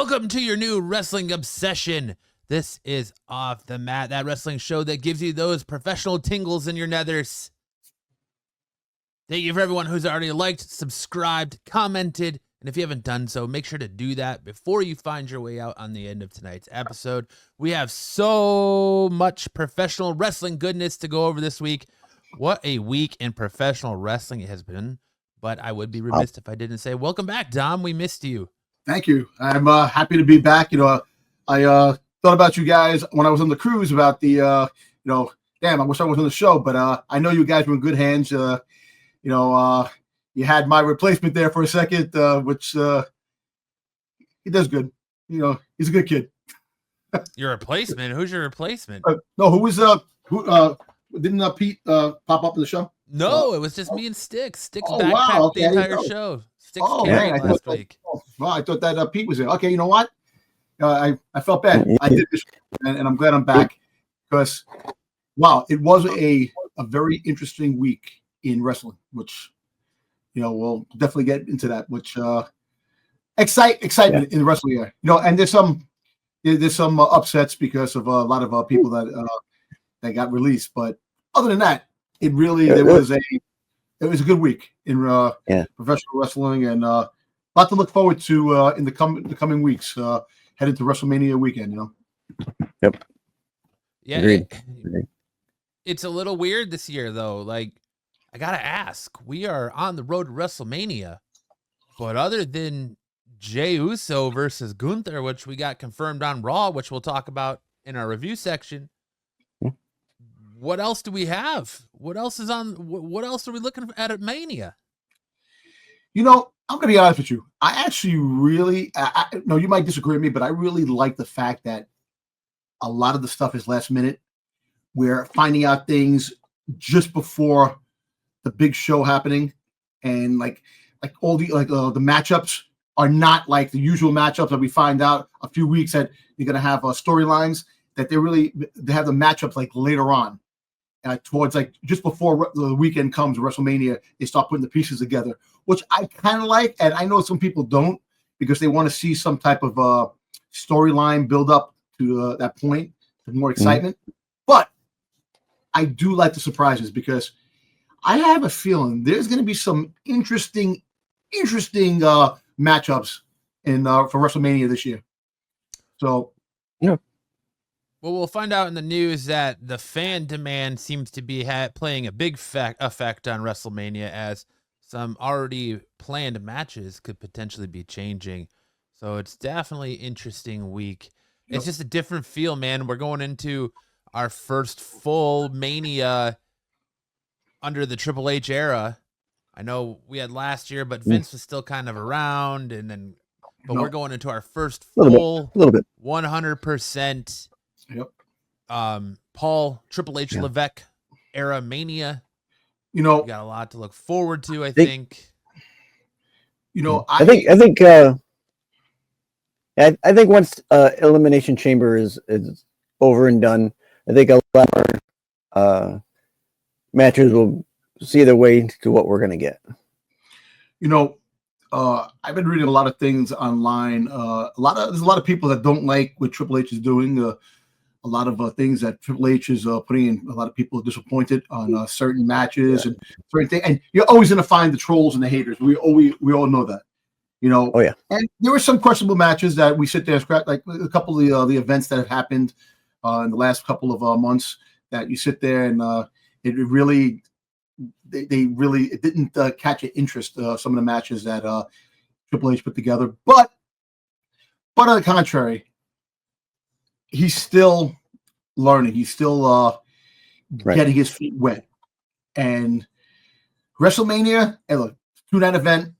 Welcome to your new wrestling obsession. This is Off the Mat, that wrestling show that gives you those professional tingles in your nethers. Thank you for everyone who's already liked, subscribed, commented, and if you haven't done so, make sure to do that before you find your way out on the end of tonight's episode. We have so much professional wrestling goodness to go over this week. What a week in professional wrestling it has been, but I would be remiss if I didn't say welcome back, Dom. We missed you. Thank you. I'm happy to be back. I thought about you guys when I was on the cruise about the, damn, I wish I was on the show, but I know you guys were in good hands. You had my replacement there for a second, which he does good. He's a good kid. Your replacement? Who's your replacement? No, didn't Pete pop up in the show? No, it was just me and Styx. Styx Oh, backpacked wow, okay, the entire show. Styx carried last week. I thought that Pete was there. Okay, you know what? I felt bad. I did this, and I'm glad I'm back because, wow, it was a very interesting week in wrestling, which, we'll definitely get into that, which excitement in the wrestling area. And there's some upsets because of a lot of people that got released. But other than that, it was a good week in professional wrestling, and a lot to look forward to in the coming weeks, heading to WrestleMania weekend. Yep. Yeah. Agreed. It's a little weird this year, though. Like, I gotta ask, we are on the road to WrestleMania, but other than Jey Uso versus Gunther, which we got confirmed on Raw, which we'll talk about in our review section. What else do we have? What else is on? What else are we looking at Mania? I'm going to be honest with you. I actually really, no, you might disagree with me, but I really like the fact that a lot of the stuff is last minute. We're finding out things just before the big show happening, and like all the the matchups are not like the usual matchups that we find out a few weeks that you're going to have storylines. That they have the matchups like later on. Towards like just before the weekend comes, WrestleMania, they start putting the pieces together, which I kind of like. And I know some people don't because they want to see some type of storyline build up to that point, to more excitement. But I do like the surprises because I have a feeling there's going to be some interesting matchups for WrestleMania this year. So, yeah. Well, we'll find out in the news that the fan demand seems to be playing a big effect on WrestleMania, as some already planned matches could potentially be changing. So it's definitely an interesting week. It's just a different feel, man. We're going into our first full Mania under the Triple H era. I know we had last year, but Vince was still kind of around, we're going into our first full 100%. Yep. Paul Triple H Levesque era Mania. We got a lot to look forward to. I think. I think once Elimination Chamber is over and done, I think a lot more matches will see their way to what we're gonna get. I've been reading a lot of things online. There's a lot of people that don't like what Triple H is doing. A lot of things that Triple H is putting in. A lot of people are disappointed on certain matches and certain things. And you're always going to find the trolls and the haters. We all know that. Oh yeah. And there were some questionable matches that we sit there and scratch, like a couple of the events that have happened in the last couple of months. That you sit there and it really it didn't catch your interest. Some of the matches that Triple H put together, but on the contrary, he's still learning. He's still getting his feet wet. And WrestleMania, and look, through that event,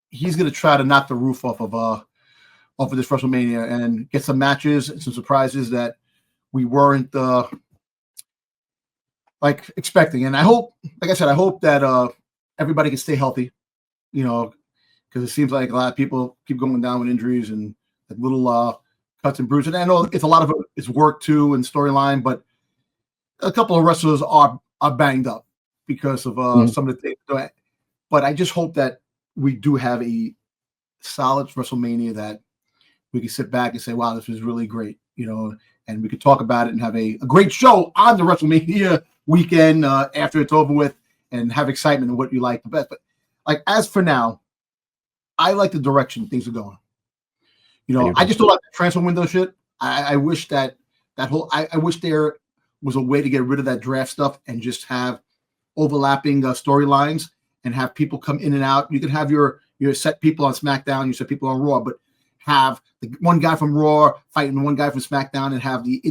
he's going to try to knock the roof off of this WrestleMania and get some matches and some surprises that we weren't expecting. And I hope, like I said, I hope that everybody can stay healthy. Because it seems like a lot of people keep going down with injuries and little cuts and bruises. And I know it's a lot of it's work too and storyline, but a couple of wrestlers are banged up because of some of the things. But I just hope that we do have a solid WrestleMania that we can sit back and say, wow, this was really great, and we could talk about it and have a great show on the WrestleMania weekend after it's over with and have excitement and what you like the best. But like, as for now, I like the direction things are going. I just don't like the transfer window shit. I wish I wish there was a way to get rid of that draft stuff and just have overlapping storylines and have people come in and out. You can have your set people on SmackDown, you set people on Raw, but have the one guy from Raw fighting one guy from SmackDown and have the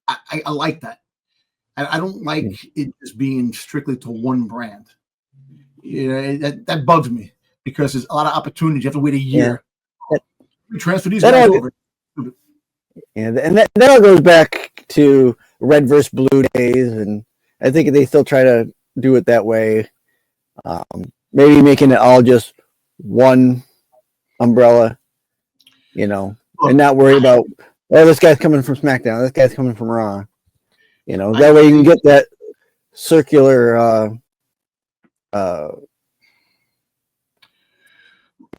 I like that. I don't like it just being strictly to one brand. That bugs me because there's a lot of opportunities. You have to wait a year. Yeah. Transfer these guys over. Yeah, and that all goes back to red versus blue days, and I think they still try to do it that way. Maybe making it all just one umbrella, and not worry about, this guy's coming from SmackDown, this guy's coming from Raw. That way you can get that circular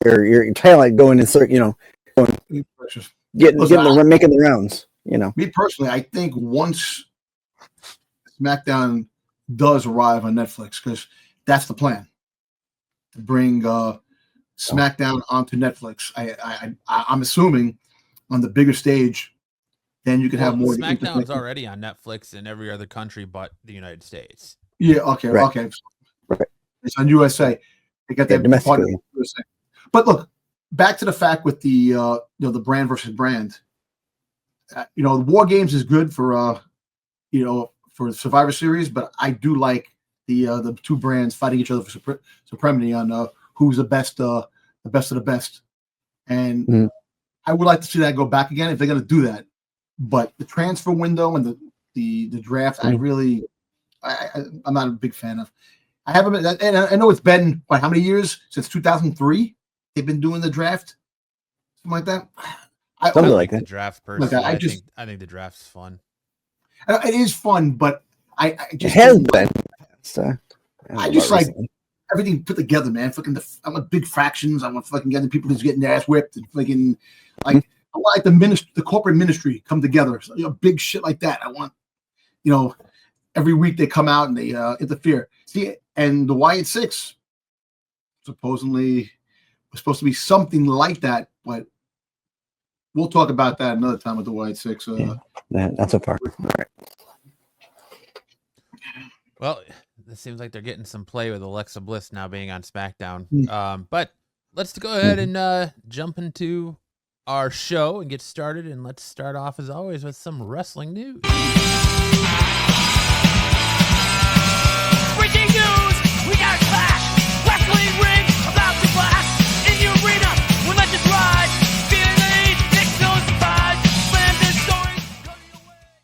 your talent going in circle, making the rounds. Me personally, I think once SmackDown does arrive on Netflix, because that's the plan, to bring SmackDown onto Netflix. I'm assuming on the bigger stage, then you can have more. SmackDown's already on Netflix in every other country but the United States. Yeah. Okay. Right. Okay. Right. It's on USA. They got that part of USA. But look, back to the fact with the the brand versus brand. The War Games is good for for Survivor Series, but I do like the two brands fighting each other for supremacy on who's the best of the best. And I would like to see that go back again if they're going to do that. But the transfer window and the draft, I'm not a big fan of. I haven't been, and I know it's been how many years since 2003 they've been doing the draft, something like that. Something like that. The draft personally, I think the draft's fun. It is fun, but I just it has been. I just like everything put together, man. I want big fractions. I want fucking getting people who's getting their ass whipped and fucking like. I want the corporate ministry come together, big shit like that. I want, every week they come out and they interfere. See, and the Wyatt Six supposedly was supposed to be something like that, but we'll talk about that another time with the Wyatt Six. Not so far. All right. Well, it seems like they're getting some play with Alexa Bliss now being on SmackDown. But let's go ahead and jump into our show and get started, and let's start off as always with some wrestling news. Breaking news! We got a clash! Wrestling ring about to blast! In the arena, when legends rise! Feeling the heat, makes no surprise! Slam this story, cutting away!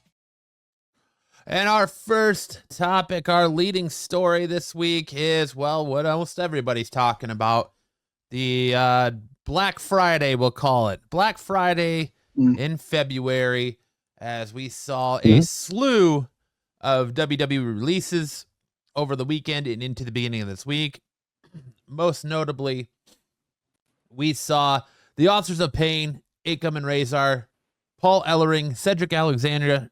And our first topic, our leading story this week is, what almost everybody's talking about. The Black Friday, we'll call it. Black Friday in February, as we saw a slew of WWE releases over the weekend and into the beginning of this week. Most notably, we saw the Authors of Pain, Akam and Razor, Paul Ellering, Cedric Alexander,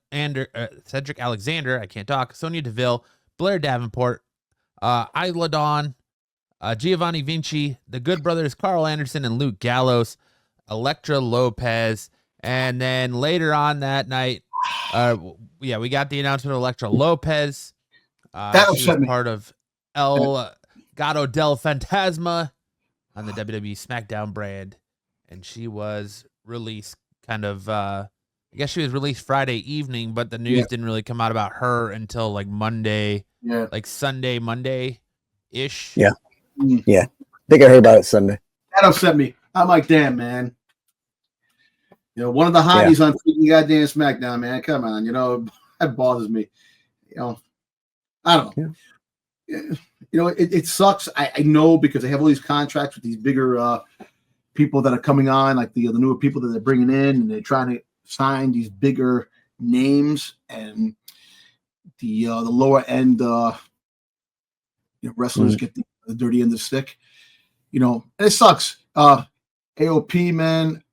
I can't talk, Sonya Deville, Blair Davenport, Isla Dawn, Giovanni Vinci, the Good Brothers, Carl Anderson and Luke Gallows, Elektra Lopez, and then later on that night, we got the announcement of Elektra Lopez. That she was me. part of El Gato del Fantasma on the WWE SmackDown brand, and she was released I guess she was released Friday evening, but the news didn't really come out about her until like Monday, like Sunday, Monday-ish. Yeah. Yeah, I think I heard about it Sunday. That upset me. I'm like, damn, man. One of the hotties on freaking goddamn SmackDown, man. Come on, that bothers me. I don't know. Yeah. It sucks. I know, because they have all these contracts with these bigger people that are coming on, like the newer people that they're bringing in, and they're trying to sign these bigger names, and the lower end wrestlers get the dirty end of the stick, and it sucks. AOP, man,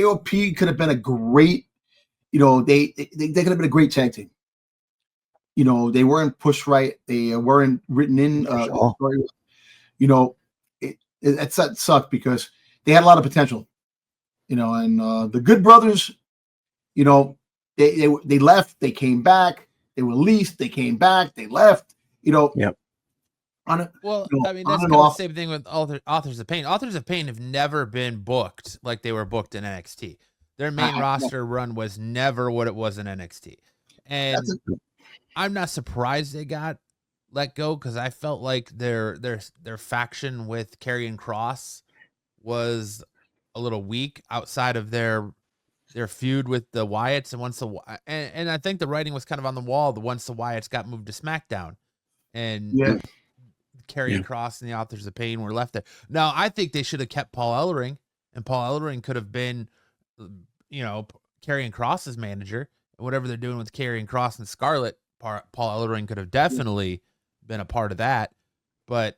AOP could have been a great, they could have been a great tag team. They weren't pushed right. They weren't written in. It sucked because they had a lot of potential. And the Good Brothers, they left, they came back, they were released, they came back, they left. Yep. That's kind of the same thing with Authors of Pain. Authors of Pain have never been booked like they were booked in NXT. Their main roster run was never what it was in NXT. And I'm not surprised they got let go because I felt like their faction with Karrion Kross was a little weak outside of their feud with the Wyatts, and I think the writing was kind of on the wall once the Wyatts got moved to SmackDown, and Karrion Kross and the Authors of Pain were left there. Now I think they should have kept Paul Ellering, and Paul Ellering could have been, Karrion Kross's manager. Whatever they're doing with Karrion Kross and Scarlett, Paul Ellering could have definitely been a part of that. But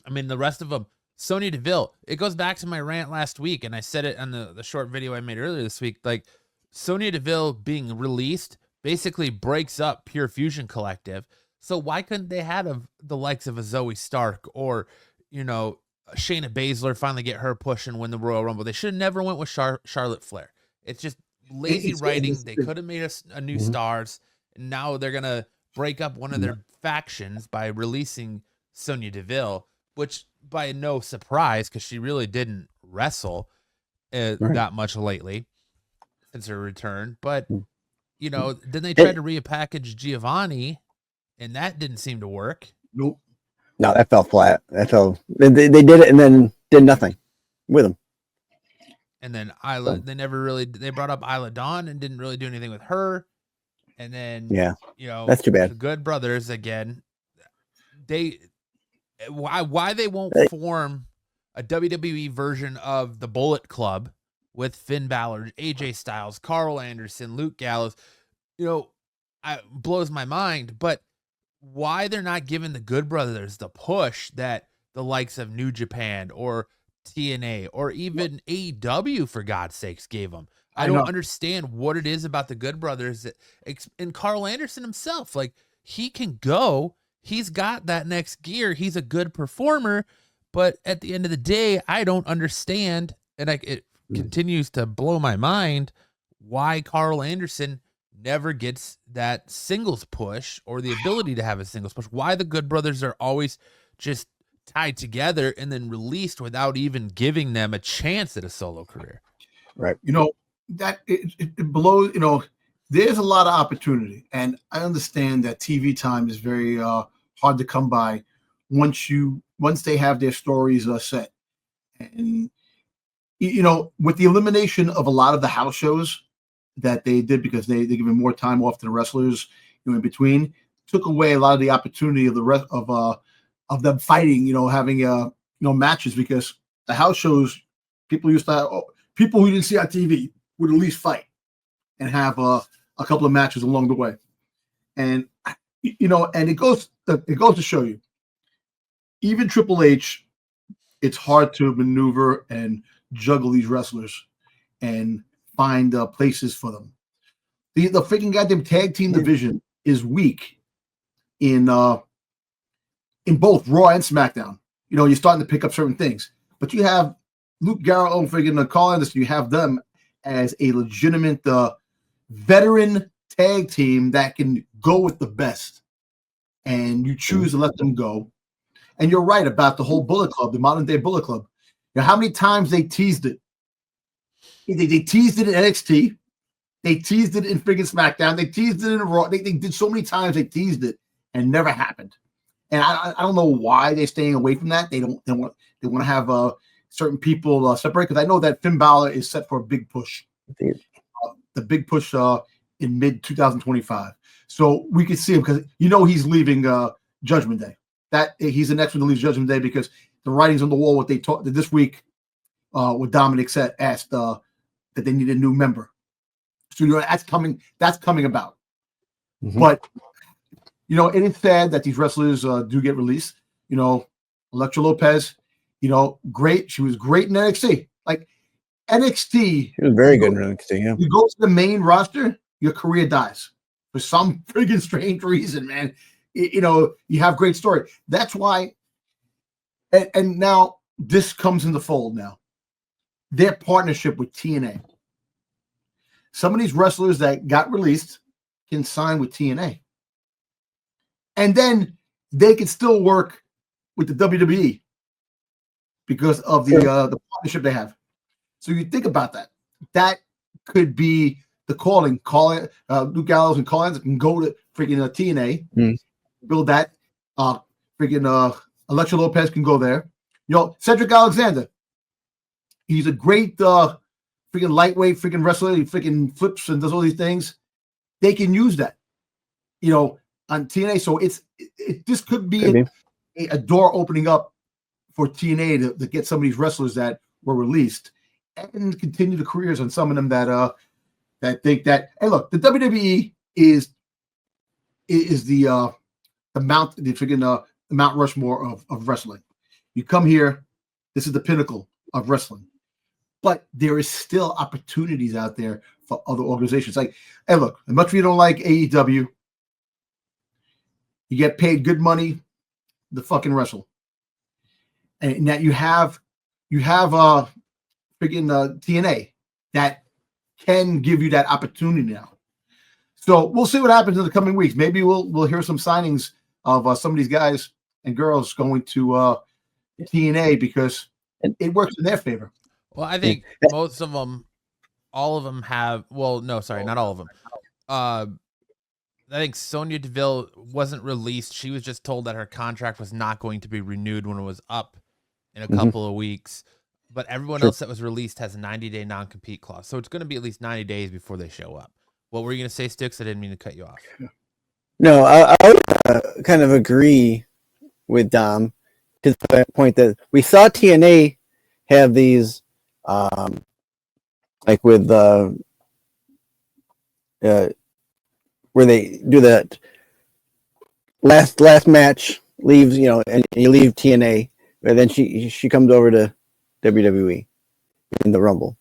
the rest of them. Sonya Deville, it goes back to my rant last week, and I said it on the short video I made earlier this week. Like, Sonya Deville being released basically breaks up Pure Fusion Collective. So why couldn't they have the likes of a Zoe Stark or, Shayna Baszler finally get her push and win the Royal Rumble? They should have never went with Charlotte Flair. It's just lazy writing. They could have made a new stars, and now they're going to break up one of their factions by releasing Sonya Deville, which by no surprise, because she really didn't wrestle that much lately since her return. But, then they tried to repackage Giovanni, and that didn't seem to work. Nope. No, that fell flat. They did it and then did nothing with them. And then Isla, they brought up Isla Dawn and didn't really do anything with her. And then, that's too bad. The Good Brothers again, why they won't form a WWE version of the Bullet Club with Finn Balor, AJ Styles, Carl Anderson, Luke Gallows, blows my mind. But why they're not giving the Good Brothers the push that the likes of New Japan or TNA or even AEW, for God's sakes, gave them. I don't understand what it is about the Good Brothers and Carl Anderson himself. Like, he can go. He's got that next gear. He's a good performer, but at the end of the day, I don't understand, and it continues to blow my mind why Carl Anderson never gets that singles push or the ability to have a singles push. Why the Good Brothers are always just tied together and then released without even giving them a chance at a solo career. Right. That it blows. There's a lot of opportunity, and I understand that TV time is very hard to come by once they have their stories set. And with the elimination of a lot of the house shows that they did because they given more time off to the wrestlers in between, took away a lot of the opportunity of the rest of them fighting, having matches, because the house shows people used to have, people who you didn't see on TV would at least fight and have a couple of matches along the way. And and it goes to show you, even Triple H, it's hard to maneuver and juggle these wrestlers and find places for them. The freaking goddamn tag team division is weak in both Raw and SmackDown. You're starting to pick up certain things, but you have Luke Garrett and freaking Carl Anderson. You have them as a legitimate veteran tag team that can go with the best, and you choose to let them go. And you're right about the whole Bullet Club, the modern day Bullet Club. How many times they teased it? They teased it in NXT. They teased it in freaking SmackDown. They teased it in Raw. They did so many times. They teased it and never happened. And I don't know why they're staying away from that. They want to have certain people separate, because I know that Finn Balor is set for a big push. The big push in mid 2025. So we could see him, because he's leaving Judgment Day. That he's the next one to leave Judgment Day, because the writing's on the wall. What they talked this week, what Dominic asked that they need a new member. So that's coming. That's coming about. Mm-hmm. But it is sad that these wrestlers do get released. Elektra Lopez, great. She was great in NXT. Like, NXT, He was very good in NXT. Yeah. you go to the main roster, your career dies for some friggin' strange reason, man. You have great story. That's why. And now this comes in the fold now. Their partnership with TNA. Some of these wrestlers that got released can sign with TNA. And then they can still work with the WWE because of the partnership they have. So you think about that. That could be the calling. Luke Gallows and Collins can go to freaking TNA, build that. Electra Lopez can go there. Cedric Alexander. He's a great freaking lightweight freaking wrestler. He freaking flips and does all these things. They can use that, on TNA. So this could be a door opening up for TNA to get some of these wrestlers that were released and continue the careers on some of them that think that, hey, look, the WWE is the Mount Rushmore of wrestling. You come here, this is the pinnacle of wrestling. But there is still opportunities out there for other organizations. Like, hey, look, as much as you don't like AEW, you get paid good money to fucking wrestle. And that you have freaking TNA that can give you that opportunity now. So we'll see what happens in the coming weeks. Maybe we'll hear some signings of some of these guys and girls going to TNA because it works in their favor. Well, I think most of them, all of them have. Well, no, sorry, not all of them. I think Sonya Deville wasn't released. She was just told that her contract was not going to be renewed when it was up in a couple of weeks. But everyone else that was released has a 90-day non-compete clause. So it's going to be at least 90 days before they show up. What were you going to say, Styx? I didn't mean to cut you off. No, I would kind of agree with Dom to the point that we saw TNA have these, like with where they do that last match, leaves, and you leave TNA, and then she comes over to WWE in the Rumble.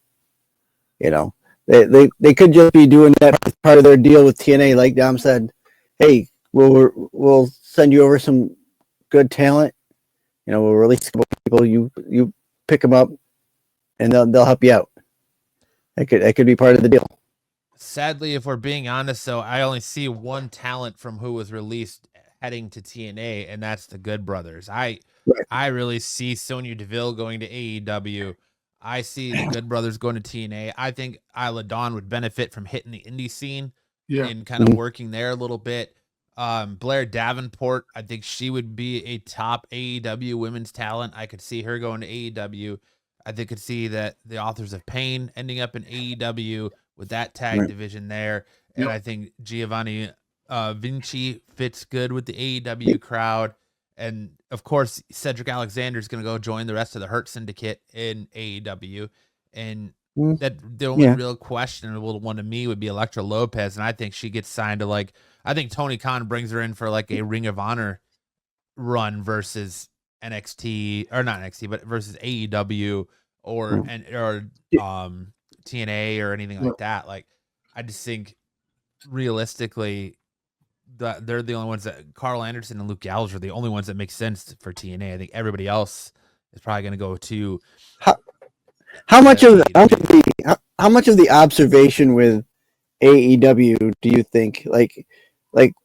They could just be doing that as part of their deal with TNA, like Dom said. Hey, we'll send you over some good talent. We'll release a couple people. You pick them up, and they'll help you out. That could be part of the deal. Sadly, if we're being honest, though, I only see one talent from who was released heading to TNA, and that's the Good Brothers. I really see Sonya Deville going to AEW. I see the Good Brothers going to TNA. I think Isla Dawn would benefit from hitting the indie scene and kind of working there a little bit. Blair Davenport, I think she would be a top AEW women's talent. I could see her going to AEW. I think could see that the Authors of Pain ending up in AEW with that tag division there. And I think Giovanni Vinci fits good with the AEW crowd. And of course, Cedric Alexander is going to go join the rest of the Hurt Syndicate in AEW. And that the only real questionable one to me would be Electra Lopez. And I think she gets signed to I think Tony Khan brings her in for a Ring of Honor run versus NXT, or not NXT, but versus AEW or TNA or anything like that. I just think realistically that they're the only ones that Carl Anderson and Luke Gallows are the only ones that make sense for TNA. I think everybody else is probably going to go to. How much of the observation with AEW do you think like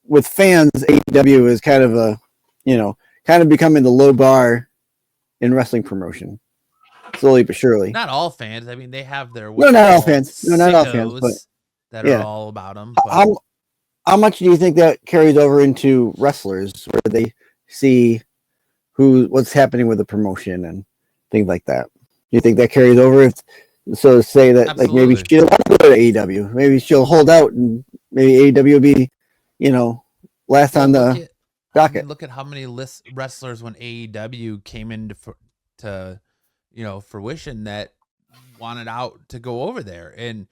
with fans, AEW is kind of becoming the low bar in wrestling promotion, slowly but surely. Not all fans. I mean, they have their not all fans, but that are all about them. How much do you think that carries over into wrestlers, where they see what's happening with the promotion and things like that? Do you think that carries over? So to say that, Absolutely. Maybe she doesn't want to go to AEW, maybe she'll hold out, and maybe AEW will be, last on the docket. Look at how many wrestlers when AEW came into fruition that wanted out to go over there. And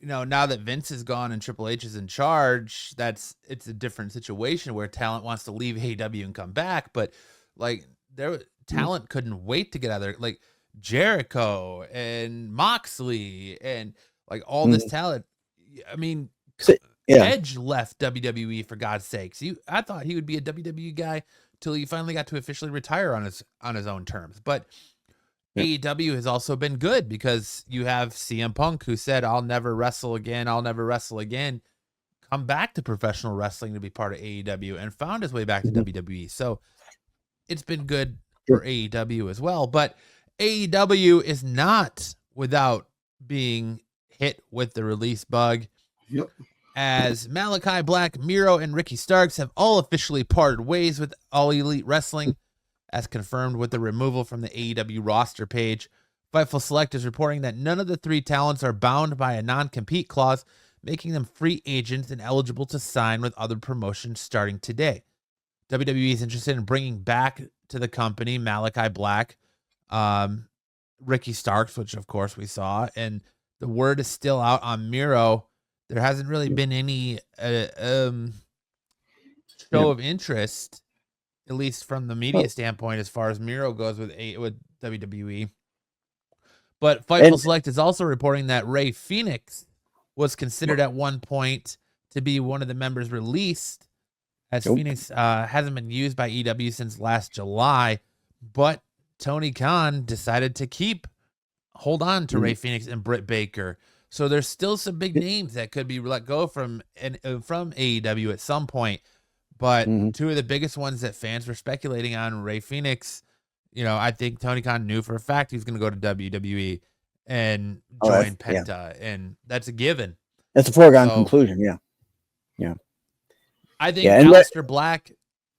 now that Vince is gone and Triple H is in charge, it's a different situation where talent wants to leave AEW and come back. But their talent couldn't wait to get out of there. Jericho and Moxley and like all this talent. I mean, Yeah. Edge left WWE for God's sakes. I thought he would be a WWE guy till he finally got to officially retire on his own terms. But AEW has also been good because you have CM Punk, who said, "I'll never wrestle again. I'll never wrestle again." Come back to professional wrestling to be part of AEW and found his way back to WWE. So it's been good for AEW as well. But AEW is not without being hit with the release bug. Yep. As Malakai Black, Miro, and Ricky Starks have all officially parted ways with All Elite Wrestling, as confirmed with the removal from the AEW roster page. Fightful Select is reporting that none of the three talents are bound by a non-compete clause, making them free agents and eligible to sign with other promotions starting today. WWE is interested in bringing back to the company Malakai Black, Ricky Starks, which of course we saw, and the word is still out on Miro. There hasn't really been any show of interest, at least from the media standpoint, as far as Miro goes with WWE. But Fightful Select is also reporting that Rey Fenix was considered at one point to be one of the members released, as Phoenix hasn't been used by EW since last July. But Tony Khan decided to hold on to Rey Fenix and Britt Baker. So there's still some big names that could be let go from AEW at some point. But two of the biggest ones that fans were speculating on, Rey Fenix, I think Tony Khan knew for a fact he's going to go to WWE and join Penta, and that's a given. That's a foregone conclusion, yeah. I think Aleister Black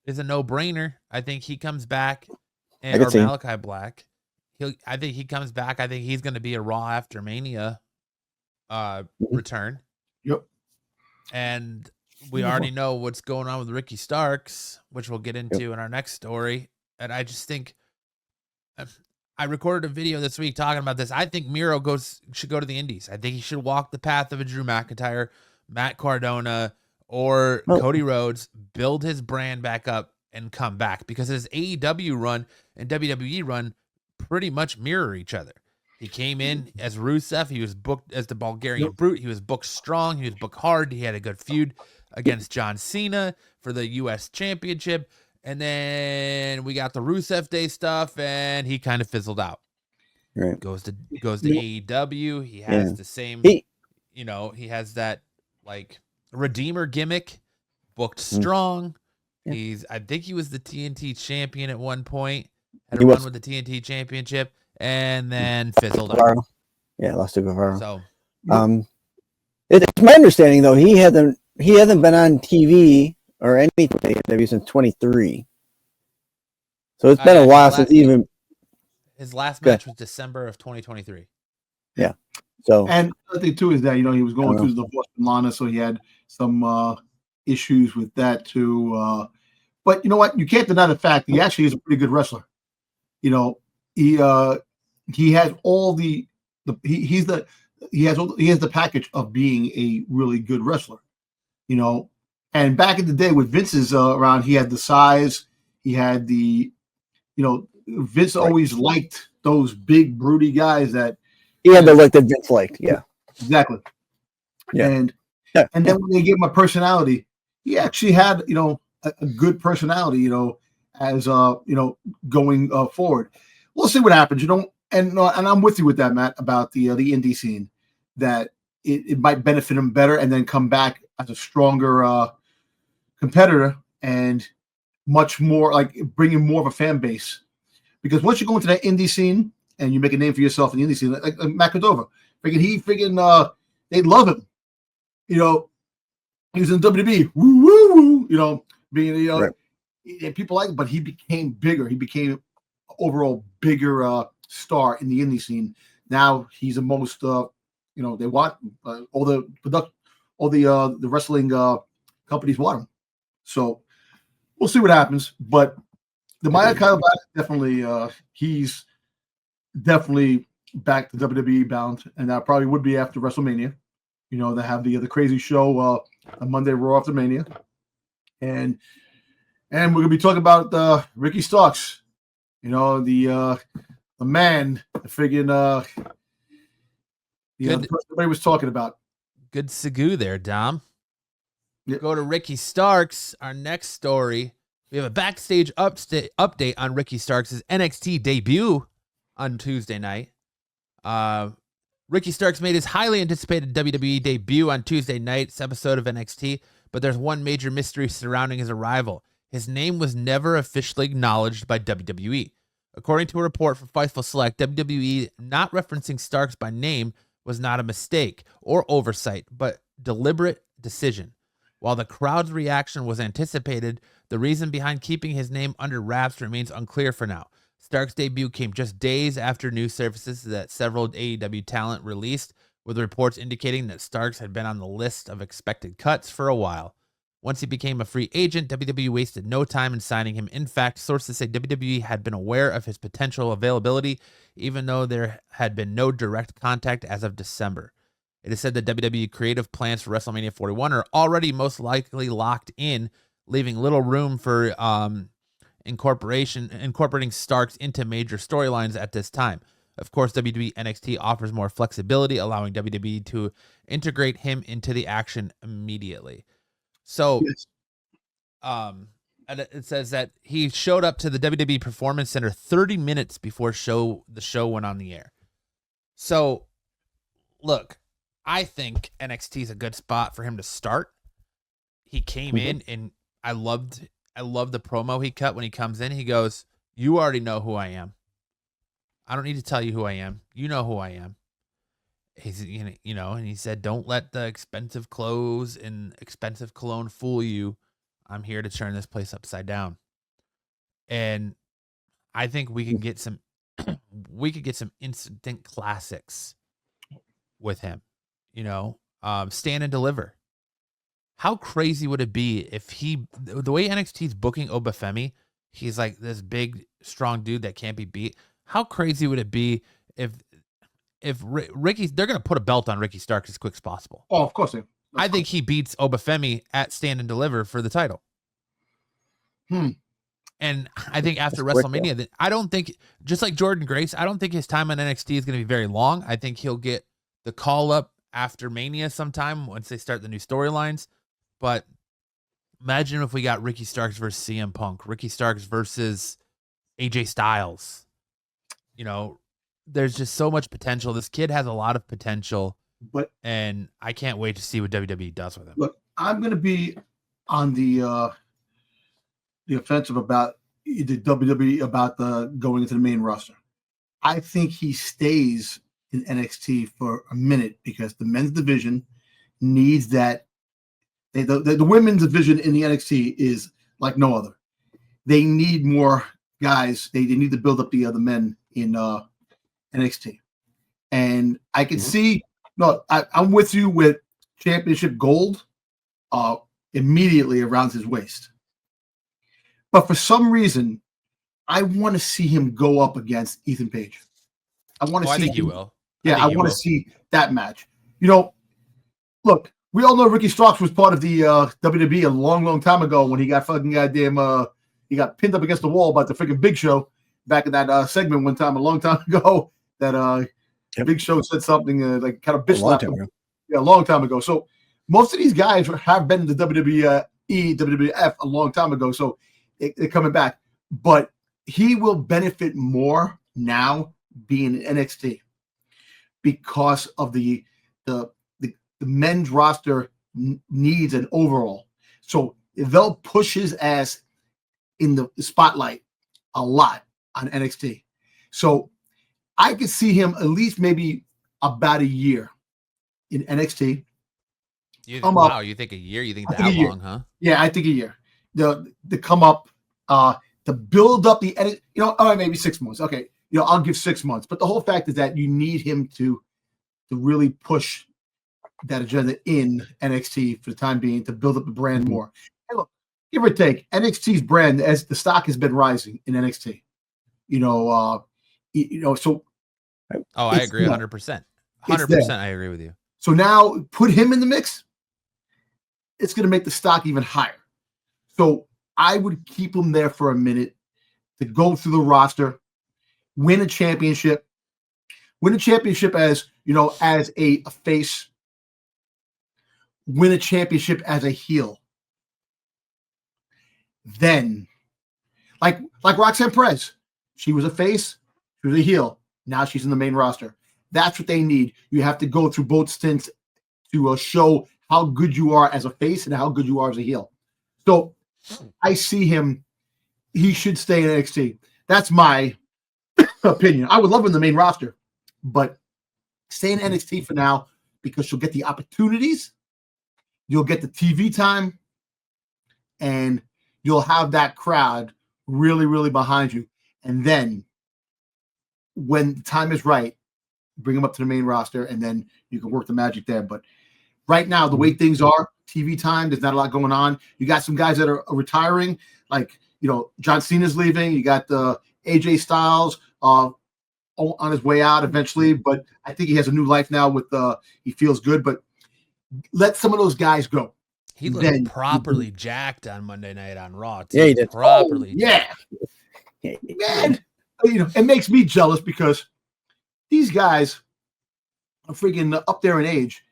is a no-brainer. I think he comes back, or Malakai Black. I think he comes back. I think he's going to be a Raw after Mania return. Yep. And we already know what's going on with Ricky Starks, which we'll get into in our next story. And I just think I recorded a video this week talking about this. I think Miro should go to the Indies. I think he should walk the path of a Drew McIntyre, Matt Cardona, or Cody Rhodes, build his brand back up and come back, because his AEW run and WWE run pretty much mirror each other. He came in as Rusev. He was booked as the Bulgarian Brute. He was booked strong. He was booked hard. He had a good feud against John Cena for the U.S. Championship. And then we got the Rusev Day stuff, and he kind of fizzled out. Right. Goes to AEW. He has the same, he has that like Redeemer gimmick, booked strong. I think he was the TNT champion at one point, had a run with the TNT championship, and then fizzled out. Yeah, lost to Guevara. So, it's my understanding though he hasn't been on TV or anything AEW since 23. So it's been a while since his last match was December of 2023. Yeah. So, and the thing too is that he was going through the divorce from Lana, so he had some issues with that too. But you know what? You can't deny the fact he actually is a pretty good wrestler. He has all the he has the package of being a really good wrestler. And back in the day with Vince's around, he had the size, he had the, Vince always liked those big, broody guys that he had the look that Vince liked. Yeah, exactly. Yeah. And then when they gave him a personality, he actually had, a good personality, as going forward. We'll see what happens. And I'm with you with that, Matt, about the indie scene, that it might benefit him better and then come back as a stronger competitor and much more like bringing more of a fan base. Because once you go into that indie scene and you make a name for yourself in the indie scene, like Matt Cardona, they love him. He was in WWE, woo, being right. And people like it, but he became bigger. He became overall bigger star in the indie scene. Now he's the most they want all the wrestling companies want him. So we'll see what happens. But the Malakai definitely he's definitely back to WWE bound, and that probably would be after WrestleMania. They have the crazy show on Monday, Raw after Mania, and we're gonna be talking about Ricky Starks. The the man, the friggin' the Good. person everybody was talking about. Good Sagu there, Dom. Yeah. Go to Ricky Starks. Our next story. We have a backstage update on Ricky Starks' NXT debut on Tuesday night. Ricky Starks made his highly anticipated WWE debut on Tuesday night's episode of NXT, but there's one major mystery surrounding his arrival. His name was never officially acknowledged by WWE. According to a report from Fightful Select, WWE not referencing Starks by name was not a mistake or oversight, but deliberate decision. While the crowd's reaction was anticipated, the reason behind keeping his name under wraps remains unclear for now. Stark's debut came just days after news surfaces that several AEW talent released, with reports indicating that Starks had been on the list of expected cuts for a while. Once he became a free agent, WWE wasted no time in signing him. In fact, sources say WWE had been aware of his potential availability, even though there had been no direct contact as of December. It is said that WWE creative plans for WrestleMania 41 are already most likely locked in, leaving little room for incorporating Starks into major storylines at this time. Of course, WWE NXT offers more flexibility, allowing WWE to integrate him into the action immediately. So, Yes. and it says that he showed up to the WWE Performance Center 30 minutes before the show went on the air. So, look, I think NXT is a good spot for him to start. He came in, and I loved the promo he cut when he comes in. He goes, "You already know who I am. I don't need to tell you who I am. You know who I am." He's, and he said, "Don't let the expensive clothes and expensive cologne fool you. I'm here to turn this place upside down." And I think we can get some, instant classics with him. Stand and deliver. How crazy would it be if the way NXT's booking Obafemi, he's like this big, strong dude that can't be beat. How crazy would it be if Ricky, they're going to put a belt on Ricky Starks as quick as possible. Oh, of course. I think he beats Obafemi at Stand and Deliver for the title. And I think after WrestleMania, I don't think, just like Jordan Grace, I don't think his time on NXT is going to be very long. I think he'll get the call up after Mania sometime once they start the new storylines. But imagine if we got Ricky Starks versus CM Punk, Ricky Starks versus AJ Styles. There's just so much potential. This kid has a lot of potential, and I can't wait to see what WWE does with him. Look, I'm going to be on the offensive about the WWE about going into the main roster. I think he stays in NXT for a minute because the men's division needs that. The women's division in the NXT is like no other. They need more guys. They need to build up the other men in NXT. And I can see, I'm with you with championship gold immediately around his waist. But for some reason, I want to see him go up against Ethan Page. I want to see. I think you will. Yeah, I want to see that match. Look, we all know Ricky Starks was part of the WWE a long, long time ago when he got fucking goddamn he got pinned up against the wall by the freaking Big Show back in that segment one time a long time ago. That Big Show said something like kind of bitch slapped him. Yeah, a long time ago. So most of these guys have been in the WWE, WWF a long time ago. So they're coming back. But he will benefit more now being in NXT because of the men's roster needs an overall. So they'll push his ass in the spotlight a lot on NXT. So I could see him at least maybe about a year in NXT. You think a year? You think that long, huh? Yeah, I think a year. To come up, to build up the edit, all right, maybe 6 months. Okay, I'll give 6 months. But the whole fact is that you need him to really push that agenda in NXT for the time being to build up the brand more. And look, give or take, NXT's brand as the stock has been rising in NXT. So. Oh, I agree 100%. 100%, I agree with you. So now put him in the mix. It's going to make the stock even higher. So I would keep him there for a minute to go through the roster. win a championship as, as a face, win a championship as a heel. Then, like Roxanne Perez, she was a face, she was a heel. Now she's in the main roster. That's what they need. You have to go through both stints to show how good you are as a face and how good you are as a heel. So I see him. He should stay in NXT. That's my opinion. I would love him in the main roster, but stay in NXT for now because you'll get the opportunities, you'll get the TV time, and you'll have that crowd really, really behind you. And then when the time is right, bring him up to the main roster, and then you can work the magic there. But right now, the way things are, TV time, there's not a lot going on. You got some guys that are retiring, like, John Cena's leaving. You got AJ Styles on his way out eventually, but I think he has a new life now with he feels good. But let some of those guys go. He looked properly jacked on Monday night on Raw. Yeah, he did. Properly. Yeah. Man, it makes me jealous because these guys are freaking up there in age.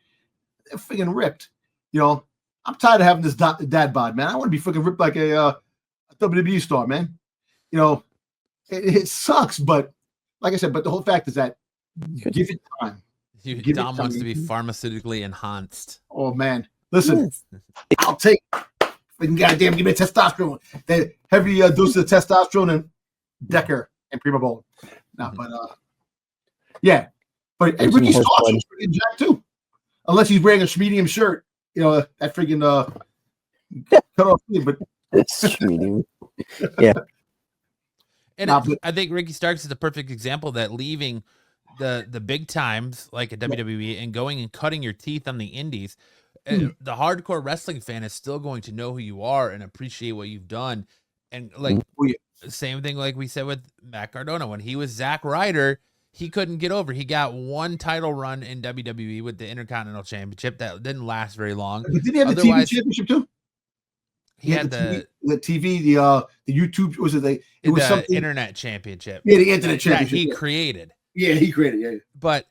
They're freaking ripped. I'm tired of having this dad bod, man. I want to be freaking ripped like a WWE star, man. It sucks, but like I said, but the whole fact is that give it time. Dom wants to be pharmaceutically enhanced. Oh man, listen, I'll take freaking goddamn give me testosterone. The heavy dose of testosterone and Decker and Prima Bowl. No, but yeah, but Ricky Starks is freaking jacked too, unless he's wearing a medium shirt. That freaking cut off sleeve, but it's medium. Yeah. And I think Ricky Starks is the perfect example that leaving the big times like a WWE and going and cutting your teeth on the indies, the hardcore wrestling fan is still going to know who you are and appreciate what you've done. And same thing like we said with Matt Cardona. When he was Zack Ryder, he couldn't get over. He got one title run in WWE with the Intercontinental Championship that didn't last very long. But did he have the TV championship too? He had the TV, the YouTube, was it was something internet championship. Yeah, the internet championship that he created. Yeah, he created. Yeah, but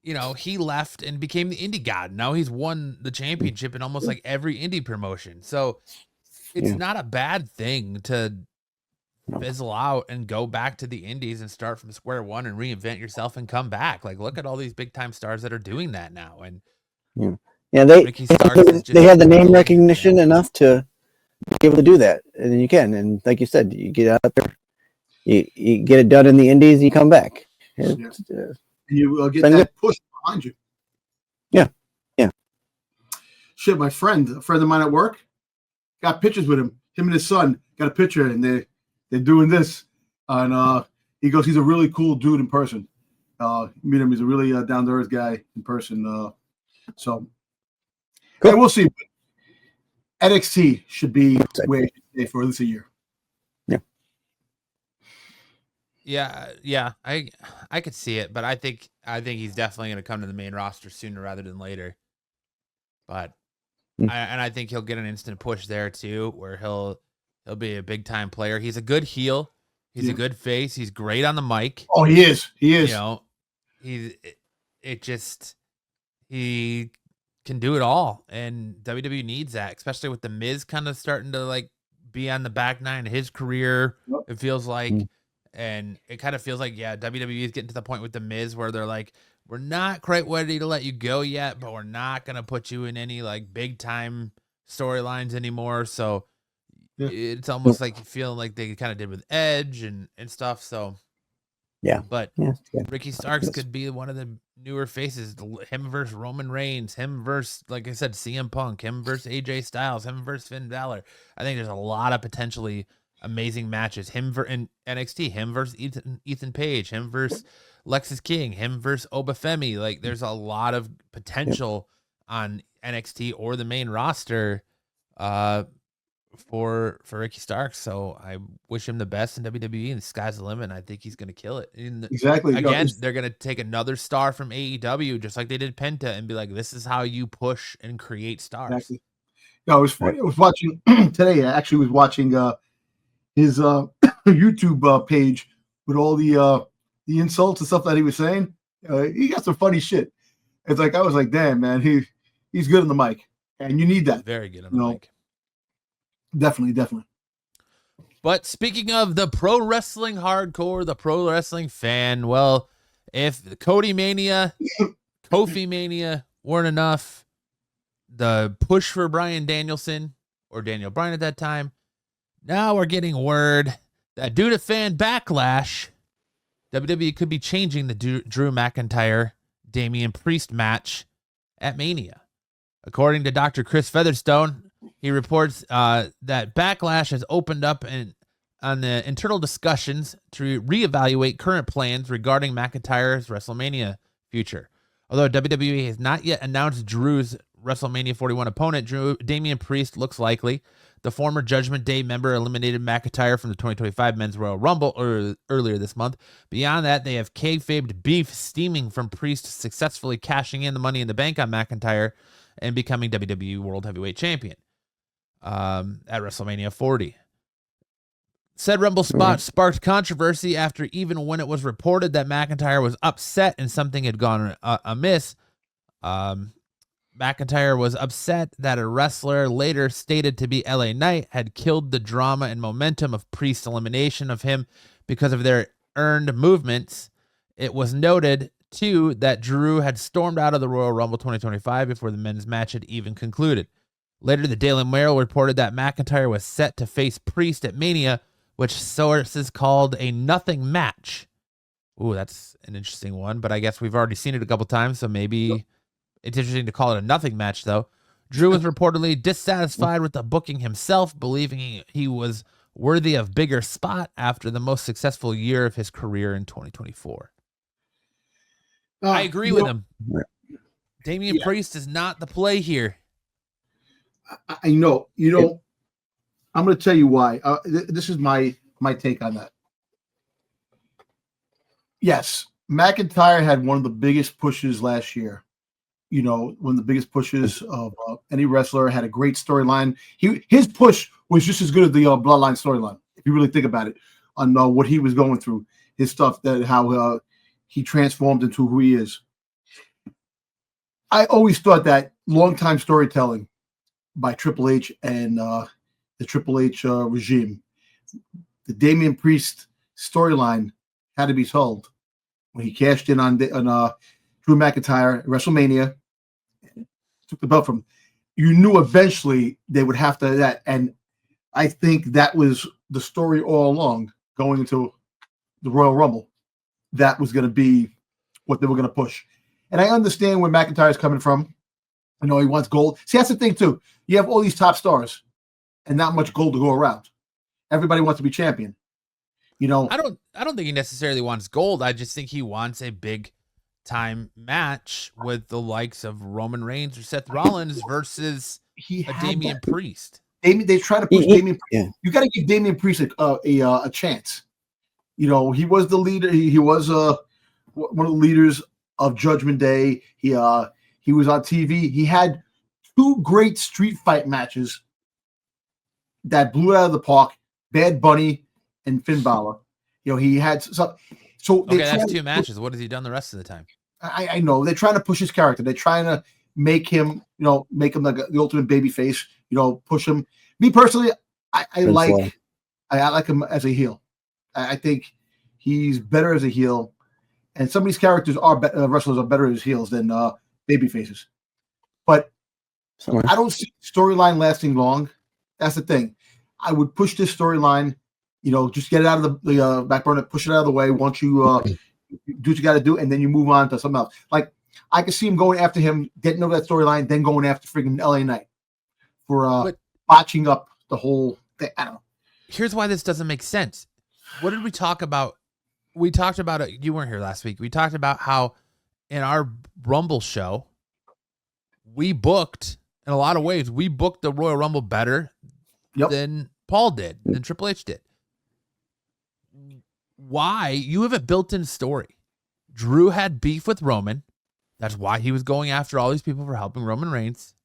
he left and became the indie god. Now he's won the championship in almost like every indie promotion. So it's not a bad thing to fizzle out and go back to the indies and start from square one and reinvent yourself and come back. Like, look at all these big time stars that are doing that now. And they have the name recognition enough to be able to do that, and then you can. And like you said, you get out there, you get it done in the indies, you come back. And you get that push behind you. Yeah. Shit, a friend of mine at work, got pictures with him. Him and his son got a picture, and they're doing this. And he goes, he's a really cool dude in person. Meet him, he's a really down to earth guy in person. So cool. We'll see. NXT should be where it should stay for at least a year. Yeah. I could see it, but I think he's definitely going to come to the main roster sooner rather than later. But I think he'll get an instant push there too, where he'll be a big time player. He's a good heel. He's a good face. He's great on the mic. Oh, he is. He can do it all, and WWE needs that, especially with the Miz kind of starting to like be on the back nine of his career. Yep. It feels like, and it kind of feels like, WWE is getting to the point with the Miz where they're like, we're not quite ready to let you go yet, but we're not going to put you in any like big time storylines anymore. So it's almost like you feel like they kind of did with Edge and stuff. So but Ricky Starks could be one of the newer faces. Him versus Roman Reigns, him versus, like I said, CM Punk, him versus AJ Styles, him versus Finn Balor. I think there's a lot of potentially amazing matches. Him in NXT, him versus Ethan Page, him versus Lexis King, him versus Obafemi. Like, there's a lot of potential on NXT or the main roster for Ricky Starks. So I wish him the best in WWE, and the sky's the limit. I think he's going to kill it. Exactly. Again, they're going to take another star from AEW, just like they did Penta, and be like, this is how you push and create stars. Exactly. No, I was watching today. I actually was watching his YouTube page with all the the insults and stuff that he was saying, he got some funny shit. It's like I was like, damn, man, he's good on the mic, and you need that. Very good on the mic. Definitely. But speaking of the pro wrestling hardcore, the pro wrestling fan, well, if Cody Mania, Kofi Mania weren't enough, the push for Bryan Danielson, or Daniel Bryan at that time, now we're getting word that due to fan backlash, WWE could be changing the Drew McIntyre Damian Priest match at Mania. According to Dr. Chris Featherstone, he reports that Backlash has opened up on the internal discussions to reevaluate current plans regarding McIntyre's WrestleMania future. Although WWE has not yet announced Drew's WrestleMania 41 opponent, Damian Priest looks likely. The former Judgment Day member eliminated McIntyre from the 2025 Men's Royal Rumble earlier this month. Beyond that, they have kayfabed beef steaming from Priest successfully cashing in the Money in the Bank on McIntyre and becoming WWE World Heavyweight Champion at WrestleMania 40. Said Rumble spot sparked controversy after, even when it was reported that McIntyre was upset and something had gone amiss, McIntyre was upset that a wrestler later stated to be LA Knight had killed the drama and momentum of Priest's elimination of him because of their earned movements. It was noted, too, that Drew had stormed out of the Royal Rumble 2025 before the men's match had even concluded. Later, the Daily Mail reported that McIntyre was set to face Priest at Mania, which sources called a nothing match. Ooh, that's an interesting one, but I guess we've already seen it a couple times, so maybe it's interesting to call it a nothing match, though. Drew was reportedly dissatisfied with the booking himself, believing he was worthy of bigger spot after the most successful year of his career in 2024. I agree with him. Damian Priest is not the play here. I know. I'm going to tell you why. This is my take on that. Yes, McIntyre had one of the biggest pushes last year. One of the biggest pushes of any wrestler. Had a great storyline. His push was just as good as the Bloodline storyline, if you really think about it, on what he was going through, his stuff, that how he transformed into who he is. I always thought that long-time storytelling by Triple H and the Triple H regime, the Damian Priest storyline had to be told when he cashed in on Drew McIntyre at WrestleMania, took the belt from him. You knew eventually they would have to that, and I think that was the story all along going into the Royal Rumble. That was going to be what they were going to push, and I understand where McIntyre is coming from. He wants gold. See, that's the thing too. You have all these top stars, and not much gold to go around. Everybody wants to be champion. I don't think he necessarily wants gold. I just think he wants a big time match with the likes of Roman Reigns or Seth Rollins versus a Damian Priest. They try to push Damian Priest. Yeah. You got to give Damian Priest a chance. He was the leader. He was one of the leaders of Judgment Day. He was on TV. He had 2 great street fight matches that blew out of the park. Bad Bunny and Finn Balor. He had so. Okay, that's 2 matches. What has he done the rest of the time? I know they're trying to push his character. They're trying to make him, make him like the ultimate baby face. Push him. Me personally, I like him as a heel. I think he's better as a heel, and some of these characters wrestlers are better as heels than baby faces. But I don't see storyline lasting long. That's the thing. I would push this storyline. Just get it out of the back burner, push it out of the way. Once you do what you got to do, and then you move on to something else. Like I could see him going after him, getting over that storyline, then going after freaking LA Knight for botching up the whole thing. I don't know. Here's why this doesn't make sense. What did we talk about? We talked about it. You weren't here last week. We talked about how in our Rumble show, we booked, in a lot of ways, we booked the Royal Rumble better than Paul did, than Triple H did. Why? You have a built-in story. Drew had beef with Roman. That's why he was going after all these people for helping Roman Reigns.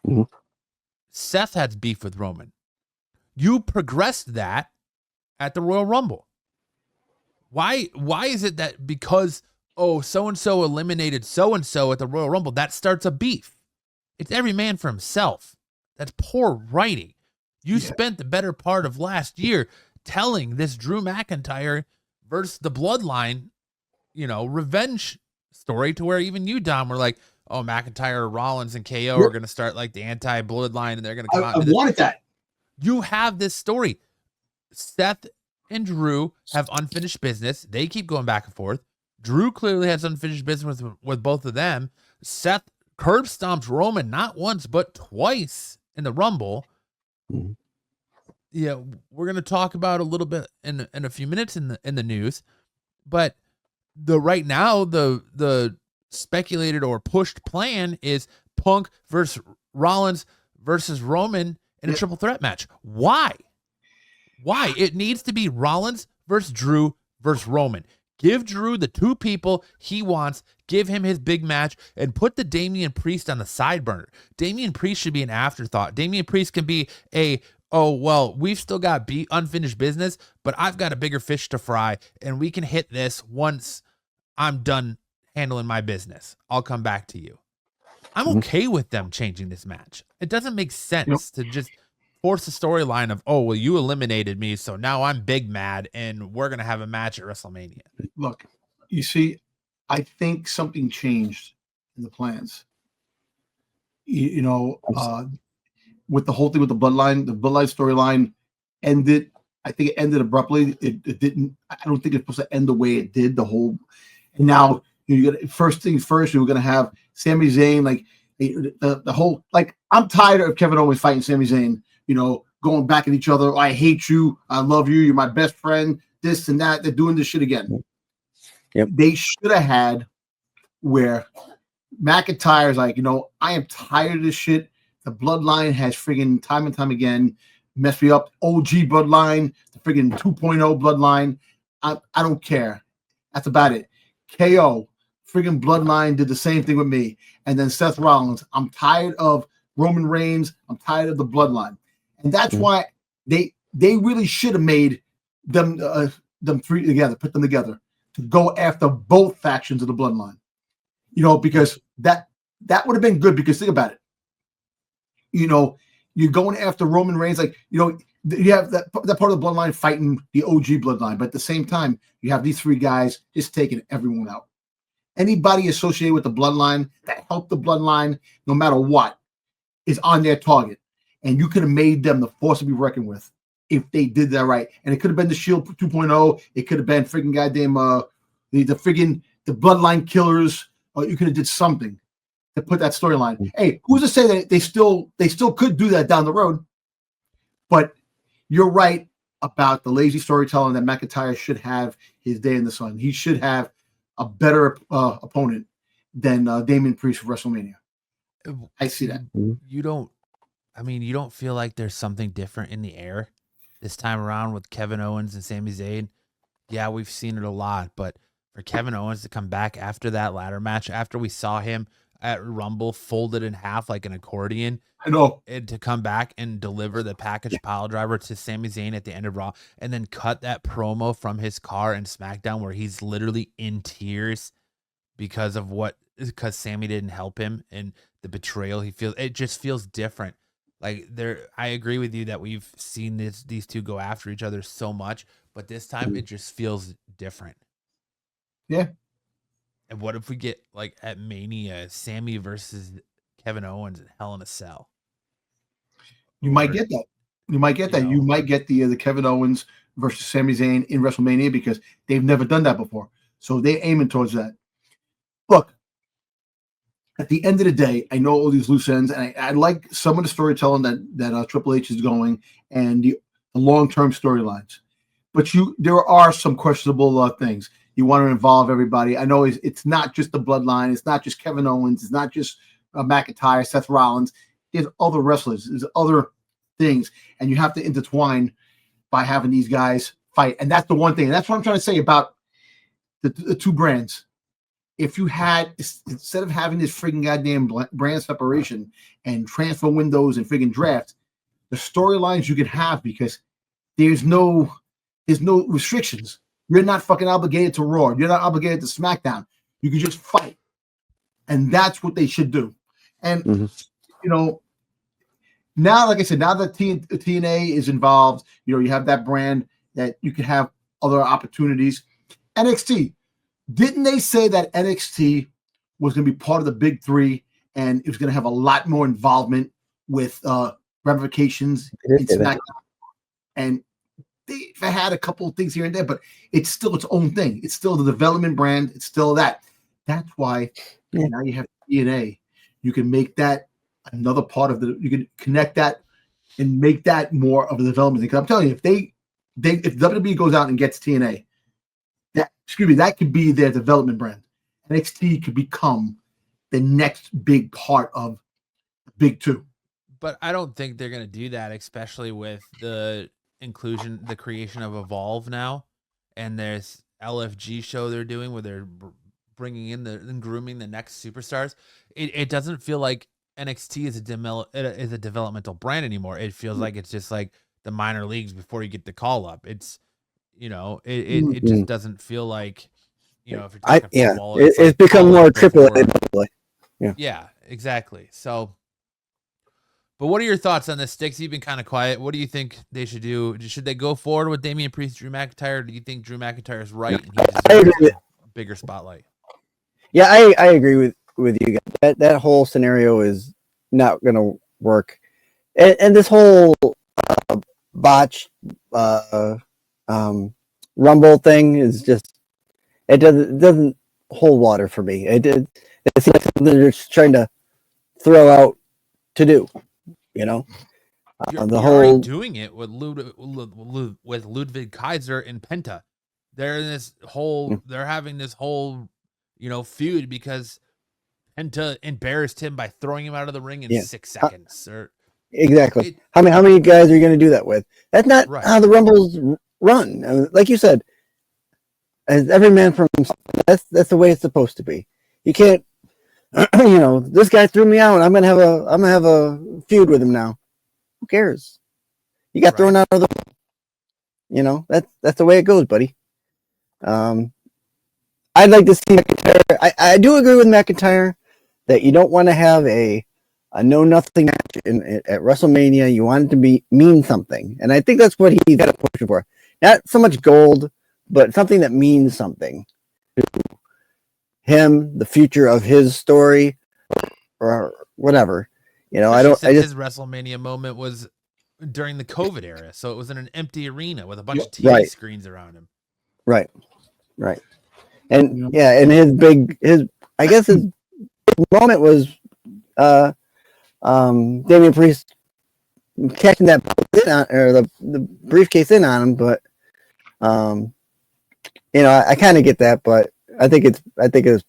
Mm-hmm. Seth had beef with Roman. You progressed that at the Royal Rumble. Why is it that because so-and-so eliminated so-and-so at the Royal Rumble, that starts a beef? It's every man for himself. That's poor writing. You spent the better part of last year telling this Drew McIntyre versus the Bloodline, revenge story, to where even you, Dom, were like, oh, McIntyre, Rollins, and KO are going to start like the anti-Bloodline, and they're going to come out. I wanted that. You have this story. Seth and Drew have unfinished business. They keep going back and forth. Drew clearly has unfinished business with both of them. Seth curb stomps Roman not once but twice in the Rumble. Mhm. Yeah, we're gonna talk about a little bit in a few minutes in the news, but right now the speculated or pushed plan is Punk versus Rollins versus Roman in a triple threat match. Why? It needs to be Rollins versus Drew versus Roman. Give Drew the two people he wants, give him his big match, and put the Damian Priest on the side burner. Damian Priest should be an afterthought. Damian Priest can be we've still got unfinished business, but I've got a bigger fish to fry, and we can hit this once I'm done handling my business. I'll come back to you. I'm okay with them changing this match. It doesn't make sense to just force a storyline of, you eliminated me, so now I'm big mad, and we're going to have a match at WrestleMania. Look, you see, I think something changed in the plans. With the whole thing with the bloodline storyline ended. I think it ended abruptly. It didn't. I don't think it's supposed to end the way it did. And now you got first things first. You're going to have Sami Zayn, like the whole, like, I'm tired of Kevin Owens fighting Sami Zayn. Going back at each other. I hate you. I love you. You're my best friend. This and that. They're doing this shit again. Yep. They should have had where McIntyre's like, I am tired of this shit. The bloodline has friggin' time and time again messed me up. OG bloodline, the friggin' 2.0 bloodline. I don't care. That's about it. KO, friggin' bloodline did the same thing with me. And then Seth Rollins. I'm tired of Roman Reigns. I'm tired of the bloodline. And that's why they really should have made them three together, put them together to go after both factions of the bloodline. Because that would have been good, because think about it. You're going after Roman Reigns, like, you have that part of the bloodline fighting the OG bloodline, but at the same time, you have these three guys just taking everyone out. Anybody associated with the bloodline that helped the bloodline, no matter what, is on their target. And you could have made them the force to be reckoned with if they did that right. And it could have been the Shield 2.0. It could have been freaking goddamn the bloodline killers. Or you could have did something to put that storyline. Hey, who's to say that they still could do that down the road? But you're right about the lazy storytelling that McIntyre should have his day in the sun. He should have a better opponent than Damian Priest for WrestleMania. I see that. You don't feel like there's something different in the air this time around with Kevin Owens and Sami Zayn? Yeah, we've seen it a lot, but for Kevin Owens to come back after that ladder match, after we saw him at Rumble folded in half like an accordion, I know, and to come back and deliver the package pile driver to Sami Zayn at the end of Raw, and then cut that promo from his car in SmackDown where he's literally in tears because Sami didn't help him and the betrayal he feels. It just feels different. Like, I agree with you that we've seen these two go after each other so much, but this time it just feels different. Yeah. And what if we get, like, at Mania, Sami versus Kevin Owens in Hell in a Cell? You might get that. You might get the Kevin Owens versus Sami Zayn in WrestleMania, because they've never done that before. So they're aiming towards that. Look, at the end of the day, I know all these loose ends, and I like some of the storytelling that Triple H is going, and the long-term storylines. But there are some questionable things. You want to involve everybody. I know it's not just the bloodline. It's not just Kevin Owens. It's not just McIntyre, Seth Rollins. There's other wrestlers. There's other things. And you have to intertwine by having these guys fight. And that's the one thing. And that's what I'm trying to say about the two brands. If you had, instead of having this freaking goddamn brand separation and transfer windows and freaking drafts, the storylines you could have, because there's no restrictions. You're not fucking obligated to Raw. You're not obligated to SmackDown. You can just fight. And that's what they should do. And, you know, now, like I said, now that TNA is involved, you know, you have that brand that you can have other opportunities. NXT, didn't they say that NXT was going to be part of the big three and it was going to have a lot more involvement with ramifications in SmackDown? And they've had a couple of things here and there, but it's still its own thing. It's still the development brand. It's still that. That's why now you have TNA. You can make that another part of you can connect that and make that more of a development thing. Because I'm telling you, if WWE goes out and gets TNA, that could be their development brand. NXT could become the next big part of the big two. But I don't think they're going to do that, especially with the creation of Evolve now, and there's LFG show they're doing where they're bringing in and grooming the next superstars. It doesn't feel like NXT is a developmental brand anymore. It feels like it's just like the minor leagues before you get the call up. It's, you know, it just doesn't feel like, you know, if you're talking football, it's like become more triple A. Yeah, exactly. So, but what are your thoughts on this, Styx? You've been kind of quiet. What do you think they should do? Should they go forward with Damian Priest, Drew McIntyre? Or do you think Drew McIntyre is right and he deserves a bigger spotlight? Yeah, I agree with you guys. That whole scenario is not going to work, and this whole botched Rumble thing is just it doesn't hold water for me. It seems like something they're just trying to throw out to do, you know. You're already doing it with Ludwig Kaiser and Penta. They're having this whole, you know, feud because Penta embarrassed him by throwing him out of the ring in 6 seconds. Exactly. How many guys are you going to do that with? That's not how the Rumbles run. Like you said, as every man for himself. That's the way it's supposed to be. You can't, you know, this guy threw me out. I'm gonna have a feud with him now. Who cares? You got thrown out of the. You know, that's the way it goes, buddy. I'd like to see McIntyre. I do agree with McIntyre that you don't want to have a know-nothing match at WrestleMania. You want it to mean something. And I think that's what he's got to push for. Not so much gold, but something that means something to him, the future of his story, or whatever. You know, his WrestleMania moment was during the COVID era, so it was in an empty arena with a bunch of TV screens around him. Right. And and his moment was Damian Priest catching that or the briefcase in on him, but you know, I kind of get that, but I think it's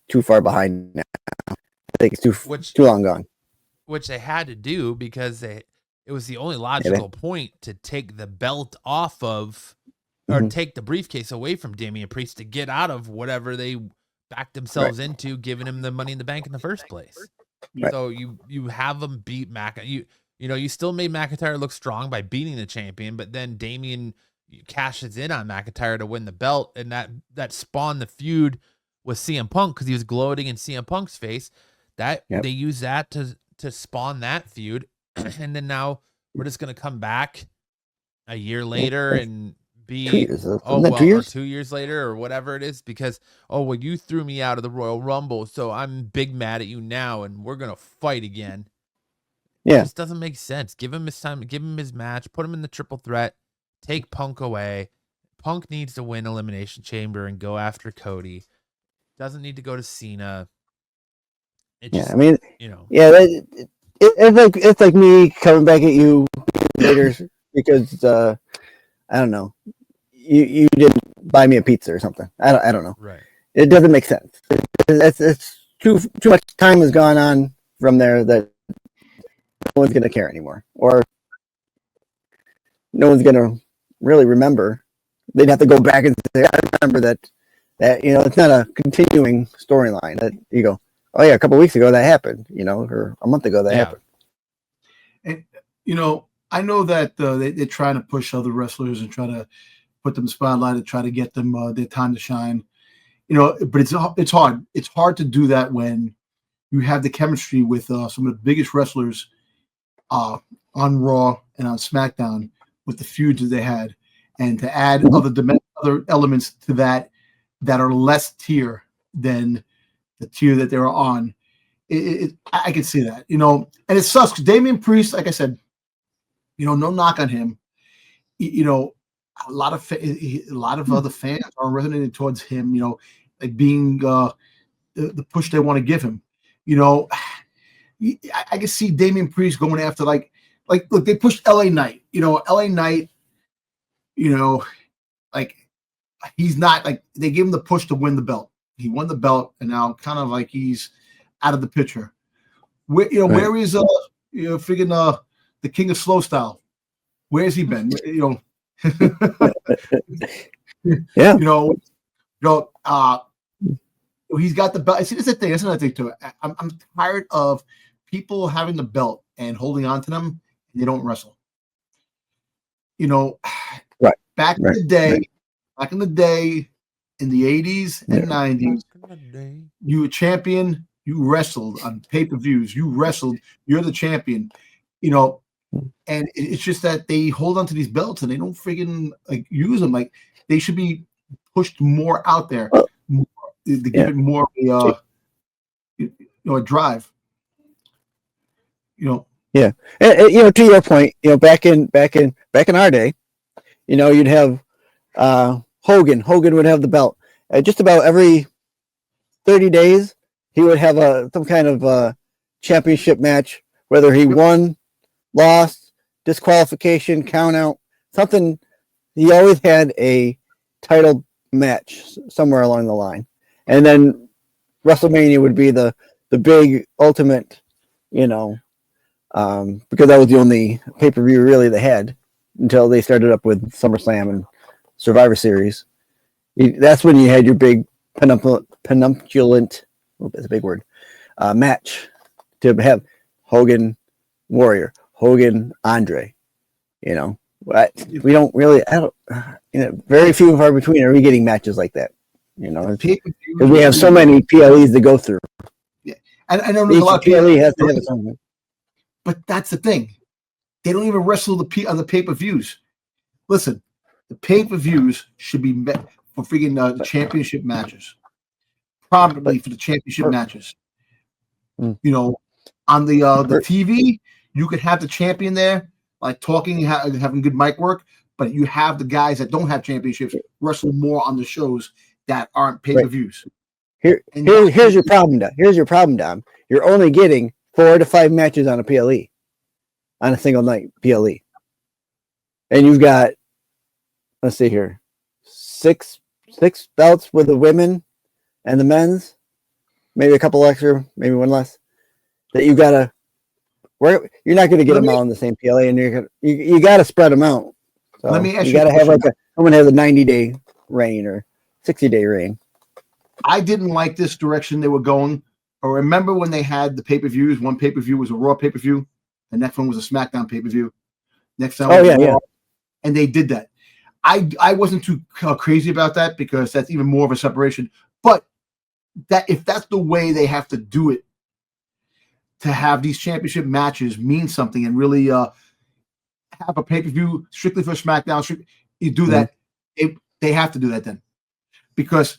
too far behind now. I think it's too long gone. Which they had to do because it was the only logical point to take the belt off of, or take the briefcase away from Damian Priest to get out of whatever they backed themselves into, giving him the Money in the Bank in the first place. So you have them beat McIntyre. You know, you still made McIntyre look strong by beating the champion, but then Damian cashes in on McIntyre to win the belt, and that spawned the feud with CM Punk because he was gloating in CM Punk's face. They use that to spawn that feud, and then now we're just gonna come back a year later and be 2 years. 2 years later or whatever it is because you threw me out of the Royal Rumble, so I'm big mad at you now, and we're gonna fight again. It just doesn't make sense. Give him his time, give him his match, put him in the triple threat, take Punk away. Punk needs to win Elimination Chamber and go after Cody. Doesn't need to go to Cena. I mean, you know, it's like me coming back at you later because I don't know, you didn't buy me a pizza or something. I don't know. Right. It doesn't make sense. It's too much time has gone on from there that no one's gonna care anymore, or no one's gonna really remember. They'd have to go back and say, I remember that you know, it's not a continuing storyline that you go, oh yeah, a couple of weeks ago that happened, you know, or a month ago that happened. And you know, I know that they're trying to push other wrestlers and try to put them in the spotlight and try to get them their time to shine. You know, but it's hard. It's hard to do that when you have the chemistry with some of the biggest wrestlers on Raw and on SmackDown with the feuds that they had, and to add other elements to that are less tier than the tier that they were on. I can see that, you know, and it sucks. Damian Priest, like I said, you know, no knock on him. You know, a lot of other fans are resonating towards him. You know, like being the push they want to give him. You know, I can see Damian Priest going after like look, they pushed LA Knight. You know, LA Knight. You know, like he's not like they gave him the push to win the belt. He won the belt, and now kind of like he's out of the picture. Where where is freaking the King of Slow Style? Where has he been? You know, Yeah. you know, he's got the belt. See, that's the thing. That's another thing too. I'm tired of people having the belt and holding on to them, and they don't wrestle. You know, back in the day, in the 80s and 90s, you were champion. You wrestled on pay-per-views. You wrestled. You're the champion. You know, and it's just that they hold on to these belts and they don't freaking like use them. Like they should be pushed more out there, to give it more of a drive. You know. Yeah, and, you know, to your point, you know, back in our day, you know, you'd have Hogan. Hogan would have the belt. Just about every 30 days, he would have some kind of championship match, whether he won, lost, disqualification, count out, something. He always had a title match somewhere along the line, and then WrestleMania would be the big ultimate, you know, because that was the only pay-per-view really they had until they started up with SummerSlam and Survivor Series. That's when you had your big penumpulant, that's a big word, match to have Hogan, Warrior, Hogan, Andre. You know, we don't really, you know, very few and far between are we getting matches like that. You know, because we have so many PLEs to go through. Yeah, and I know there's a lot of PLE has to have its own. But that's the thing. They don't even wrestle on the pay-per-views. Listen, the pay-per-views should be met for freaking the championship matches. Probably for the championship matches. You know, on the TV, you could have the champion there, like talking, having good mic work, but you have the guys that don't have championships wrestle more on the shows that aren't pay-per-views. Here's your problem, Dom. Here's your problem, Dom. You're only getting 4 to 5 matches on a PLE, on a single night PLE. And you've got, let's see here, six belts with the women and the men's, maybe a couple extra, maybe one less, that you gotta, you're not gonna get them all in the same PLA, and you gotta spread them out. So let me ask you gotta have like someone has a 90-day reign or 60-day reign. I didn't like this direction they were going. But remember when they had the pay-per-views? One pay-per-view was a Raw pay-per-view, the next one was a SmackDown pay-per-view. Next time, Raw, and they did that. I wasn't too crazy about that because that's even more of a separation. But that if that's the way they have to do it, to have these championship matches mean something and really have a pay-per-view strictly for SmackDown, you do that. They have to do that then, because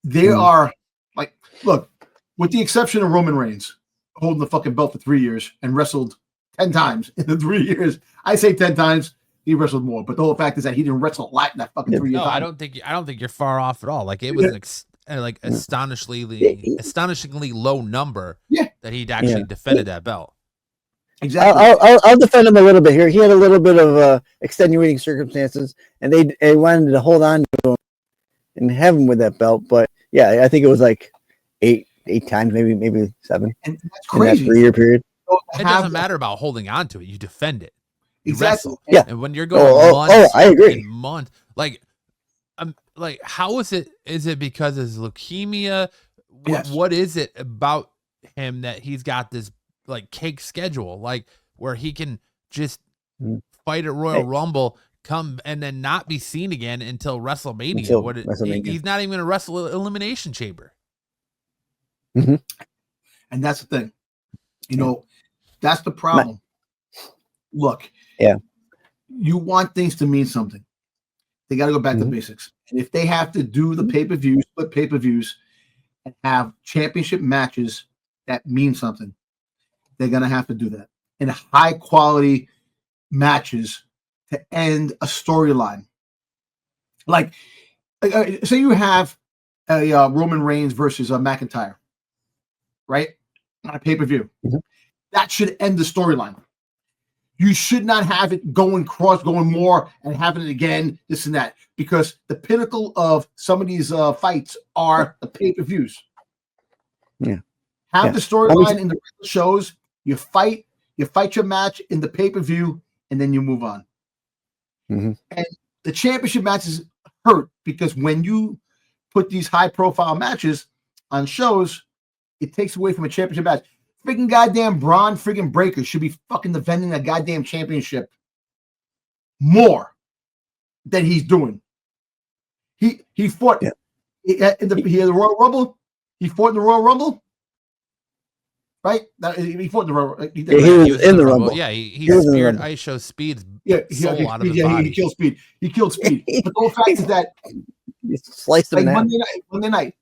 they are like, look. With the exception of Roman Reigns holding the fucking belt for 3 years and wrestled 10 times in the 3 years. I say 10 times. He wrestled more, but the whole fact is that he didn't wrestle a lot in that fucking 3 years. No, I don't think you're far off at all. Like it was like astonishingly low number that he'd actually defended that belt. Exactly. I'll defend him a little bit here. He had a little bit of extenuating circumstances, and they wanted to hold on to him and have him with that belt. But yeah, I think it was like eight times, maybe 7. And that's crazy. In that 3-year period. It doesn't matter about holding on to it. You defend it. You exactly. wrestle. Yeah. And when you're going months, I agree. Months, like how is it? Is it because of his leukemia? Yes. What is it about him that he's got this like cake schedule, like where he can just fight at Royal Rumble, come and then not be seen again until WrestleMania. Until WrestleMania. He's not even going to wrestle Elimination Chamber. And that's the thing. You know, that's the problem. Look, you want things to mean something. They got to go back to basics. And if they have to do the pay-per-views, split pay-per-views, and have championship matches that mean something, they're going to have to do that in high-quality matches to end a storyline. Like, say you have a Roman Reigns versus McIntyre, right? On a pay-per-view. That should end the storyline. You should not have it going more and having it again, this and that, because the pinnacle of some of these fights are the pay-per-views. Have the storyline in the shows. You fight your match in the pay-per-view, and then you move on. And the championship matches hurt because when you put these high-profile matches on shows, it takes away from a championship match. Freaking goddamn Braun freaking Breaker should be fucking defending a goddamn championship more than he's doing. He fought in the Royal Rumble. He fought in the Royal Rumble, right? He fought in the Royal. He was in the Rumble. Yeah, he speared Ice Show Speed's soul out of his body. He killed Speed. He killed Speed. But the whole fact is that you sliced him like Monday night,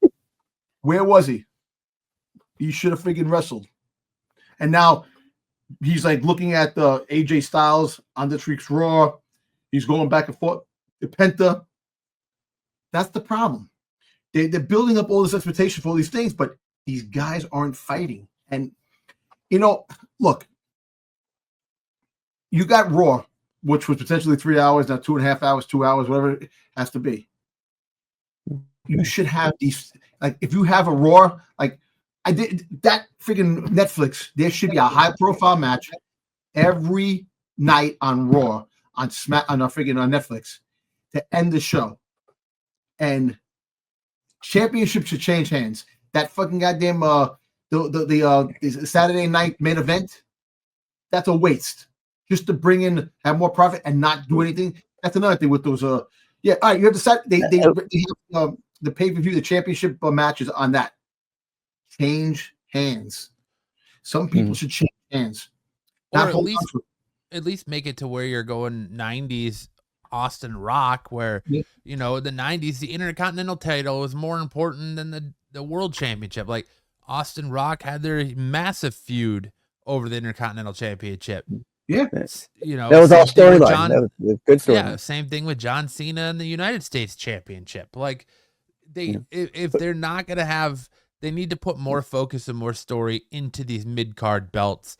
where was he? He should have freaking wrestled. And now he's like looking at the AJ Styles on this week's Raw. He's going back and forth. The Penta. That's the problem. They're building up all this expectation for all these things, but these guys aren't fighting. And, you know, look, you got Raw, which was potentially 3 hours, now 2.5 hours, 2 hours, whatever it has to be. You should have these, like, if you have a Raw, like, I did that freaking Netflix. There should be a high-profile match every night on Raw, on Netflix to end the show, and championship should change hands. That fucking goddamn the Saturday night main event, that's a waste. Just to bring in, have more profit and not do anything. That's another thing with those. All right, you have to they have the pay-per-view, the championship matches on that. Change hands. Some people should change hands. Or at least make it to where you're going 90s Austin Rock, where, you know, the 90s, the Intercontinental title was more important than the World Championship. Like, Austin Rock had their massive feud over the Intercontinental Championship. Yeah. You know, that was all storyline. That was a good story. Yeah, same thing with John Cena and the United States Championship. Like, if they're not going to have, they need to put more focus and more story into these mid-card belts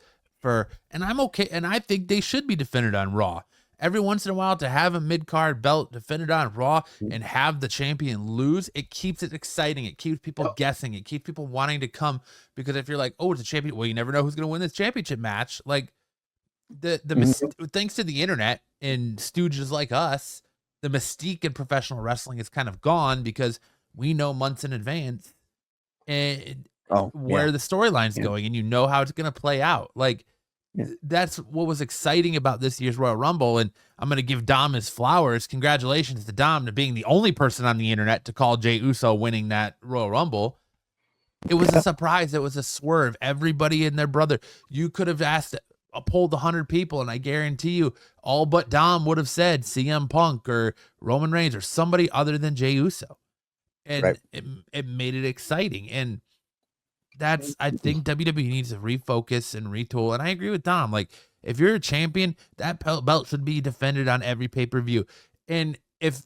and I'm okay. And I think they should be defended on Raw. Every once in a while, to have a mid-card belt defended on Raw and have the champion lose, it keeps it exciting. It keeps people guessing. It keeps people wanting to come, because if you're like, oh, it's a champion, well, you never know who's going to win this championship match. Like, thanks to the internet and stooges like us, the mystique in professional wrestling is kind of gone, because we know months in advance and where the storyline's going, and you know how it's going to play out. Like, that's what was exciting about this year's Royal Rumble. And I'm going to give Dom his flowers. Congratulations to Dom to being the only person on the internet to call Jey Uso winning that Royal Rumble. It was a surprise. It was a swerve. Everybody and their brother. You could have polled 100 people, and I guarantee you all but Dom would have said CM Punk or Roman Reigns or somebody other than Jey Uso. And it made it exciting. And I think WWE needs to refocus and retool. And I agree with Dom. Like, if you're a champion, that belt should be defended on every pay-per-view. And if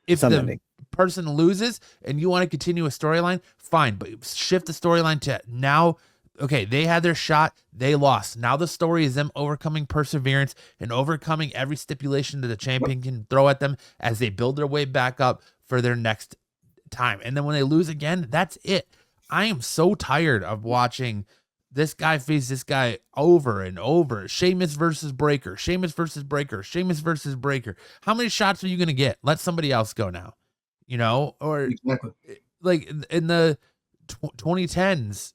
the person loses and you want to continue a storyline, fine, but shift the storyline to now. Okay, they had their shot, they lost. Now the story is them overcoming perseverance and overcoming every stipulation that the champion can throw at them as they build their way back up for their next time. And then when they lose again, that's it. I am so tired of watching this guy face this guy over and over. Sheamus versus Breaker. Sheamus versus Breaker. Sheamus versus Breaker. How many shots are you going to get? Let somebody else go now. You know? Or like in the 2010s,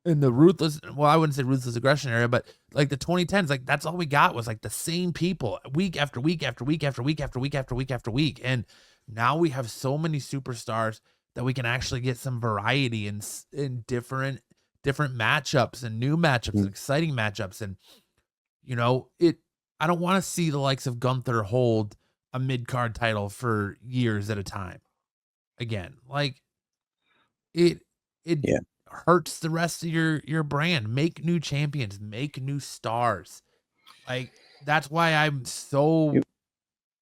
in the ruthless, well, I wouldn't say ruthless aggression era, but like the 2010s, like that's all we got was like the same people week after week after week after week after week after week after week. And now we have so many superstars that we can actually get some variety in different matchups and new matchups and exciting matchups. And, you know, I don't want to see the likes of Gunther hold a mid-card title for years at a time again. Like it hurts the rest of your brand. Make new champions, make new stars. Like that's why I'm so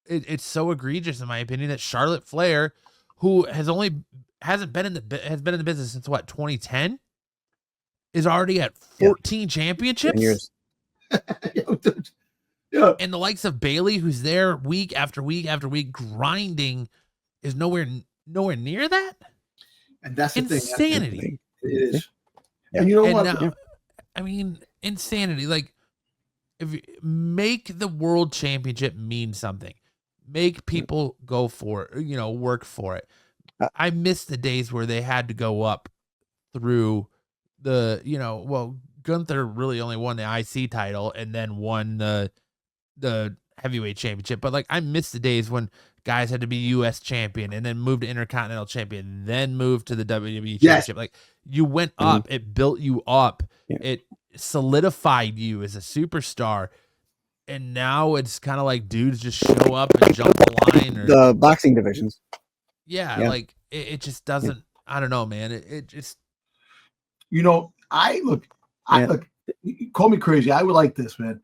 it's so egregious in my opinion that Charlotte Flair, who has been in the business since what, 2010, is already at 14 championships. 10 years. Yeah. And the likes of Bayley, who's there week after week after week grinding, is nowhere near that. And that's the insanity. Thing. It is. Yeah. And you know and what? Now, I mean, insanity. Like, if you make the world championship mean something, make people go for it, you know, work for it. I miss the days where they had to go up through the, you know, well, Gunther really only won the IC title and then won the heavyweight championship. But like, I miss the days when guys had to be US champion and then move to Intercontinental champion, then move to the WWE championship. Like, you went up, it built you up, it solidified you as a superstar. And now it's kind of like dudes just show up and jump the line. Or the boxing divisions. Yeah. Like it just doesn't, I don't know, man. It just, you know, I look, call me crazy. I would like this, man.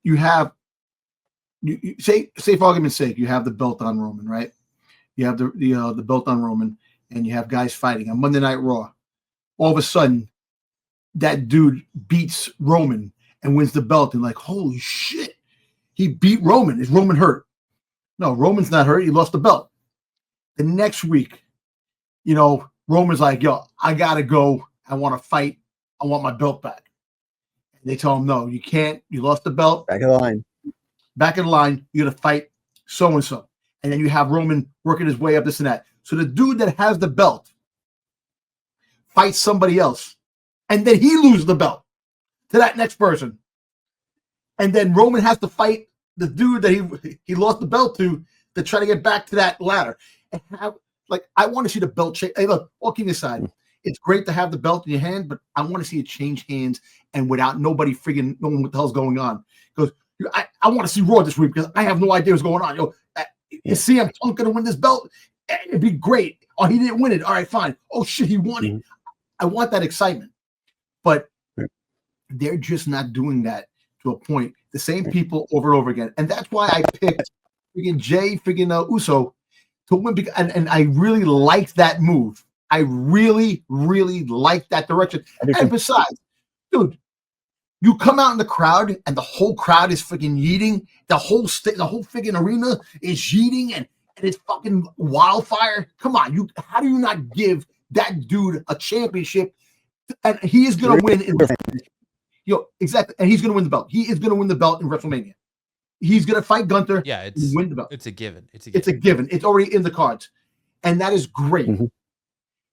You have, you say for argument's sake, you have the belt on Roman, right? You have the belt on Roman, and you have guys fighting on Monday Night Raw. All of a sudden, that dude beats Roman and wins the belt, and like, holy shit, he beat Roman. Is Roman hurt? No, Roman's not hurt. He lost the belt. The next week, you know, Roman's like, yo, I gotta go. I want to fight. I want my belt back. And they tell him, no, you can't. You lost the belt. Back of the line. Back in line, you're going to fight so-and-so. And then you have Roman working his way up, this and that. So the dude that has the belt fights somebody else. And then he loses the belt to that next person. And then Roman has to fight the dude that he lost the belt to try to get back to that ladder. And I want to see the belt change. Hey, look, all kidding aside, it's great to have the belt in your hand, but I want to see it change hands and without nobody friggin' knowing what the hell's going on. Because I want to see Raw this week because I have no idea what's going on. Yo, is CM Punk going to win this belt? It'd be great. Oh, he didn't win it. All right, fine. Oh, shit, he won it. I want that excitement. But they're just not doing that to a point. The same people over and over again. And that's why I picked friggin' Jay Uso to win. And I really liked that move. I really, really liked that direction. And besides, dude, you come out in the crowd and the whole crowd is freaking yeeting. The whole freaking arena is yeeting and it's fucking wildfire. Come on, how do you not give that dude a championship? And he is going to win in exactly. And he's going to win the belt. He is going to win the belt in WrestleMania. He's going to fight Gunther. Yeah, and win the belt. It's a given. It's a given. It's already in the cards, and that is great.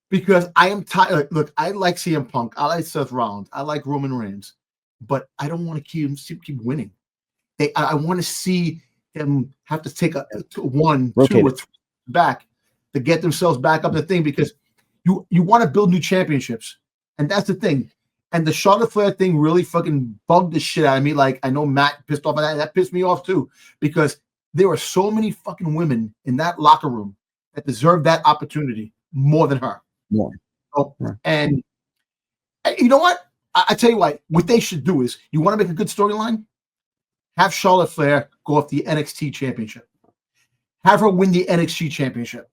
Because I am tired. Look, I like CM Punk. I like Seth Rollins. I like Roman Reigns. But I don't want to keep winning. I want to see them have to take a 1, 2, or 3 back to get themselves back up the thing because you want to build new championships. And that's the thing. And the Charlotte Flair thing really fucking bugged the shit out of me. Like, I know Matt pissed off on that. And that pissed me off too because there were so many fucking women in that locker room that deserved that opportunity more than her. More. And you know what? I tell you what they should do is, you want to make a good storyline? Have Charlotte Flair go off the NXT championship. Have her win the NXT championship.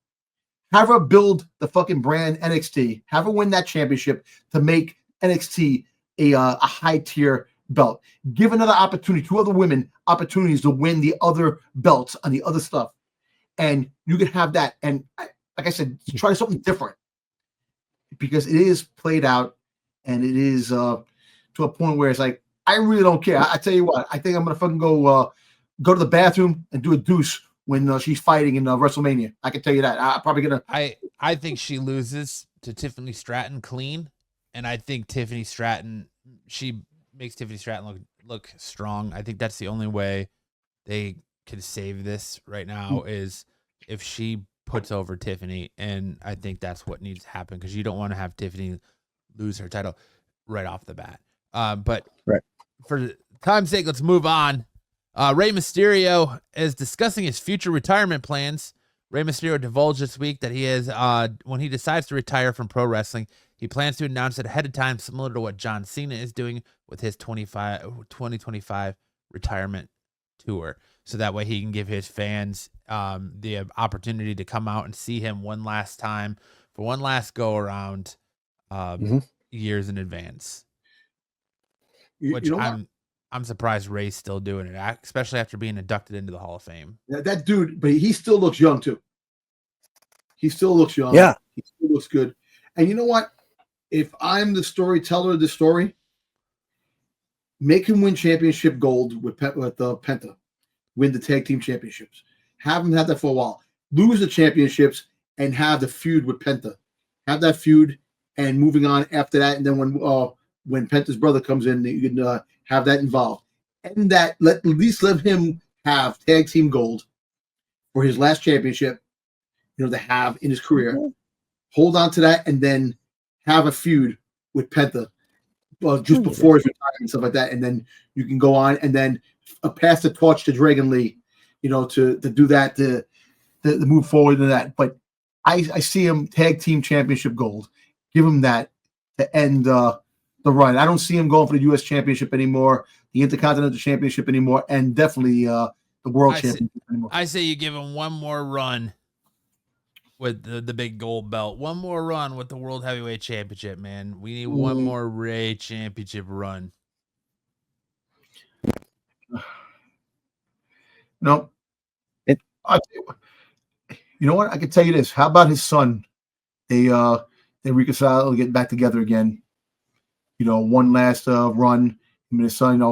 Have her build the fucking brand NXT. Have her win that championship to make NXT a high tier belt. Give another opportunity, 2 other women opportunities to win the other belts on the other stuff. And you can have that. And like I said, try something different because it is played out. And it is to a point where it's like, I really don't care. I tell you what, I think I'm going to fucking go to the bathroom and do a deuce when she's fighting in WrestleMania. I can tell you that. I'm probably going to. I think she loses to Tiffany Stratton clean. And I think Tiffany Stratton, she makes Tiffany Stratton look strong. I think that's the only way they can save this right now is if she puts over Tiffany, and I think that's what needs to happen because you don't want to have Tiffany lose her title right off the bat. But Right. for time's sake, let's move on. Rey Mysterio is discussing his future retirement plans. Rey Mysterio divulged this week that he is when he decides to retire from pro wrestling, he plans to announce it ahead of time, similar to what John Cena is doing with his 2025 retirement tour. So that way he can give his fans the opportunity to come out and see him one last time for one last go around years in advance. Which I'm surprised Ray's still doing it, especially after being inducted into the Hall of Fame. That dude, but he still looks young too. He still looks young. Yeah. He still looks good. And you know what? If I'm the storyteller of the story, make him win championship gold with Penta. Win the tag team championships. Have him have that for a while. Lose the championships and have the feud with Penta. Have that feud and moving on after that. And then when Penta's brother comes in, you can have that involved. And that at least let him have tag team gold for his last championship, to have in his career. Hold on to that and then have a feud with Penta just before his retirement and stuff like that. And then you can go on and then pass the torch to Dragon Lee, to do that, to move forward to that. But I see him tag team championship gold. Give him that to end the run. I don't see him going for the U.S. championship anymore, the Intercontinental championship anymore, and definitely the World Championship anymore. I say you give him one more run with the big gold belt. One more run with the World Heavyweight Championship, man. We need one more Ray Championship run. No. You know what? I can tell you this. How about his son? They reconcile, get back together again. One last run. Him and his son,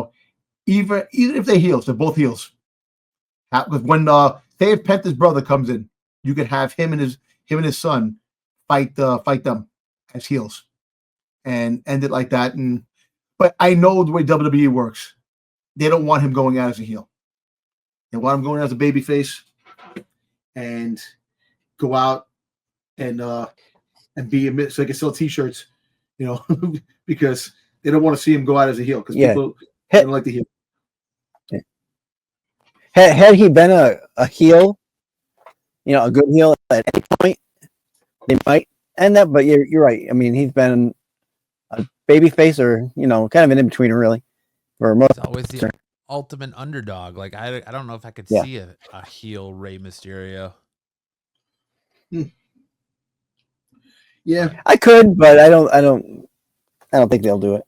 even if they heels, they're both heels. Because when say if Penta's brother comes in, you could have him and his son fight them as heels, and end it like that. But I know the way WWE works. They don't want him going out as a heel. They want him going out as a babyface, and go out and be so they can sell T-shirts, because they don't want to see him go out as a heel because people don't like the heel. Yeah. Had he been a heel, a good heel at any point, they might end up. But you're right. I mean, he's been a babyface or kind of an in-betweener really. For most. It's always the ultimate underdog. Like I don't know if I could see a heel Rey Mysterio. Yeah, I could, but I don't think they'll do it.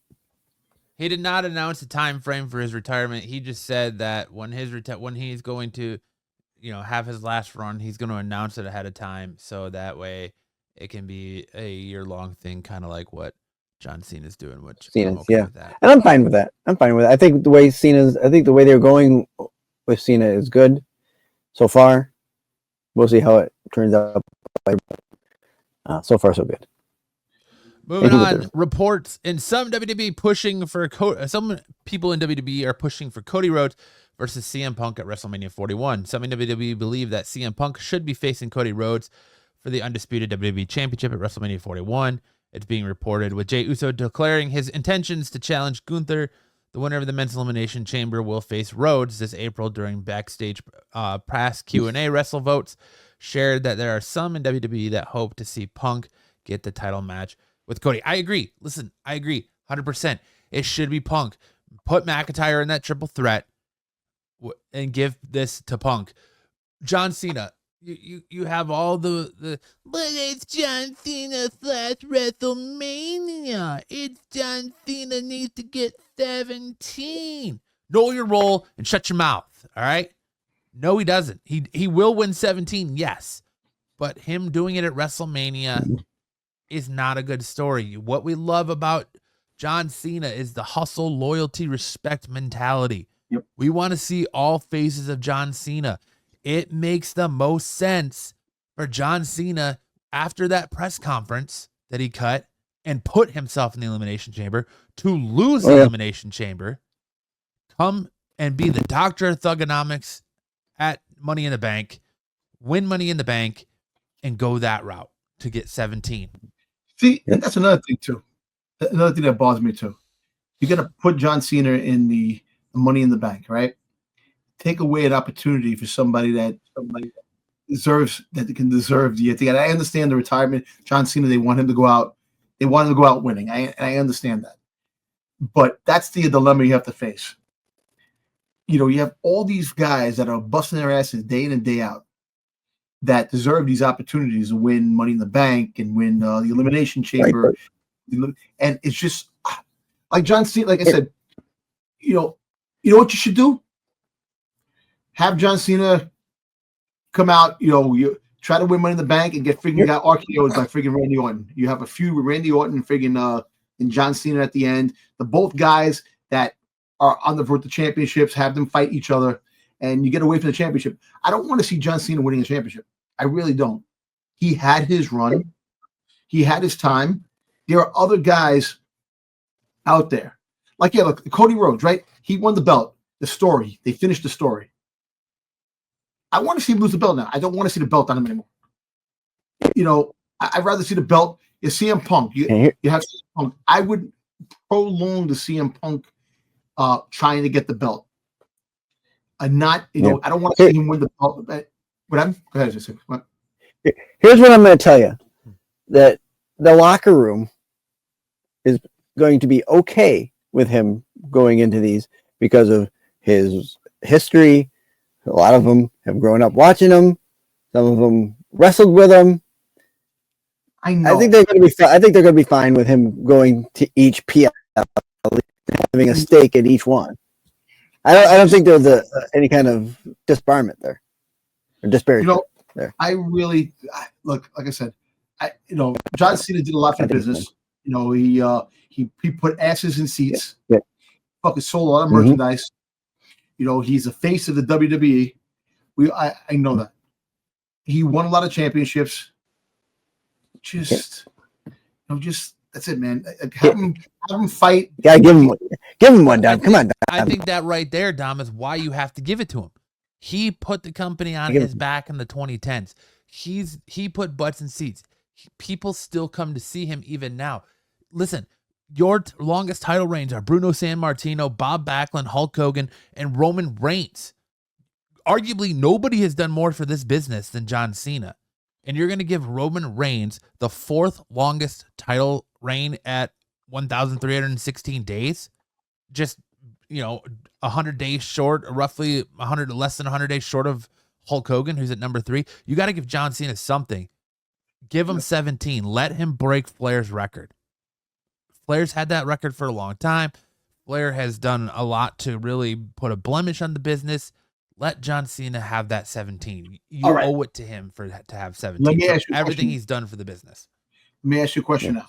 He did not announce a time frame for his retirement. He just said that when he's going to, have his last run, he's going to announce it ahead of time, so that way it can be a year-long thing, kind of like what John Cena's doing. Which Cena's, okay with that. And I'm fine with that. I think the way they're going with Cena is good so far. We'll see how it turns out. So far, so good. Moving on, reports in some WWE pushing for some people in WWE are pushing for Cody Rhodes versus CM Punk at WrestleMania 41. Some in WWE believe that CM Punk should be facing Cody Rhodes for the undisputed WWE Championship at WrestleMania 41. It's being reported with Jey Uso declaring his intentions to challenge Gunther. The winner of the men's elimination chamber will face Rhodes this April during Backstage press Q&A. Wrestle votes shared that there are some in WWE that hope to see Punk get the title match with Cody. I agree. Listen, I agree 100%. It should be Punk. Put McIntyre in that triple threat and give this to Punk. John Cena, you have all the but it's John Cena / WrestleMania. It's John Cena needs to get 17. Know your role and shut your mouth. All right. No, he doesn't. He will win 17, yes. But him doing it at WrestleMania is not a good story. What we love about John Cena is the hustle, loyalty, respect mentality. Yep. We want to see all phases of John Cena. It makes the most sense for John Cena after that press conference that he cut and put himself in the Elimination Chamber to lose Oh, the yeah. Elimination Chamber, come and be the doctor of thugonomics at Money in the Bank, win Money in the Bank, and go that route to get 17. See, and that's another thing too. Another thing that bothers me too. You're gonna put John Cena in the Money in the Bank, right? Take away an opportunity for somebody that deserves can deserve the thing. And I understand the retirement. John Cena, they want him to go out. They want him to go out winning. I understand that. But that's the dilemma you have to face. You have all these guys that are busting their asses day in and day out that deserve these opportunities to win Money in the Bank and win the Elimination Chamber. Right. And it's just like John Cena, like I said, you know what you should do? Have John Cena come out, you try to win Money in the Bank and get freaking got RKO'd by freaking Randy Orton. You have a feud with Randy Orton and freaking and John Cena at the end. The both guys that are on the road to championships, have them fight each other, and you get away from the championship. I don't want to see John Cena winning a championship. I really don't. He had his run. He had his time. There are other guys out there. Like, look, Cody Rhodes, right? He won the belt. The story. They finished the story. I want to see him lose the belt now. I don't want to see the belt on him anymore. I'd rather see the belt. You CM Punk. You have CM Punk. I would prolong the CM Punk trying to get the belt. I don't want to see him win the belt. Go ahead, just what? Here's what I'm going to tell you: that the locker room is going to be okay with him going into these because of his history. A lot of them have grown up watching him. Some of them wrestled with him. I know. I think they're going to be fine with him going to each PL, having a stake in each one. I don't think there's any kind of disbarment there or disparagement there. I really look, like I said, John Cena did a lot for the business. He put asses in seats. Yeah. Fucking sold a lot of merchandise. He's a face of the WWE. I know that. He won a lot of championships. Just that's it, man. Have him fight. Yeah, give him one, Dom. Come on, Dom. I think that right there, Dom, is why you have to give it to him. He put the company on his back in the 2010s. He put butts in seats. People still come to see him even now. Listen, your longest title reigns are Bruno Sammartino, Bob Backlund, Hulk Hogan, and Roman Reigns. Arguably, nobody has done more for this business than John Cena. And you're going to give Roman Reigns the 4th longest title reign at 1,316 days? Just, 100 days short, roughly less than 100 days short of Hulk Hogan, who's at number 3. You got to give John Cena something. Give him 17. Let him break Flair's record. Flair's had that record for a long time. Flair has done a lot to really put a blemish on the business. Let John Cena have that 17. You owe it to him to have 17. Let me ask you everything he's done for the business. Let me ask you a question now.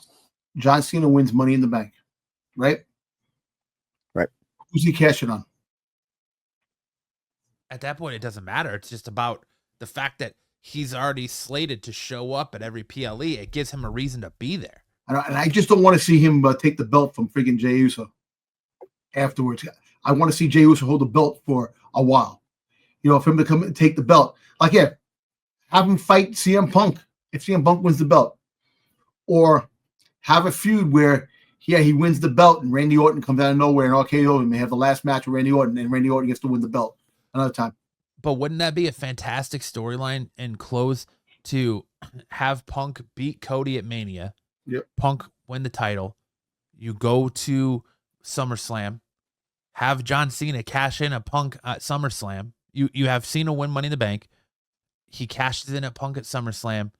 John Cena wins Money in the Bank, right? Right. Who's he cashing on? At that point, it doesn't matter. It's just about the fact that he's already slated to show up at every PLE. It gives him a reason to be there. And I just don't want to see him take the belt from freaking Jey Uso afterwards. I want to see Jey Uso hold the belt for a while. For him to come and take the belt. Like, have him fight CM Punk if CM Punk wins the belt. Or have a feud where, he wins the belt and Randy Orton comes out of nowhere and RKO him. They have the last match with Randy Orton and Randy Orton gets to win the belt another time. But wouldn't that be a fantastic storyline and close to have Punk beat Cody at Mania? Yep. Punk win the title. You go to SummerSlam. Have John Cena cash in a Punk at SummerSlam. You have Cena win Money in the Bank. He cashes in at Punk at SummerSlam,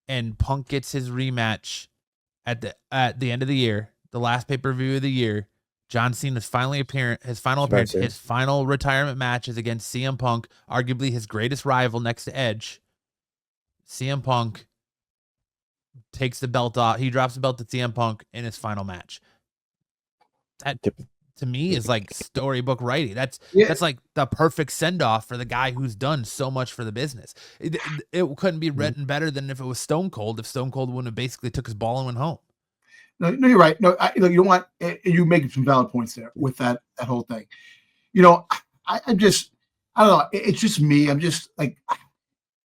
and Punk gets his rematch at the end of the year, the last pay-per-view of the year. John Cena's his final appearance, his final retirement match is against CM Punk, arguably his greatest rival next to Edge. CM Punk takes the belt off. He drops the belt to CM Punk in his final match. That, to me, is like storybook writing. That's like the perfect send-off for the guy who's done so much for the business. It couldn't be written better than if it was Stone Cold, if Stone Cold wouldn't have basically took his ball and went home. No, you're right. No, you know what? You making some valid points there with that whole thing. You know, I don't know. It's just me. I'm just like,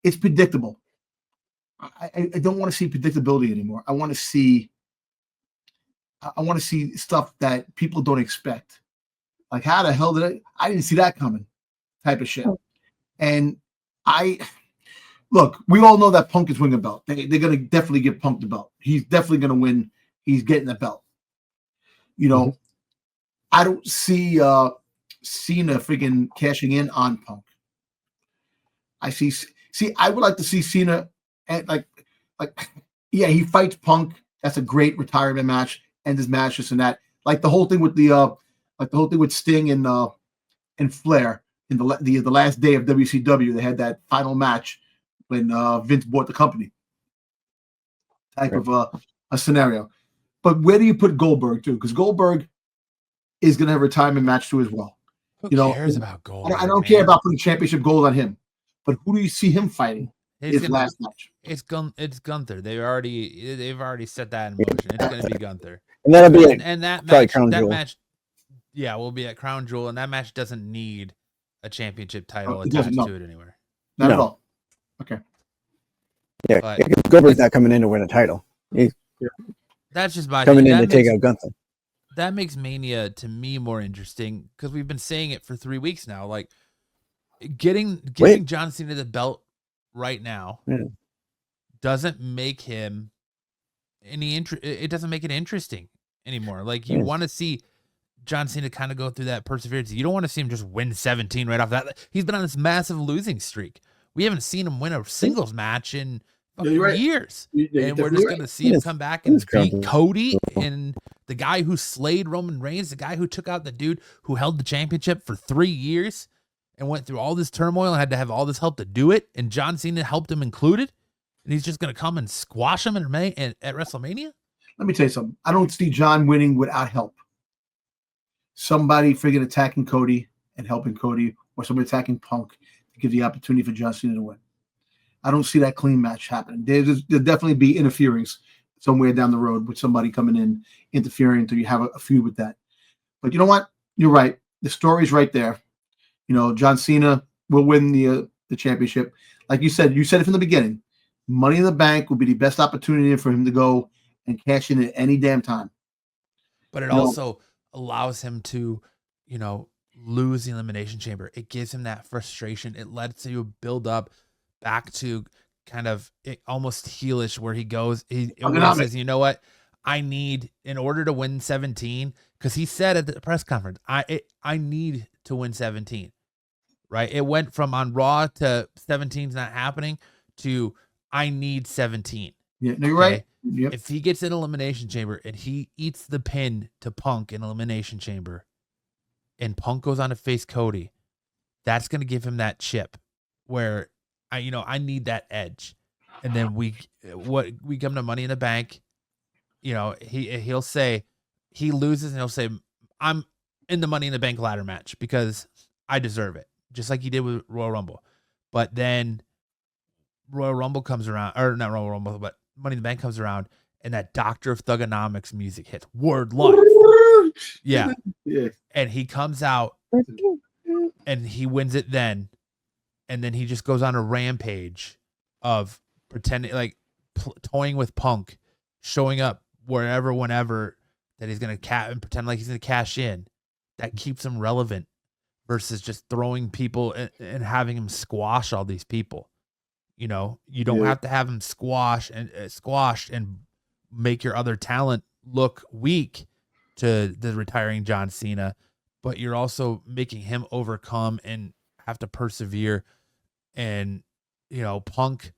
it's predictable. I don't want to see predictability anymore. I want to see stuff that people don't expect. Like, how the hell did I didn't see that coming type of shit. And look, we all know that Punk is winning the belt. They're going to definitely give Punk the belt. He's definitely going to win. He's getting the belt. You know, I don't see Cena freaking cashing in on Punk. I I would like to see Cena and like yeah, he fights Punk. That's a great retirement match. End his match, this and that. Like the whole thing with Sting and Flair in the last day of WCW. They had that final match when Vince bought the company. Type of a scenario. But where do you put Goldberg too? Because Goldberg is going to have a retirement match too as well. Who cares about Goldberg? I don't care about putting championship gold on him. But who do you see him fighting? His last match. It's Gunther. They've already set that in motion. It's going to be Gunther. And that'll be that match. Yeah, we'll be at Crown Jewel, and that match doesn't need a championship title attached to it anywhere. Not at all. Okay. Yeah, Goldberg's not coming in to win a title. That's just my coming in to take out Gunther. That makes Mania to me more interesting because we've been saying it for 3 weeks now. Like giving John Cena the belt right now doesn't make him it doesn't make it interesting anymore. Like you want to see John Cena kind of go through that perseverance. You don't want to see him just win 17 right off that. He's been on this massive losing streak. We haven't seen him win a singles match in years. And we're just going to see him come back and beat Cody and the guy who slayed Roman Reigns, the guy who took out the dude who held the championship for 3 years and went through all this turmoil and had to have all this help to do it. And John Cena helped him included. And he's just going to come and squash him at WrestleMania? Let me tell you something. I don't see John winning without help. Somebody friggin' attacking Cody and helping Cody, or somebody attacking Punk to give the opportunity for John Cena to win. I don't see that clean match happening. There'll definitely be interference somewhere down the road with somebody coming in, interfering until you have a feud with that. But you know what? You're right. The story's right there. You know, John Cena will win the championship. Like you said it from the beginning. Money in the Bank will be the best opportunity for him to go and cash in at any damn time. But it also allows him to, lose the Elimination Chamber. It gives him that frustration. It lets you build up back to kind of almost heelish where he goes. He says, you know what? I need, in order to win 17, because he said at the press conference, I need to win 17. Right? It went from on Raw to 17's not happening to I need 17. Yeah, no, you're right. Yep. If he gets an Elimination Chamber and he eats the pin to Punk in Elimination Chamber and Punk goes on to face Cody, that's going to give him that chip where I need that edge. And then we come to Money in the Bank, he'll say he loses and he'll say, I'm in the Money in the Bank ladder match because I deserve it. Just like he did with Royal Rumble. But then Royal Rumble comes around, or not Royal Rumble, but Money in the Bank comes around, and that Doctor of Thugonomics music hits. Word Life. Yeah. And he comes out, and he wins it then, and then he just goes on a rampage of pretending, like, toying with Punk, showing up wherever, whenever, that he's going to and pretend like he's going to cash in. That keeps him relevant versus just throwing people and having him squash all these people. You don't have to have him squashed and make your other talent look weak to the retiring John Cena, but you're also making him overcome and have to persevere. And, Punk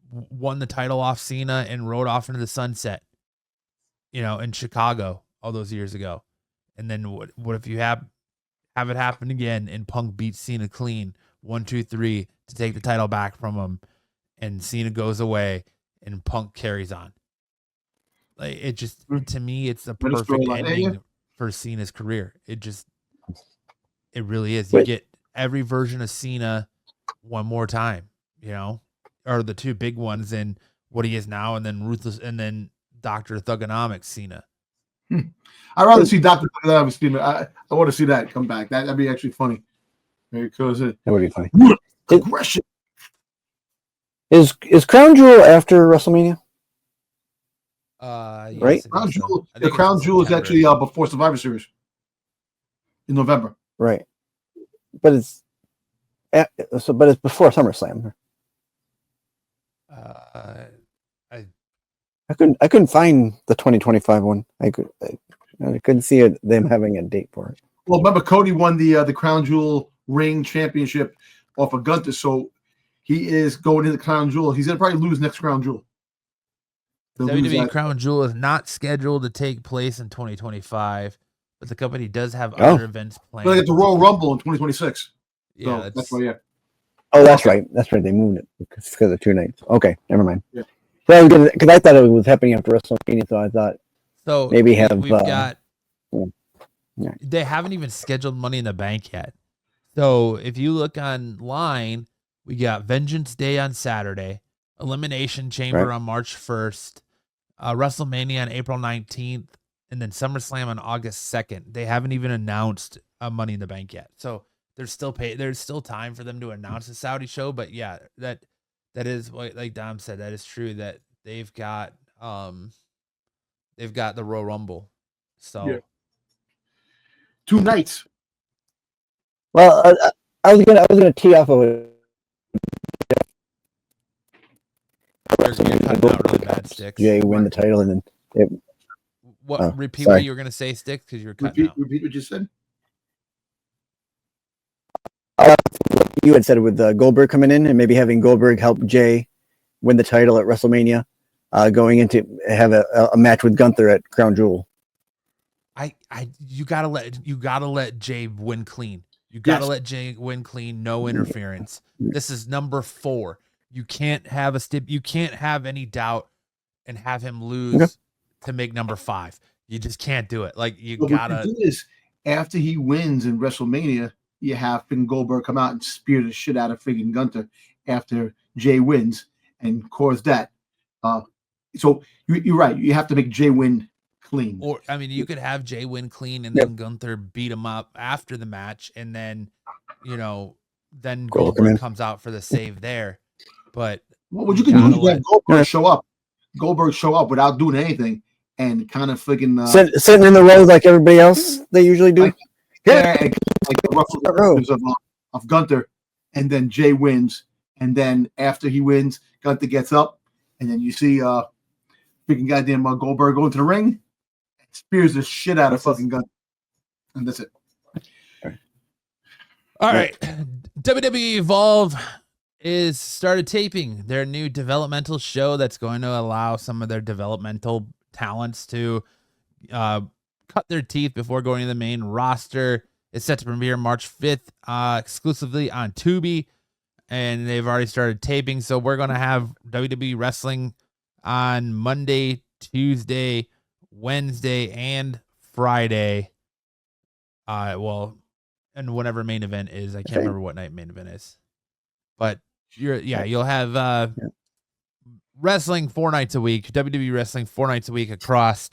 won the title off Cena and rode off into the sunset, in Chicago all those years ago. And then what if you have it happen again and Punk beats Cena clean 1, 2, 3 to take the title back from him, and Cena goes away and Punk carries on. Like, it just, to me, it's the perfect ending for Cena's career. It really is. You get every version of Cena one more time, or the two big ones in what he is now, and then Ruthless, and then Dr. Thugonomics Cena. I'd rather see Dr. I want to see that come back. That'd be actually funny. Because That would be funny. aggression. Is Crown Jewel after WrestleMania? Yes, Right? I think so. I The think Crown it's Jewel is September. actually before Survivor Series in November. Right. But it's before SummerSlam. I couldn't find the 2025 one. I couldn't see them having a date for it. Well, remember Cody won the Crown Jewel Ring Championship off of Gunther, so he is going into the Crown Jewel. He's gonna probably lose next Crown Jewel. They'll lose WWE that. Crown Jewel is not scheduled to take place in 2025, but the company does have Oh. other events planned. We're gonna get the Royal Rumble in 2026. Yeah, So that's why. Yeah. Oh, that's right. That's right. They moved it because of 2 nights. Okay, never mind. Yeah. So because I thought it was happening after WrestleMania, so I thought so maybe have, we've got. yeah. They haven't even scheduled Money in the Bank yet. So if you look online, we got Vengeance Day on Saturday, Elimination Chamber Right. on March 1st, WrestleMania on April 19th, and then SummerSlam on August 2nd. They haven't even announced Money in the Bank yet. So there's still time for them to announce the Saudi show. But yeah, that is what, like Dom said, that is true that they've got the Royal Rumble. So Yeah. 2 nights. well, I was gonna tee off of it. you're cutting out really bad, Sticks. Jay win the title, and then Repeat sorry. what you were gonna say, Sticks, because you were cutting out. Repeat what you said. You had said with Goldberg coming in and maybe having Goldberg help Jay win the title at WrestleMania, going into have a match with Gunther at Crown Jewel. You gotta let Jay win clean. You gotta Yes. let Jay win clean, no interference. This is number 4. You can't have you can't have any doubt and have him lose to make number 5. You just can't do it. Like you But gotta. what you do is after he wins in WrestleMania, you have Finn Goldberg come out and spear the shit out of friggin' Gunther after Jay wins and cause that. So you're right. You have to make Jay win clean. Or I mean, you could have Jay win clean and then Gunther beat him up after the match, and then then Goldberg comes out for the save there. But What you can do is have Goldberg show up. Goldberg show up without doing anything and kind of friggin' sitting in the rows like everybody else they usually do. and like the ruffles of Gunther, and then Jay wins, and then after he wins, Gunther gets up, and then you see freaking goddamn Goldberg go into the ring, spears the shit out of fucking Gunther, and that's it. All right, WWE EVOLVE is started taping their new developmental show that's going to allow some of their developmental talents to cut their teeth before going to the main roster. It's set to premiere March 5th, exclusively on Tubi, and they've already started taping. So we're going to have WWE wrestling on Monday, Tuesday, Wednesday, and Friday. And whatever main event is, I can't remember what night main event is, but you'll have wrestling 4 nights a week, WWE wrestling 4 nights a week across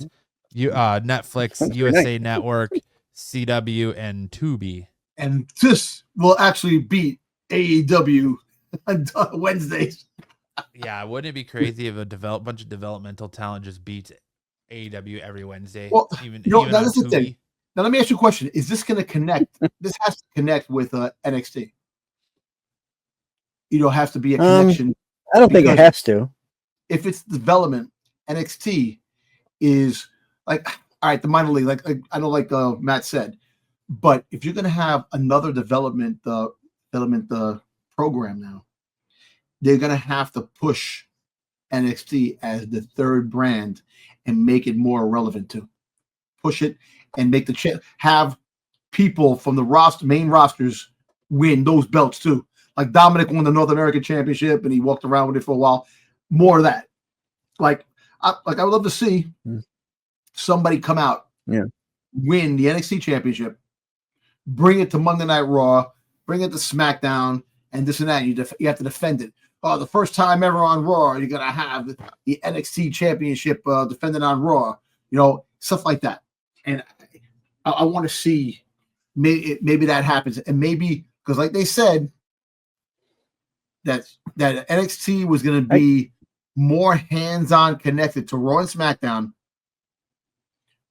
Netflix, USA Network, CW, and Tubi. And this will actually beat AEW on Wednesdays. Yeah, wouldn't it be crazy if a bunch of developmental talent just beats AEW every Wednesday? Well, even that's the thing. Now, let me ask you a question. Is this going to connect? This has to connect with NXT. Has to be a connection. I don't think it has to. If it's development, NXT is like, all right, the minor league, like I know, like Matt said, but if you're going to have another development program now, they're going to have to push NXT as the third brand and make it more relevant to push it and make have people from the main rosters win those belts too. Like Dominic won the North American Championship and he walked around with it for a while. More of that. I would love to see somebody come out, win the NXT Championship, bring it to Monday Night Raw, bring it to SmackDown, and this and that. You have to defend it. the first time ever on Raw, you're gonna have the NXT Championship defended on Raw. Stuff like that. And I want to see maybe that happens, and maybe because like they said that NXT was going to be more hands-on connected to Raw and SmackDown,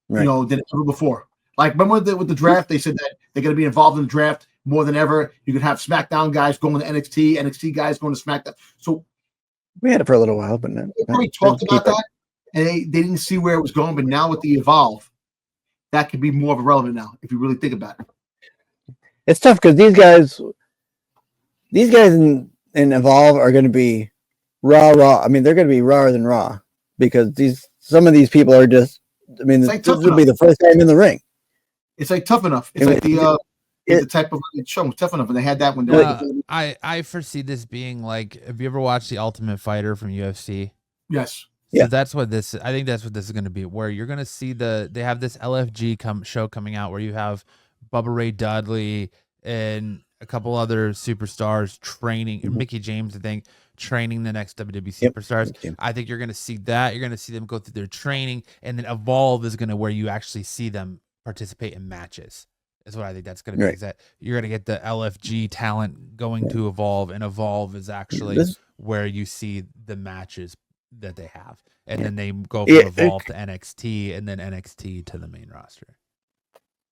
than ever before. Like remember with the draft, they said that they're going to be involved in the draft more than ever. You could have SmackDown guys going to NXT guys going to SmackDown. So we had it for a little while, but we talked about that, and they didn't see where it was going. But now with the Evolve, that could be more of a relevant now if you really think about it. It's tough because these guys in Evolve are going to be raw. I mean, they're going to be rawer than Raw because some of these people are just. I mean, this will be the first time in the ring. It's like Tough Enough. It's like the type of show Tough Enough, and they had that when they I foresee this being like. Have you ever watched The Ultimate Fighter from UFC? Yes. So that's what this. I think that's what this is going to be. Where you're going to see they have this LFG show coming out where you have Bubba Ray Dudley and a couple other superstars training, Mickey James, I think, training the next WWE superstars. I think you're going to see that. You're going to see them go through their training, and then Evolve is going to where you actually see them participate in matches. Is what I think that's going to be. Is that you're going to get the LFG talent going to Evolve, and Evolve is actually where you see the matches that they have, and then they go from Evolve to NXT, and then NXT to the main roster.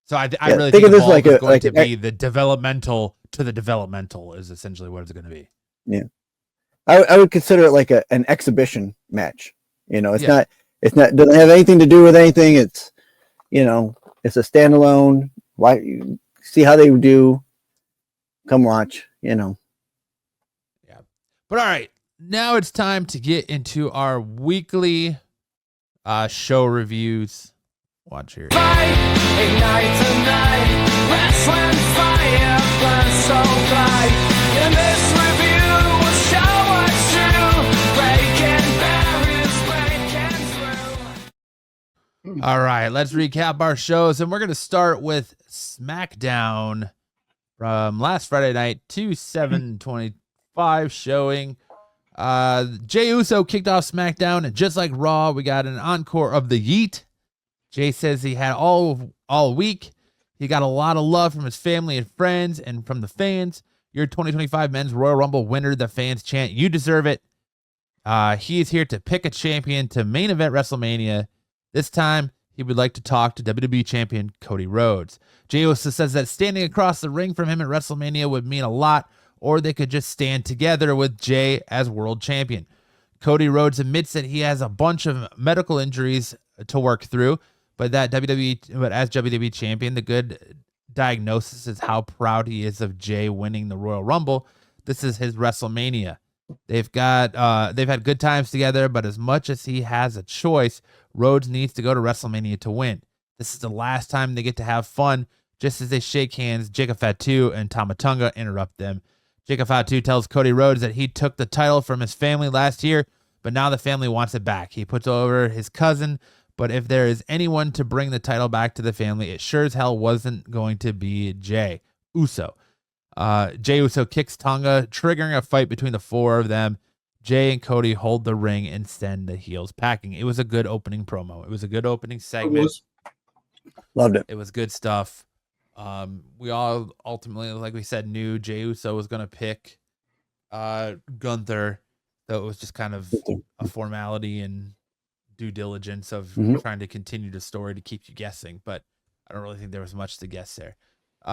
So I really think Evolve is going to be the developmental to the developmental is essentially what it's going to be. Yeah, I would consider it like an exhibition match. It's not doesn't have anything to do with anything. It's it's a standalone. Why see how they do? Come watch. Yeah, but all right. Now it's time to get into our weekly show reviews. Watch here. Fight, ignite tonight, wrestling fire, burn so bright. In this review, we'll show what's true, breaking barriers, breaking through. All right, let's recap our shows, and we're going to start with Smackdown from last Friday night, 2/7/25 showing. Jey Uso kicked off SmackDown, and just like Raw, we got an encore of the Yeet. Jey says he had all week. He got a lot of love from his family and friends and from the fans. Your 2025 Men's Royal Rumble winner, the fans chant, "You deserve it." He is here to pick a champion to main event WrestleMania. This time, he would like to talk to WWE Champion Cody Rhodes. Jey Uso says that standing across the ring from him at WrestleMania would mean a lot, or they could just stand together with Jey as world champion. Cody Rhodes admits that he has a bunch of medical injuries to work through, but as WWE champion, the good diagnosis is how proud he is of Jey winning the Royal Rumble. This is his WrestleMania. They've had good times together, but as much as he has a choice, Rhodes needs to go to WrestleMania to win. This is the last time they get to have fun. Just as they shake hands, Jacob Fatu and Tama Tonga interrupt them. Jacob Fatu tells Cody Rhodes that he took the title from his family last year, but now the family wants it back. He puts over his cousin, but if there is anyone to bring the title back to the family, it sure as hell wasn't going to be Jey Uso. Jey Uso kicks Tonga, triggering a fight between the four of them. Jey and Cody hold the ring and send the heels packing. It was a good opening promo. It was a good opening segment. Loved it. It was good stuff. We all ultimately, like we said, knew Jey Uso was going to pick Gunther. So it was just kind of a formality and due diligence of trying to continue the story to keep you guessing. But I don't really think there was much to guess there.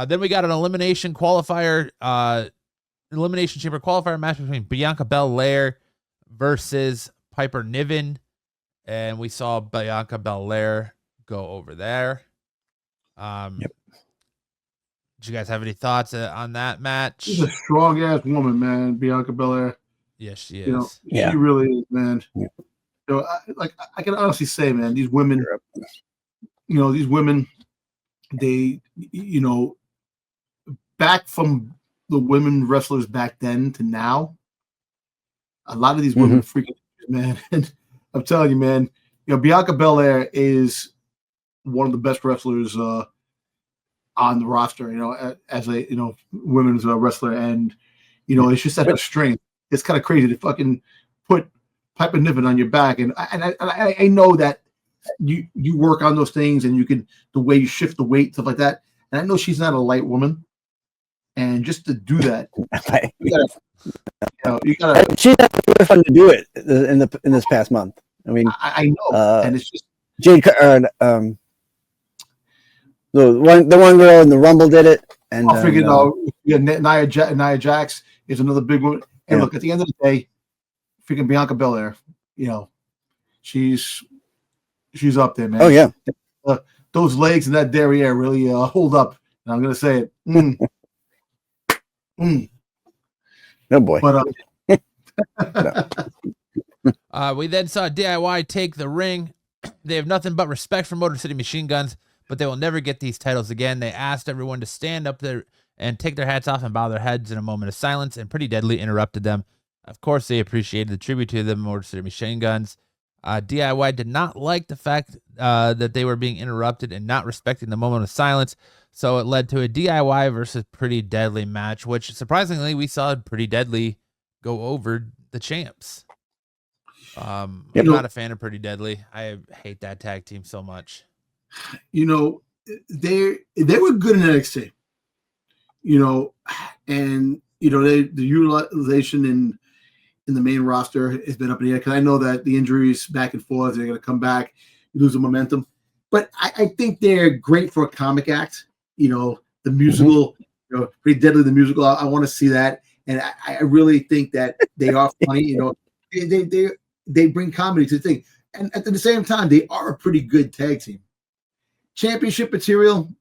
Then we got an elimination chamber qualifier match between Bianca Belair versus Piper Niven. And we saw Bianca Belair go over there. Did you guys have any thoughts on that match? She's a strong ass woman, man. Bianca Belair. Yes, she is. She really is, man. Yeah. I can honestly say, man, these women, they, back from the women wrestlers back then to now, a lot of these women are freaking, man. And I'm telling you, man, Bianca Belair is one of the best wrestlers on the roster, as a women's wrestler, and it's just that her strength it's kind of crazy to fucking put Piper Niven on your back. And I know that you work on those things, and the way you shift the weight, stuff like that. And I know she's not a light woman, and just to do that, you gotta. She's had the fun to do it in this past month. I mean, I know, and it's just Jade. The one girl in the Rumble did it, and I figured Nia Jax is another big one. And look, at the end of the day, freaking Bianca Belair, she's up there, man. Oh yeah, those legs and that derriere really hold up. And I'm gonna say it. No boy. But we then saw DIY take the ring. They have nothing but respect for Motor City Machine Guns, but they will never get these titles again. They asked everyone to stand up there and take their hats off and bow their heads in a moment of silence, and Pretty Deadly interrupted them. Of course, they appreciated the tribute to them, Motor City Machine Guns. DIY did not like the fact that they were being interrupted and not respecting the moment of silence, so it led to a DIY versus Pretty Deadly match, which surprisingly we saw Pretty Deadly go over the champs. I'm not a fan of Pretty Deadly. I hate that tag team so much. They were good in NXT. And the utilization in the main roster has been up in the air, because I know that the injuries back and forth, they're going to come back, lose the momentum. But I think they're great for a comic act. The musical, Pretty Deadly, the musical. I want to see that, and I really think that they are funny. They bring comedy to the thing, and at the same time, they are a pretty good tag team. Championship material,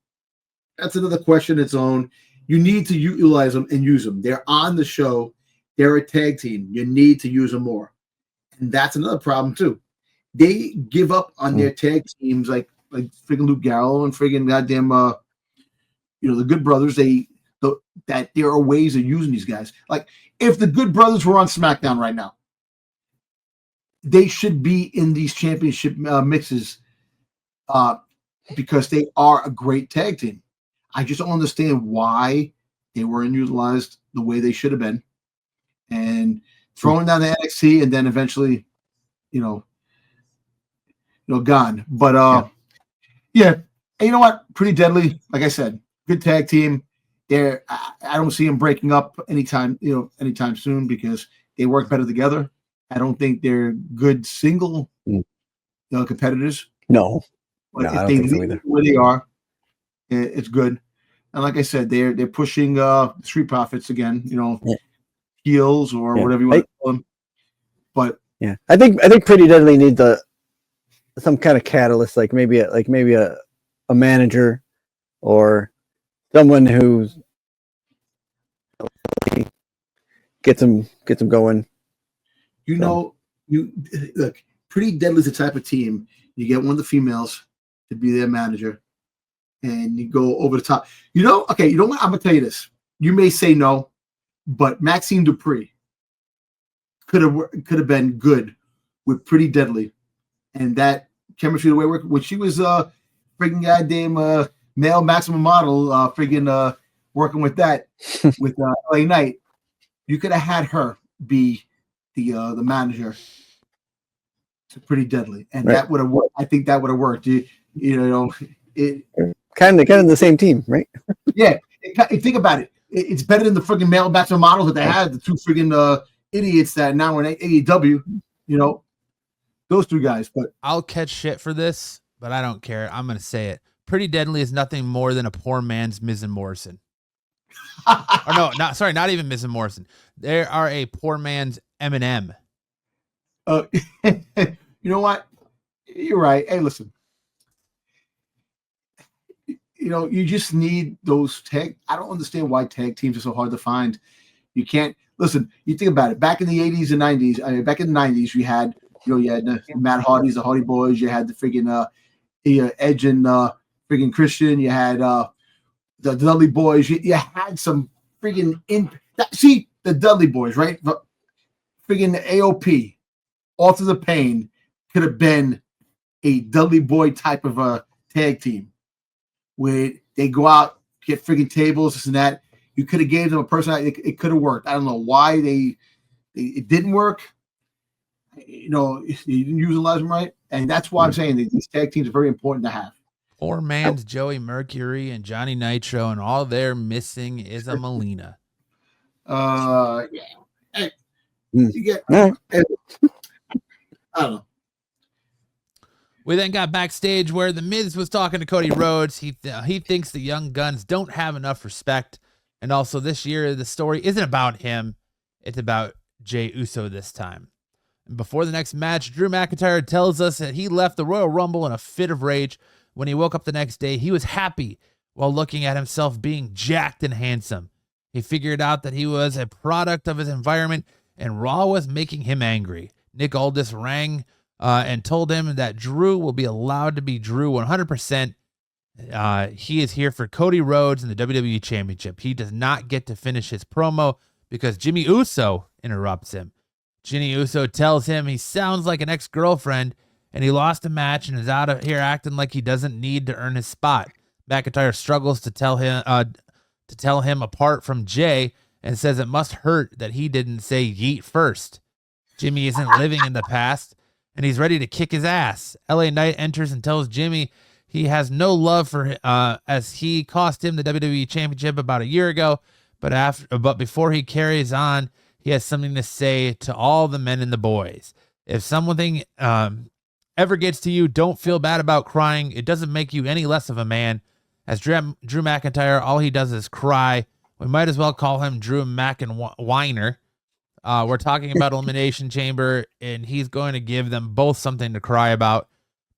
that's another question its own. You need to utilize them and use them. They're on the show. They're a tag team. You need to use them more. And that's another problem, too. They give up on their tag teams like friggin' Luke Gallows and friggin' goddamn, the Good Brothers. That there are ways of using these guys. Like, if the Good Brothers were on SmackDown right now, they should be in these championship mixes because they are a great tag team. I just don't understand why they weren't utilized the way they should have been, and throwing down the NXT and then eventually, gone. But and you know what? Pretty Deadly, like I said, good tag team. I don't see them breaking up anytime soon, because they work better together. I don't think they're good single competitors. No, but I don't think so either. Where they are, it's good. And like I said, they're pushing Street Profits again, heels or whatever you want to call them. But I think Pretty Deadly needs some kind of catalyst, like maybe a manager or someone who's gets them going. You look, Pretty Deadly is the type of team you get one of the females to be their manager, and you go over the top. Okay, you know what? I'm gonna tell you this. You may say no, but Maxine Dupree could have been good with Pretty Deadly, and that chemistry, the way it worked when she was freaking goddamn male maximum model, freaking working with that with LA Knight. You could have had her be the manager to Pretty Deadly, and that would have worked. I think that would have worked. It kind of the same team, right? Yeah, think about it. It's better than the freaking male maximum models that they had, the two freaking idiots that now are in AEW. Those two guys. But I'll catch shit for this, but I don't care. I'm gonna say it. Pretty Deadly is nothing more than a poor man's Miz and Morrison. Or no, not even Miz and Morrison. They are a poor man's Eminem. You know what? You're right. Hey, listen. You just need those tag. I don't understand why tag teams are so hard to find. You can't listen. You think about it. Back in the 80s and 90s, back in the 90s, you had the Matt Hardys, the Hardy Boys. You had the friggin' Edge and friggin' Christian. You had the Dudley Boys. You had some friggin' the Dudley Boys, right? Friggin' AOP, Authors of Pain could have been a Dudley Boy type of a tag team where they go out, get friggin' tables, this and that. You could have gave them a personality. It could have worked. I don't know why they It didn't work. You know, he didn't utilize them right, and that's why I'm saying that these tag teams are very important to have. Poor man's Joey Mercury and Johnny Nitro, and all they're missing is a Melina. Yeah. Hey, you get, All right. I don't know. We then got backstage where The Miz was talking to Cody Rhodes. He thinks the Young Guns don't have enough respect. And also this year, the story isn't about him. It's about Jey Uso this time. And before the next match, Drew McIntyre tells us that he left the Royal Rumble in a fit of rage. When he woke up the next day, he was happy while looking at himself being jacked and handsome. He figured out that he was a product of his environment, and Raw was making him angry. Nick Aldis rang and told him that Drew will be allowed to be Drew 100%. He is here for Cody Rhodes and the WWE Championship. He does not get to finish his promo because Jimmy Uso interrupts him. Jimmy Uso tells him he sounds like an ex-girlfriend and he lost a match and is out of here acting like he doesn't need to earn his spot. McIntyre struggles to tell him apart from Jay and says it must hurt that he didn't say yeet first. Jimmy isn't living in the past, and he's ready to kick his ass. LA Knight enters and tells Jimmy he has no love for as he cost him the WWE Championship about a year ago, but before he carries on, he has something to say to all the men and the boys. If something ever gets to you, don't feel bad about crying. It doesn't make you any less of a man. As Drew McIntyre, all he does is cry. We might as well call him Drew Whiner. We're talking about Elimination Chamber, and he's going to give them both something to cry about.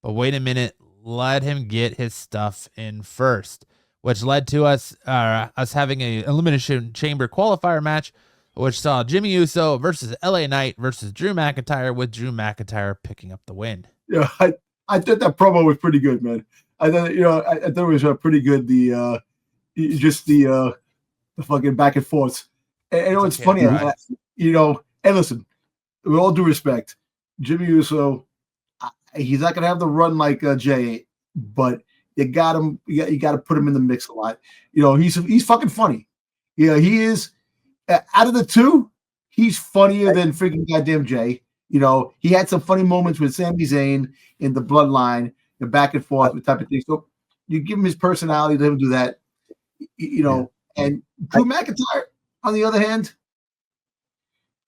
But wait a minute, let him get his stuff in first, which led to us having a Elimination Chamber qualifier match, which saw Jimmy Uso versus LA Knight versus Drew McIntyre, with Drew McIntyre picking up the win. Yeah, I thought that promo was pretty good, man. I thought it was pretty good. The fucking back and forth. And it's funny, right? And listen, with all due respect, Jimmy Uso, he's not gonna have the run like Jay, but you got him. You got to put him in the mix a lot. He's fucking funny. Yeah, he is. Out of the two, he's funnier than freaking goddamn Jay. He had some funny moments with Sami Zayn in the Bloodline, the back and forth type of thing. So you give him his personality, let him do that. And Drew McIntyre, on the other hand,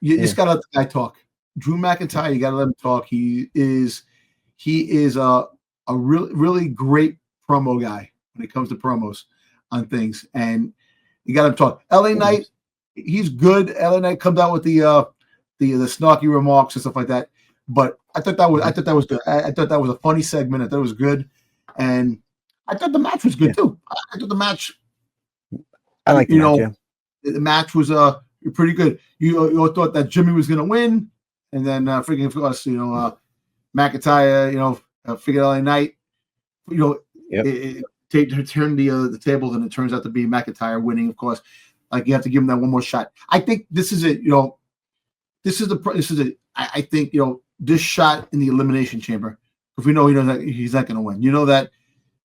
you just gotta let the guy talk. Drew McIntyre, you gotta let him talk. He is a really, really great promo guy when it comes to promos on things, and you got him talk. LA Knight, he's good. LA Knight comes out with the snarky remarks and stuff like that. But I thought that was good. I thought that was a funny segment. I thought it was good, and I thought the match was good too. I thought the match. I like the match. The match was pretty good. You thought that Jimmy was going to win, and then freaking of course, McIntyre, figured LA Knight, turned the tables, and it turns out to be McIntyre winning. Of course, like you have to give him that one more shot. I think this is it. This is it. I think this shot in the Elimination Chamber. If we know he's not going to win, that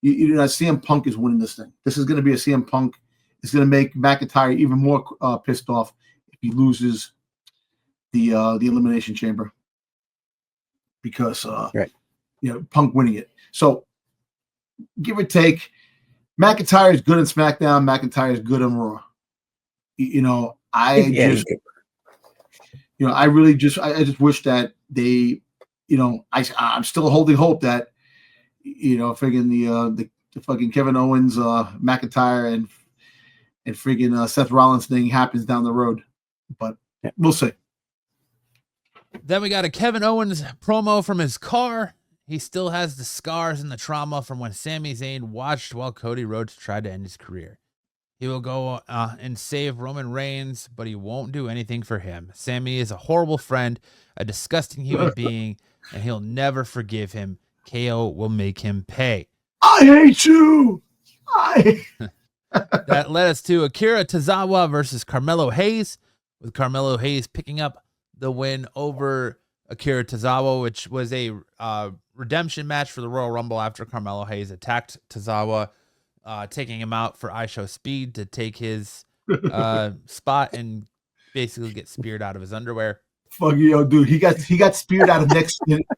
CM Punk is winning this thing. This is going to be a CM Punk. It's going to make McIntyre even more pissed off if he loses the Elimination Chamber, because Punk winning it. So give or take, McIntyre is good in SmackDown. McIntyre is good on Raw. I just wish that they, I'm still holding hope that, friggin' the fucking Kevin Owens, McIntyre, and friggin' Seth Rollins thing happens down the road, but we'll see. Then we got a Kevin Owens promo from his car. He still has the scars and the trauma from when Sami Zayn watched while Cody Rhodes tried to end his career. He will go and save Roman Reigns, but he won't do anything for him. Sami is a horrible friend, a disgusting human being, and he'll never forgive him. KO will make him pay. I hate you. That led us to Akira Tozawa versus Carmelo Hayes, with Carmelo Hayes picking up the win over Akira Tozawa, which was a redemption match for the Royal Rumble after Carmelo Hayes attacked Tozawa, taking him out for ISHO Speed to take his spot and basically get speared out of his underwear. Fuck you, yo, dude. He got speared out of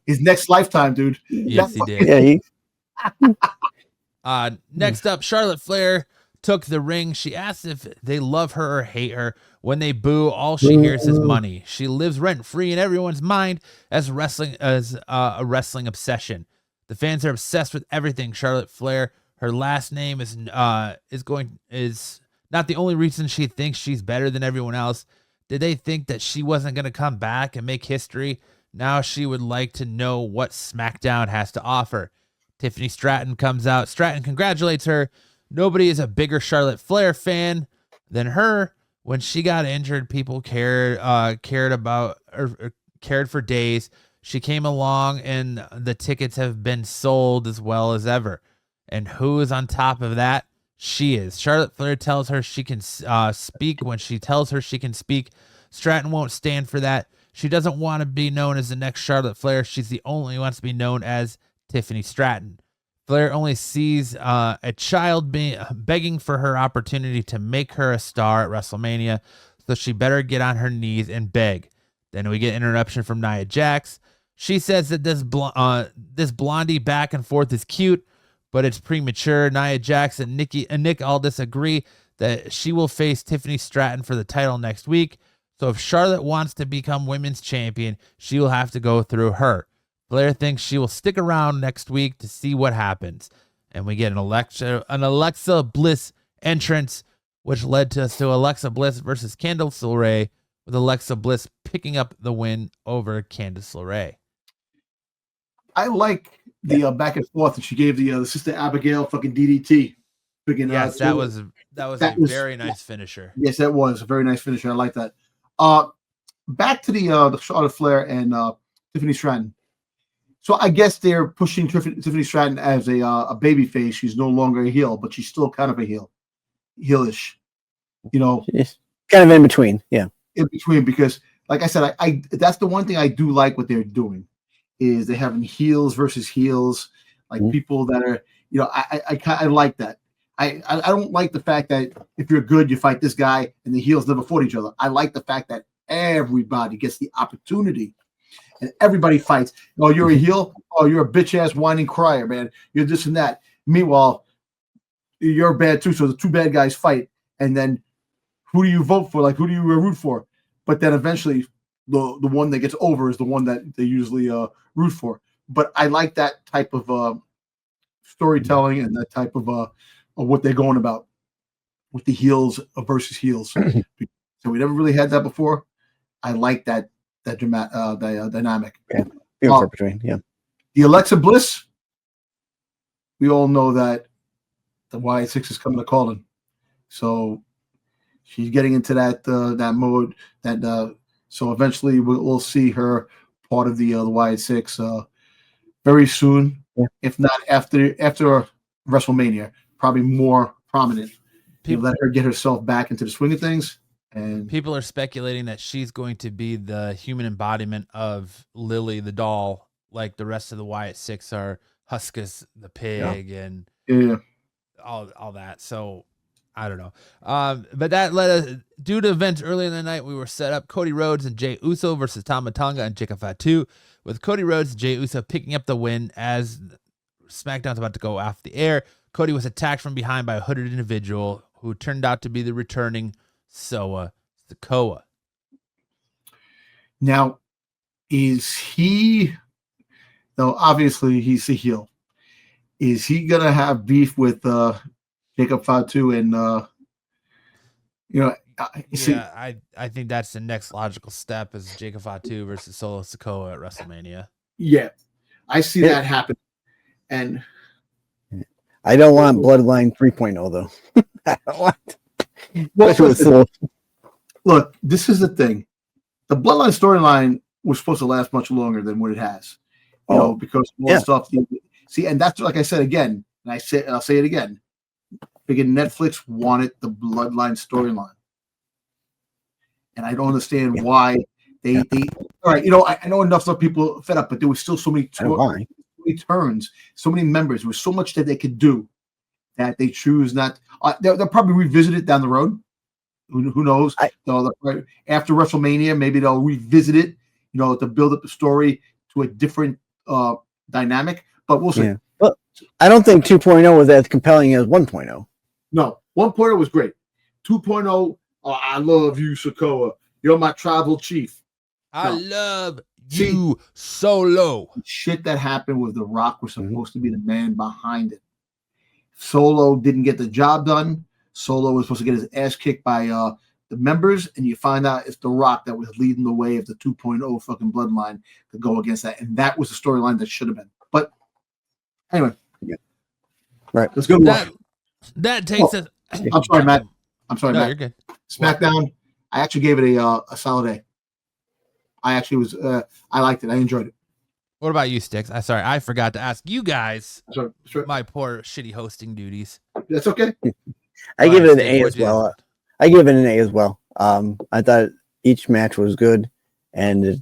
his next lifetime, dude. Yes, he did. Next up, Charlotte Flair took the ring. She asked if they love her or hate her. When they boo, all she hears is money. She lives rent-free in everyone's mind as a wrestling obsession. The fans are obsessed with everything Charlotte Flair. Her last name is not the only reason she thinks she's better than everyone else. Did they think that she wasn't going to come back and make history? Now she would like to know what SmackDown has to offer. Tiffany Stratton comes out. Stratton congratulates her. Nobody is a bigger Charlotte Flair fan than her. When she got injured, people cared for days. She came along, and the tickets have been sold as well as ever. And who is on top of that? She is. Charlotte Flair tells her she can speak when she tells her she can speak. Stratton won't stand for that. She doesn't want to be known as the next Charlotte Flair. She's the only one wants to be known as Tiffany Stratton. Flair only sees a child begging for her opportunity to make her a star at WrestleMania, so she better get on her knees and beg. Then we get an interruption from Nia Jax. She says that this blondie back and forth is cute, but it's premature. Nia Jax and Nick all disagree that she will face Tiffany Stratton for the title next week. So if Charlotte wants to become women's champion, she will have to go through her. Flair thinks she will stick around next week to see what happens. And we get an Alexa Bliss entrance, which led to Alexa Bliss versus Candice LeRae, with Alexa Bliss picking up the win over Candice LeRae. I like the back and forth that she gave the Sister Abigail fucking DDT. Yes, that was a very nice finisher. Yes, that was a very nice finisher. I like that. Back to the Charlotte Flair and Tiffany Stratton. So I guess they're pushing Tiffany Stratton as a baby face. She's no longer a heel, but she's still kind of a heelish. You know, it's kind of in between. Yeah, in between, because like I said, I that's the one thing I do like what they're doing is they're having heels versus heels, like people that are, you know, I like that. I don't like the fact that if you're good, you fight this guy and the heels never fought each other. I like the fact that everybody gets the opportunity and everybody fights. Oh, you're a heel? Oh, you're a bitch ass whining crier, man. You're this and that. Meanwhile, you're bad too. So the two bad guys fight, and then who do you vote for? Like, who do you root for? But then eventually the one that gets over is the one that they usually root for. But I like that type of storytelling and that type of what they're going about with the heels versus heels. So we never really had that before. I like that dynamic. Yeah, yeah. The Alexa Bliss, we all know that the Y6 is coming to Colin, so she's getting into that mode. So eventually we'll see her part of the Y6 very soon, if not after WrestleMania, probably more prominent. People let her get herself back into the swing of things. And people are speculating that she's going to be the human embodiment of Lily the doll, like the rest of the Wyatt Six are Huskus the pig and all that. So I don't know. But that led us, due to events earlier in the night, we were set up Cody Rhodes and Jey Uso versus Tama Tonga and Jacob Fatu, with Cody Rhodes and Jey Uso picking up the win as SmackDown's about to go off the air. Cody was attacked from behind by a hooded individual who turned out to be the returning Sikoa. Now, is he, though obviously he's a heel, is he going to have beef with Jacob Fatu and, I think that's the next logical step is Jacob Fatu versus Solo Sikoa at WrestleMania. Yeah, I see that happen. And I don't want Bloodline 3.0 though. I don't want. Well, look, this is the thing. The Bloodline storyline was supposed to last much longer than what it has. You know, because more stuff. See, and that's like I said again, and I'll say it again. Because Netflix wanted the Bloodline storyline, and I don't understand why they. All right, you know, I know enough of people fed up, but there was still so many turns, so many members. There was so much that they could do that they choose not. They'll probably revisit it down the road. Who knows? After WrestleMania, maybe they'll revisit it to build up the story to a different dynamic. But we'll see. Yeah. But I don't think 2.0 was as compelling as 1.0. No, 1.0 was great. 2.0, I love you, Sokoa. You're my tribal chief. I love you, Solo. Shit that happened with The Rock was supposed to be the man behind it. Solo didn't get the job done. Solo was supposed to get his ass kicked by the members, and you find out it's The Rock that was leading the way of the 2.0 fucking bloodline to go against that. And that was the storyline that should have been. But anyway. Yeah. Right. Let's go to that takes us. I'm sorry, Matt. No, you're good. Smackdown, I actually gave it a solid A. I actually was, I liked it. I enjoyed it. What about you, Styx? I forgot to ask you guys. Sorry. My poor shitty hosting duties. That's okay. I give it an A as well. I give it an A as well. I thought each match was good, and it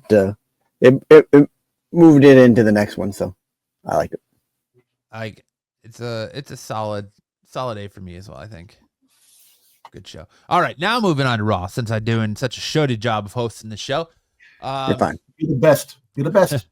moved it into the next one, so I liked it. It's a solid A for me as well, I think. Good show. All right, now moving on to Raw, since I'm doing such a shoddy job of hosting the show. You're fine. You're the best. You're the best.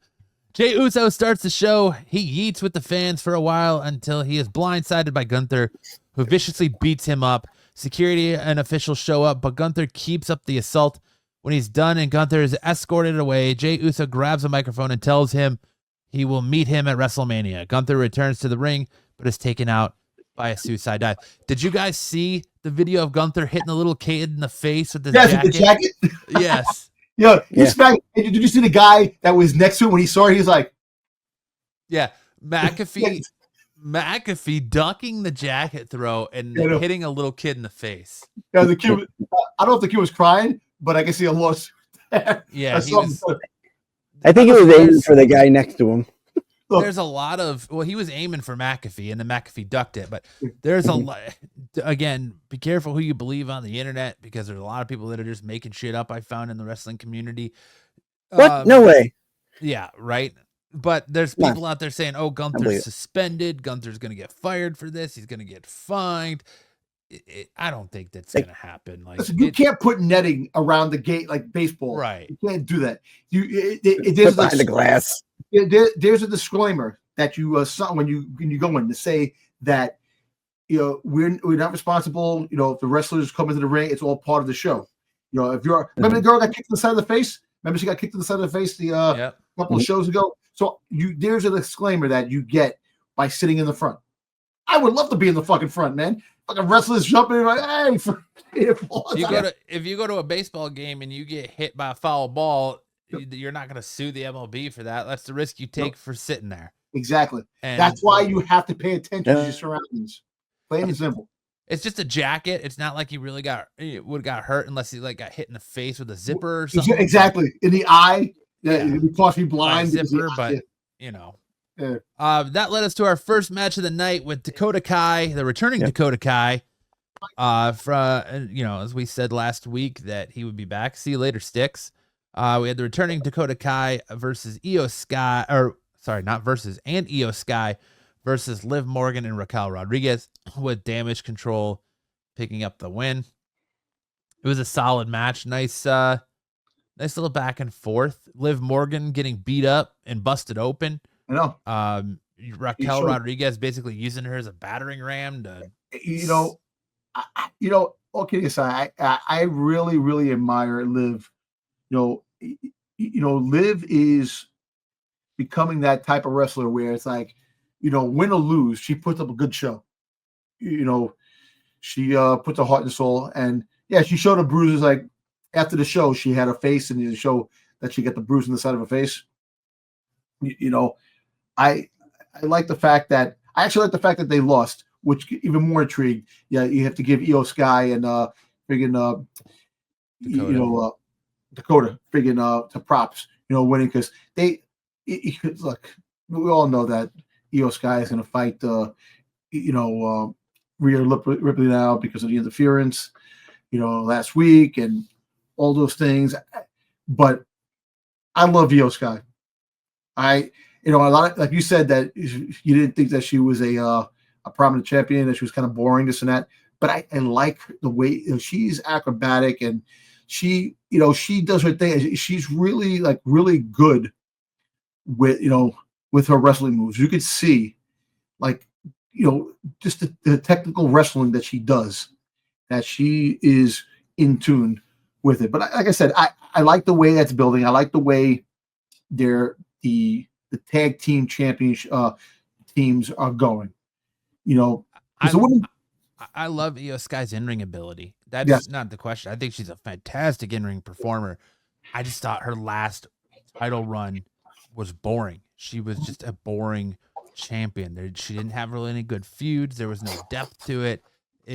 Jey Uso starts the show. He yeets with the fans for a while until he is blindsided by Gunther, who viciously beats him up. Security and officials show up, but Gunther keeps up the assault. When he's done and Gunther is escorted away, Jey Uso grabs a microphone and tells him he will meet him at WrestleMania. Gunther returns to the ring, but is taken out by a suicide dive. Did you guys see the video of Gunther hitting a little kid in the face with his jacket? The jacket? Yes. Yeah. Did you see the guy that was next to him when he saw it? He's like, yeah, McAfee ducking the jacket throw and hitting a little kid in the face. Yeah, the kid. I don't know if the kid was crying, but I can see a loss. Yeah, I think he was aiming for the guy next to him. There's a lot of, he was aiming for McAfee, and then McAfee ducked it. But there's a lot. Again, be careful who you believe on the internet, because there's a lot of people that are just making shit up. I found in the wrestling community. What? No way. Yeah, right. But there's people out there saying, "Oh, Gunther's suspended. Gunther's going to get fired for this. He's going to get fined." I don't think that's going to happen. Like, listen, you can't put netting around the gate like baseball. Right. You can't do that. There's behind the glass. There's a disclaimer that you when you go in to say that we're not responsible. If the wrestlers come into the ring, it's all part of the show. If you're remember the girl got kicked in the side of the face. Remember she got kicked in the side of the face couple of shows ago. So there's a disclaimer that you get by sitting in the front. I would love to be in the fucking front, man. Fucking wrestlers jumping like, hey, if you go to a baseball game and you get hit by a foul ball, you're not going to sue the MLB for that. That's the risk you take for sitting there. Exactly. And that's why you have to pay attention to your surroundings. Plain and simple. It's just a jacket. It's not like he really would have got hurt unless he got hit in the face with a zipper or something. Exactly. In the eye. Yeah. Because he's blind. Zipper, but that led us to our first match of the night with Dakota Kai, the returning Dakota Kai. As we said last week that he would be back. See you later, Styx. We had the returning Dakota Kai versus Io Sky, and Io Sky versus Liv Morgan and Raquel Rodriguez, with Damage Control picking up the win. It was a solid match. Nice little back and forth. Liv Morgan getting beat up and busted open. I know. Raquel Rodriguez basically using her as a battering ram to. Okay, aside, I really, really admire Liv. Liv is becoming that type of wrestler where it's like, win or lose, she puts up a good show. She puts her heart and soul, and she showed her bruises. Like after the show, she had her face, and the show that she got the bruise on the side of her face. I like the fact that they lost, which even more intrigued. Yeah, you have to give Io Sky and Dakota to props, winning, because look, we all know that Io Sky is going to fight Rhea Ripley now because of the interference, last week and all those things. But I love Io Sky. A lot of, like you said, that you didn't think that she was a prominent champion, that she was kind of boring, this and that. But I like the way she's acrobatic, and she does her thing. She's really really good with with her wrestling moves. You could see just the technical wrestling that she does, that she is in tune with it. But like I said, I like the way that's building. I like the way the tag team championship teams are going. I love Io Sky's in-ring ability. That's Yes. not the question. I think she's a fantastic in-ring performer. I just thought her last title run was boring. She was just a boring champion. She didn't have really any good feuds. There was no depth to it.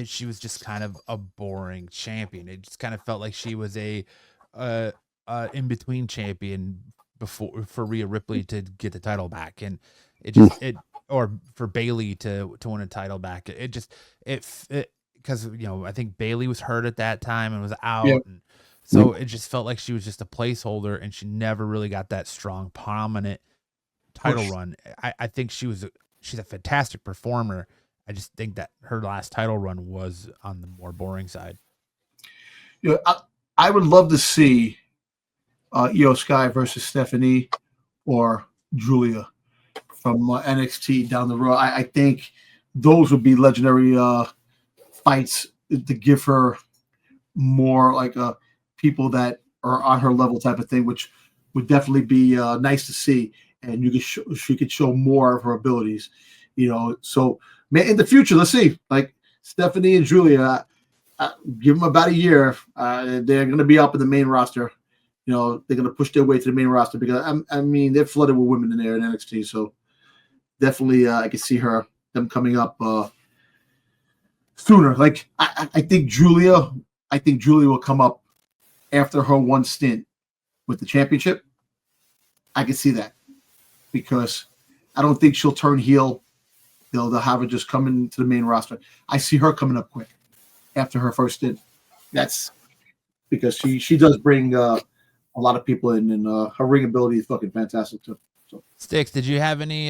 She was just kind of a boring champion. It just kind of felt like she was a in-between champion for Rhea Ripley to get the title back, and or for Bayley to win a title back. Because I think Bayley was hurt at that time and was out, and so it just felt like she was just a placeholder, and she never really got that strong, prominent title run. I think she's a fantastic performer. I just think that her last title run was on the more boring side. I would love to see Io Sky versus Stephanie or Julia from NXT down the road. I think those would be legendary fights to give her more people that are on her level type of thing, which would definitely be nice to see. And she could show more of her abilities, So, man, in the future, let's see. Stephanie and Julia, give them about a year. They're going to be up in the main roster. They're going to push their way to the main roster because they're flooded with women in there in NXT. So definitely, I can see them coming up sooner. I think Julia will come up after her one stint with the championship. I can see that because I don't think she'll turn heel. They'll have her just come into the main roster. I see her coming up quick after her first stint. That's because she does bring a lot of people in, and her ring ability is fucking fantastic too. So, Styx, did you have any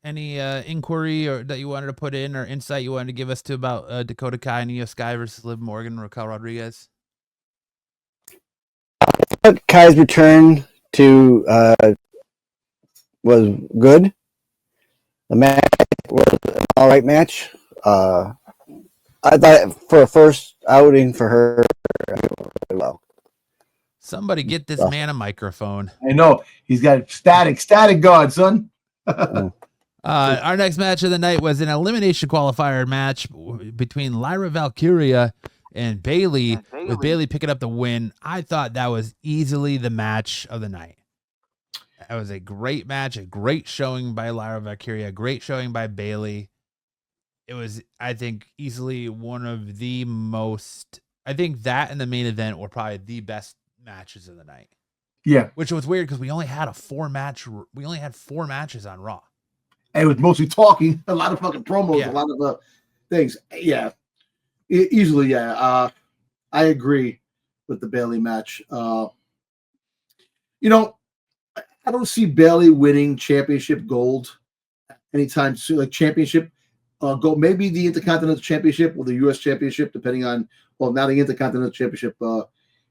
inquiry or that you wanted to put in or insight you wanted to give us to about Dakota Kai and Io Sky versus Liv Morgan and Raquel Rodriguez? Kai's return to was good. The match was an all right match. I thought for a first outing for her, really well. Somebody get this man a microphone. I know he's got static going, son. Our next match of the night was an elimination qualifier match between Lyra Valkyria and Bayley, with Bayley picking up the win. I thought that was easily the match of the night. That was a great match, a great showing by Lyra Valkyria, a great showing by Bayley. It was, I think, easily one of the most. I think that and the main event were probably the best matches of the night. Yeah, which was weird because we only had four matches on Raw. And it was mostly talking, a lot of fucking promos, a lot of things. Yeah, easily. Yeah, I agree with the Bayley match. I don't see Bayley winning championship gold anytime soon. Like championship gold, maybe the Intercontinental Championship or the U.S. Championship, depending on. Well, now the Intercontinental Championship.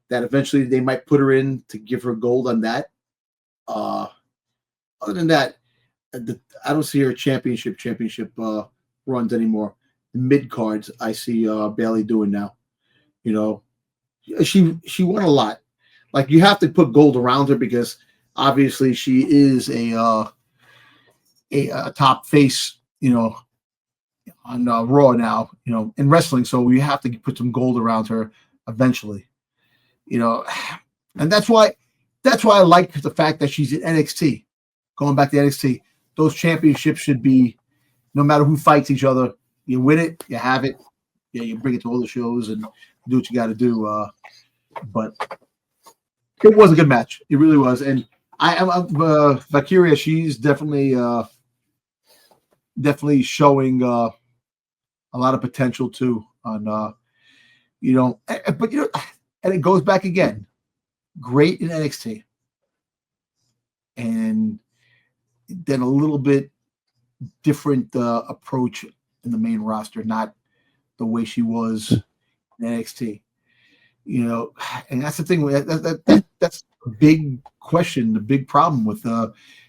That eventually they might put her in to give her gold on that. Other than that, I don't see her championship runs anymore. The mid cards I see Bayley doing now. She won a lot. Like you have to put gold around her because obviously she is a top face, on Raw now, in wrestling. So we have to put some gold around her eventually. And that's why I like the fact that she's in NXT. Going back to NXT, those championships should be no matter who fights each other, you win it, you have it, you bring it to all the shows and do what you got to do. But it was a good match. It really was. And Valkyria, she's definitely showing a lot of potential too. On and it goes back again. Great in NXT. And then a little bit different approach in the main roster, not the way she was in NXT. You know, and that's the thing. That's a big question, the big problem with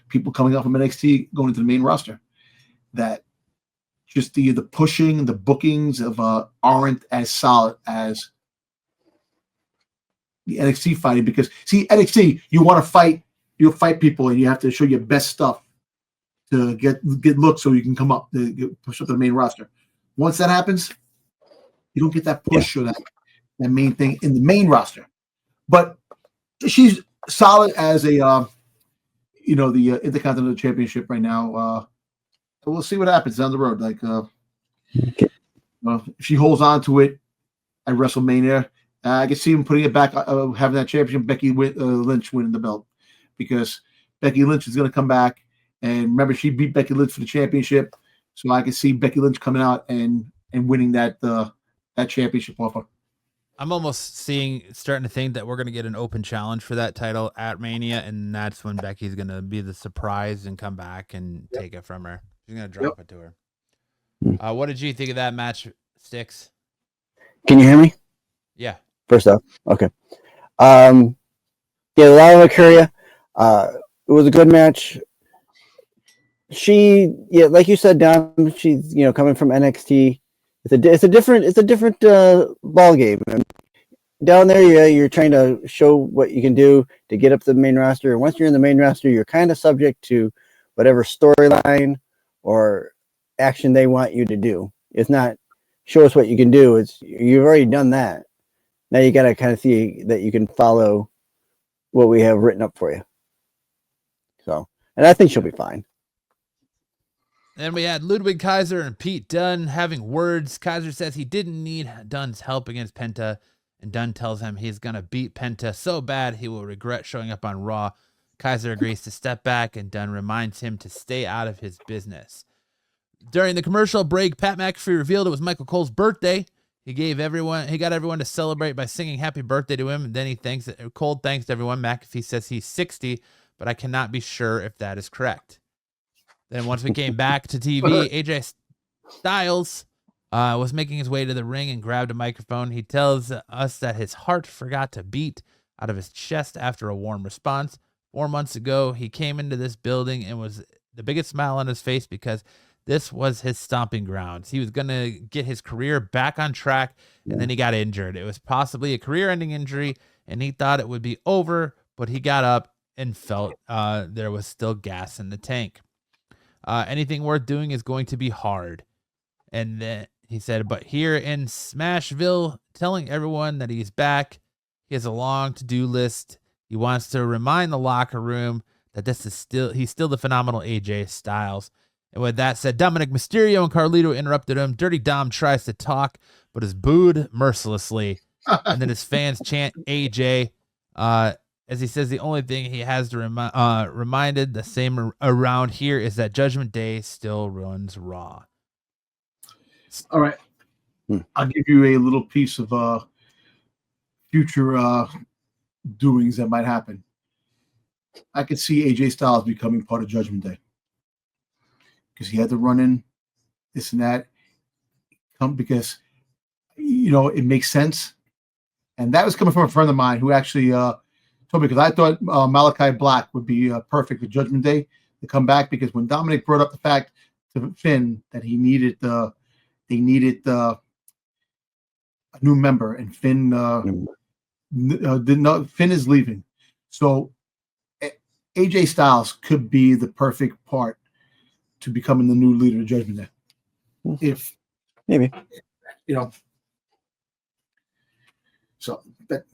people coming up from NXT going into the main roster. That just the pushing, the bookings of aren't as solid as the NXT fighting. Because see, NXT, you want to fight, you'll fight people, and you have to show your best stuff to get looks so you can come up, to push up to the main roster. Once that happens, you don't get that push or that main thing in the main roster. But she's solid as a the Intercontinental Championship right now. We'll see what happens down the road. Like if she holds on to it at WrestleMania, I can see him putting it back, having that championship, Becky Lynch winning the belt, because Becky Lynch is going to come back, and remember, she beat Becky Lynch for the championship, so I can see Becky Lynch coming out and winning that championship off her. I'm almost starting to think that we're going to get an open challenge for that title at Mania, and that's when Becky's going to be the surprise and come back and take it from her. She's going to drop it to her. What did you think of that match, Styx? Can you hear me? Yeah. First off, okay. Yeah, Lala Curia. It was a good match. Like you said, Don, she's coming from NXT. It's a different ball game. And down there, you're trying to show what you can do to get up to the main roster. And once you're in the main roster, you're kind of subject to whatever storyline or action they want you to do. It's not show us what you can do. It's you've already done that. Now you got to kind of see that you can follow what we have written up for you. So, and I think she'll be fine. Then we had Ludwig Kaiser and Pete Dunne having words. Kaiser says he didn't need Dunne's help against Penta, and Dunne tells him he's going to beat Penta so bad he will regret showing up on Raw. Kaiser agrees to step back, and Dunne reminds him to stay out of his business. During the commercial break, Pat McAfee revealed it was Michael Cole's birthday. He got everyone to celebrate by singing happy birthday to him, and then Cole thanks everyone. McAfee says he's 60, but I cannot be sure if that is correct. Then once we came back to TV, AJ Styles was making his way to the ring and grabbed a microphone. He tells us that his heart forgot to beat out of his chest after a warm response. 4 months ago, he came into this building and was the biggest smile on his face because this was his stomping grounds. He was going to get his career back on track, and then he got injured. It was possibly a career-ending injury, and he thought it would be over, but he got up and felt there was still gas in the tank. Anything worth doing is going to be hard. And then he said, but here in Smashville, telling everyone that he's back, he has a long to-do list. He wants to remind the locker room that he's still the phenomenal AJ Styles. And with that said, Dominic Mysterio and Carlito interrupted him. Dirty Dom tries to talk, but is booed mercilessly. And then his fans chant AJ, as he says the only thing he has to reminded the same around here is that Judgment Day still runs Raw. All right. I'll give you a little piece of future doings that might happen. I could see AJ Styles becoming part of Judgment Day, because he had to run in this and that, because it makes sense. And that was coming from a friend of mine who actually told me, because I thought Malakai Black would be perfect for Judgment Day to come back, because when Dominic brought up the fact to Finn that they needed a new member, and Finn did not. Finn is leaving, so AJ Styles could be the perfect part to becoming the new leader of Judgment Day. If maybe, so that.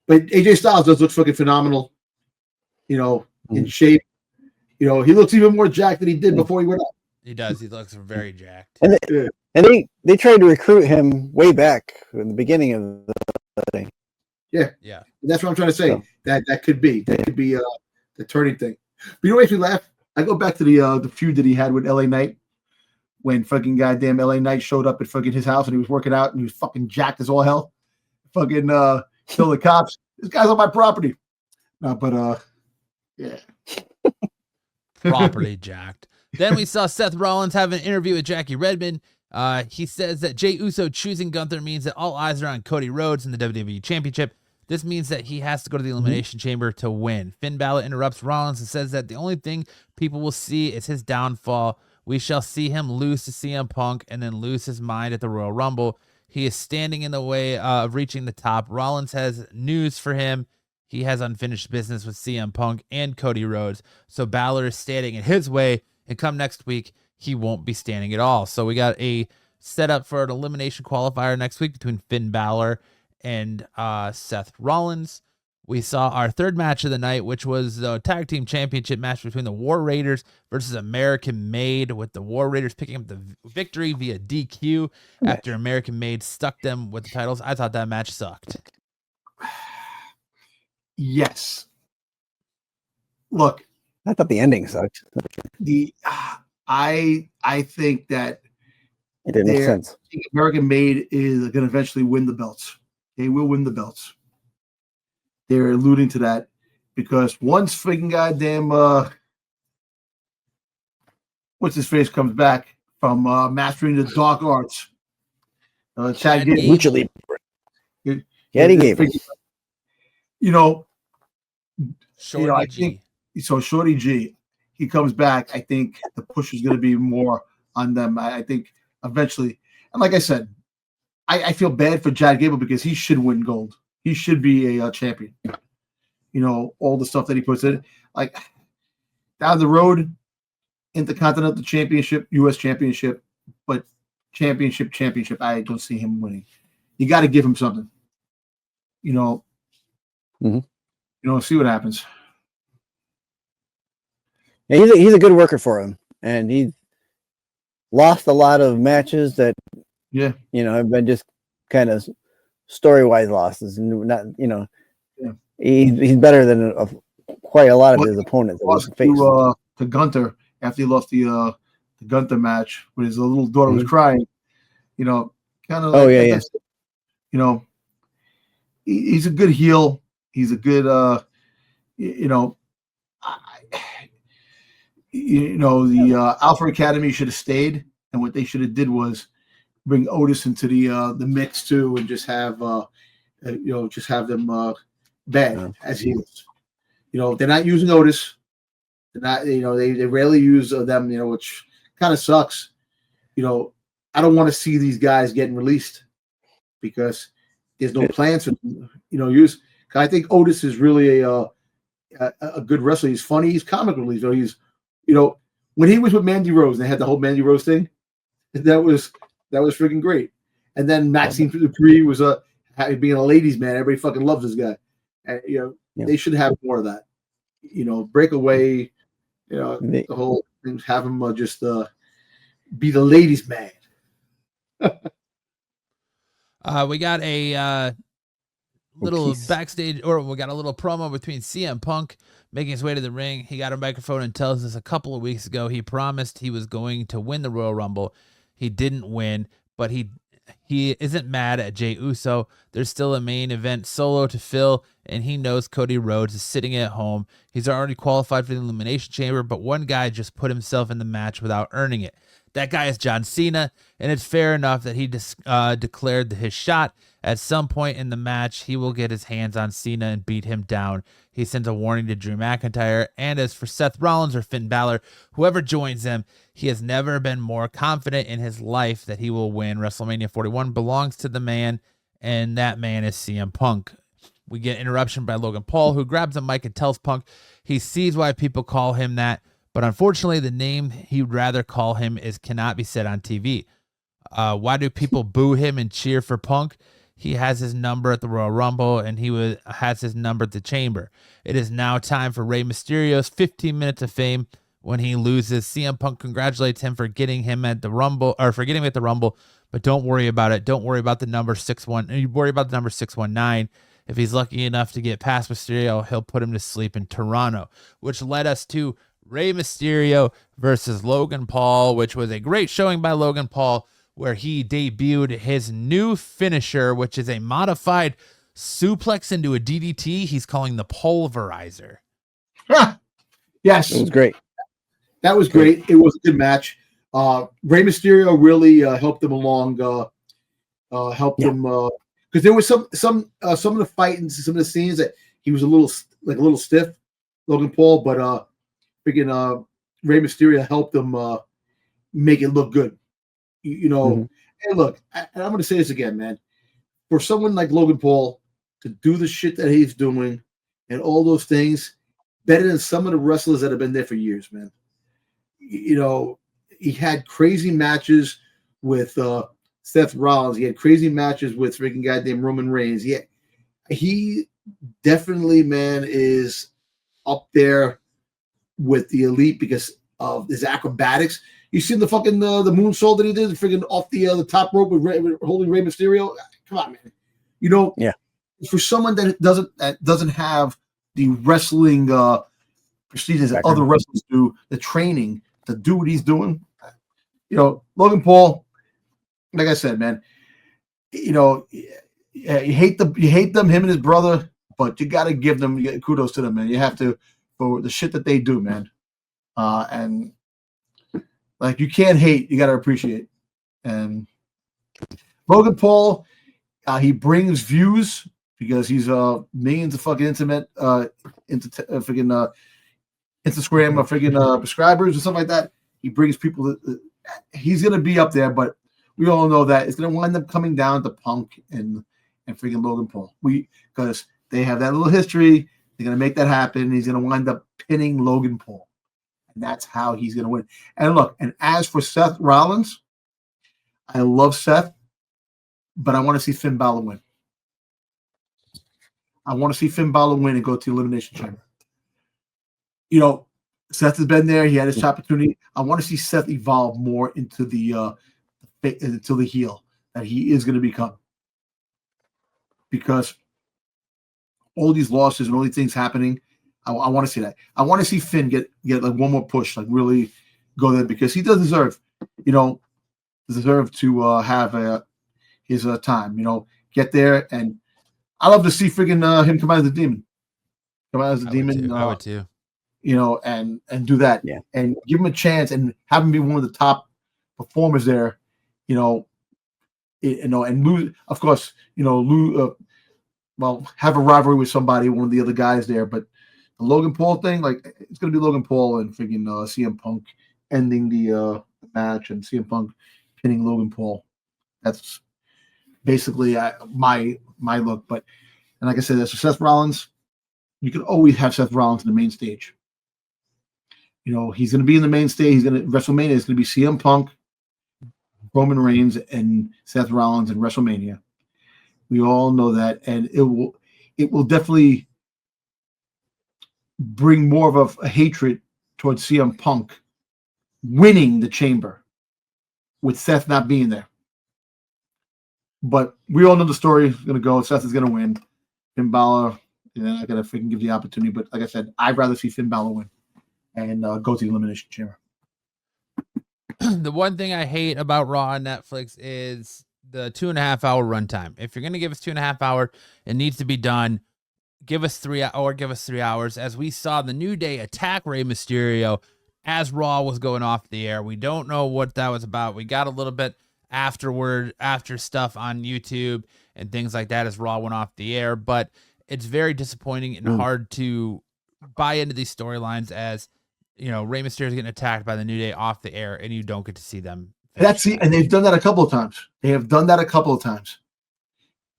But AJ Styles does look fucking phenomenal, in shape. He looks even more jacked than he did before he went up. He does. He looks very jacked. And they tried to recruit him way back in the beginning of the thing. Yeah. That's what I'm trying to say. So, that could be the turning thing. But what makes me laugh? I go back to the feud that he had with LA Knight, when fucking goddamn LA Knight showed up at fucking his house and he was working out and he was fucking jacked as all hell. Fucking kill the cops. This guy's on my property. No, but yeah. Properly jacked. Then we saw Seth Rollins have an interview with Jackie Redmond. He says that Jey Uso choosing Gunther means that all eyes are on Cody Rhodes in the WWE Championship. This means that he has to go to the Elimination Chamber to win. Finn Balor interrupts Rollins and says that the only thing people will see is his downfall. We shall see him lose to CM Punk and then lose his mind at the Royal Rumble. He is standing in the way of reaching the top. Rollins has news for him. He has unfinished business with CM Punk and Cody Rhodes. So Balor is standing in his way, and come next week, he won't be standing at all. So we got a setup for an elimination qualifier next week between Finn Balor and Seth Rollins. We saw our third match of the night, which was the tag team championship match between the War Raiders versus American Made, with the War Raiders picking up the victory via DQ after American Made stuck them with the titles. I thought that match sucked. Yes. Look, I thought the ending sucked. I think that It didn't make sense. American Made is going to eventually win the belts. They will win the belts. They're alluding to that because once freaking goddamn what's his face comes back from mastering the dark arts, Chad Gable. Lucha Libre. Yeah, he gave it. Shorty I G. think so. Shorty G, he comes back. I think the push is going to be more on them. I think eventually, and like I said, I feel bad for Chad Gable because he should win gold. He should be a champion. All the stuff that he puts in, like down the road, Intercontinental Championship, U.S. Championship, but championship, I don't see him winning. You got to give him something. See what happens. Yeah, he's a good worker for him, and he lost a lot of matches that have been just kind of story-wise losses, and not he's better than quite a lot of his opponents. Lost to Gunther after he lost the Gunther match when his little daughter was crying. Kind of. Oh yeah. He's a good heel. He's a good. The Alpha Academy should have stayed, and what they should have did was bring Otis into the mix too, and just have them bad as heels. They're not using Otis. They're not. They rarely use them. Which kind of sucks. I don't want to see these guys getting released because there's no plans for use. I think Otis is really a good wrestler. He's funny. He's comic relief. He's when he was with Mandy Rose, they had the whole Mandy Rose thing. That was freaking great. And then Maxine Dupree was being a ladies' man. Everybody fucking loves this guy. And, they should have more of that. Break away. The whole thing. Have him just be the ladies' man. We got a little backstage, or we got a little promo between CM Punk making his way to the ring. He got a microphone and tells us a couple of weeks ago he promised he was going to win the Royal Rumble. He didn't win, but he isn't mad at Jey Uso. There's still a main event solo to fill, and he knows Cody Rhodes is sitting at home. He's already qualified for the Elimination Chamber, but one guy just put himself in the match without earning it. That guy is John Cena, and it's fair enough that he declared his shot. At some point in the match, he will get his hands on Cena and beat him down. He sends a warning to Drew McIntyre, and as for Seth Rollins or Finn Balor, whoever joins them, he has never been more confident in his life that he will win. WrestleMania 41 belongs to the man, and that man is CM Punk. We get interruption by Logan Paul, who grabs a mic and tells Punk he sees why people call him that, but unfortunately the name he'd rather call him cannot be said on TV. Why do people boo him and cheer for Punk? He has his number at the Royal Rumble, and he has his number at the Chamber. It is now time for Rey Mysterio's 15 minutes of fame. When he loses, CM Punk congratulates him for getting him at the Rumble, or for getting him at the Rumble, but don't worry about it. Don't worry about the number 61. Worry about the number 619. If he's lucky enough to get past Mysterio, he'll put him to sleep in Toronto, which led us to Rey Mysterio versus Logan Paul, which was a great showing by Logan Paul, where he debuted his new finisher, which is a modified suplex into a DDT he's calling the Pulverizer. Yes. It was great. That was great. It was a good match. Rey Mysterio really helped them along. Helped them because there was some of the fight and some of the scenes that he was a little stiff, Logan Paul, but freaking Rey Mysterio helped them make it look good. You know, and look, and I'm going to say this again, man. For someone like Logan Paul to do the shit that he's doing and all those things, better than some of the wrestlers that have been there for years, man. You know, he had crazy matches with Seth Rollins. He had crazy matches with freaking goddamn Roman Reigns. He definitely, man, is up there with the elite because of his acrobatics. You seen the fucking the moonsault that he did, freaking off the top rope with holding Rey Mysterio? Come on, man. You know, for someone that doesn't have the wrestling procedures that other wrestlers do, the training to do what he's doing, you know, Logan Paul, like I said, man, you know, you hate them, him and his brother, but you got to give them kudos to them, man. You have to for the shit that they do, man. And like you can't hate, you got to appreciate. And Logan Paul, he brings views because he's millions of fucking freaking Instagram or freaking subscribers or something like that. He brings people. He's gonna be up there, but we all know that it's gonna wind up coming down to Punk and freaking Logan Paul. Because they have that little history. They're gonna make that happen. He's gonna wind up pinning Logan Paul, and that's how he's gonna win. And look, and as for Seth Rollins, I love Seth, but I want to see Finn Balor win. I want to see Finn Balor win and go to the Elimination Chamber. You know, Seth has been there. He had his opportunity. I want to see Seth evolve more into the heel that he is going to become. Because all these losses and all these things happening, I want to see that. I want to see Finn get like one more push, like really go there because he does deserve, to have his time. You know, get there, and I love to see freaking him come out as a demon. Come out as a demon. I would too. You know, and do that, and give him a chance, and have him be one of the top performers there. And lose, of course. Well, have a rivalry with somebody, one of the other guys there. But the Logan Paul thing, like it's gonna be Logan Paul and freaking CM Punk ending the match, and CM Punk pinning Logan Paul. That's basically my look. But and like I said, that's Seth Rollins. You can always have Seth Rollins in the main stage. You know, he's going to be in the main stage. WrestleMania is going to be CM Punk, Roman Reigns, and Seth Rollins in WrestleMania. We all know that, and it will definitely bring more of a hatred towards CM Punk winning the Chamber with Seth not being there. But we all know the story is going to go. Seth is going to win. Finn Balor, I got to freaking give the opportunity. But like I said, I'd rather see Finn Balor win and go to the Elimination Chamber. The one thing I hate about Raw on Netflix is the 2.5 hour runtime. If you're going to give us 2.5 hours, it needs to be done. Give us 3 hours. As we saw the New Day attack Rey Mysterio as Raw was going off the air. We don't know what that was about. We got a little bit after stuff on YouTube and things like that as Raw went off the air, but it's very disappointing and hard to buy into these storylines as, Rey Mysterio is getting attacked by the New Day off the air and you don't get to see them. And they've done that a couple of times.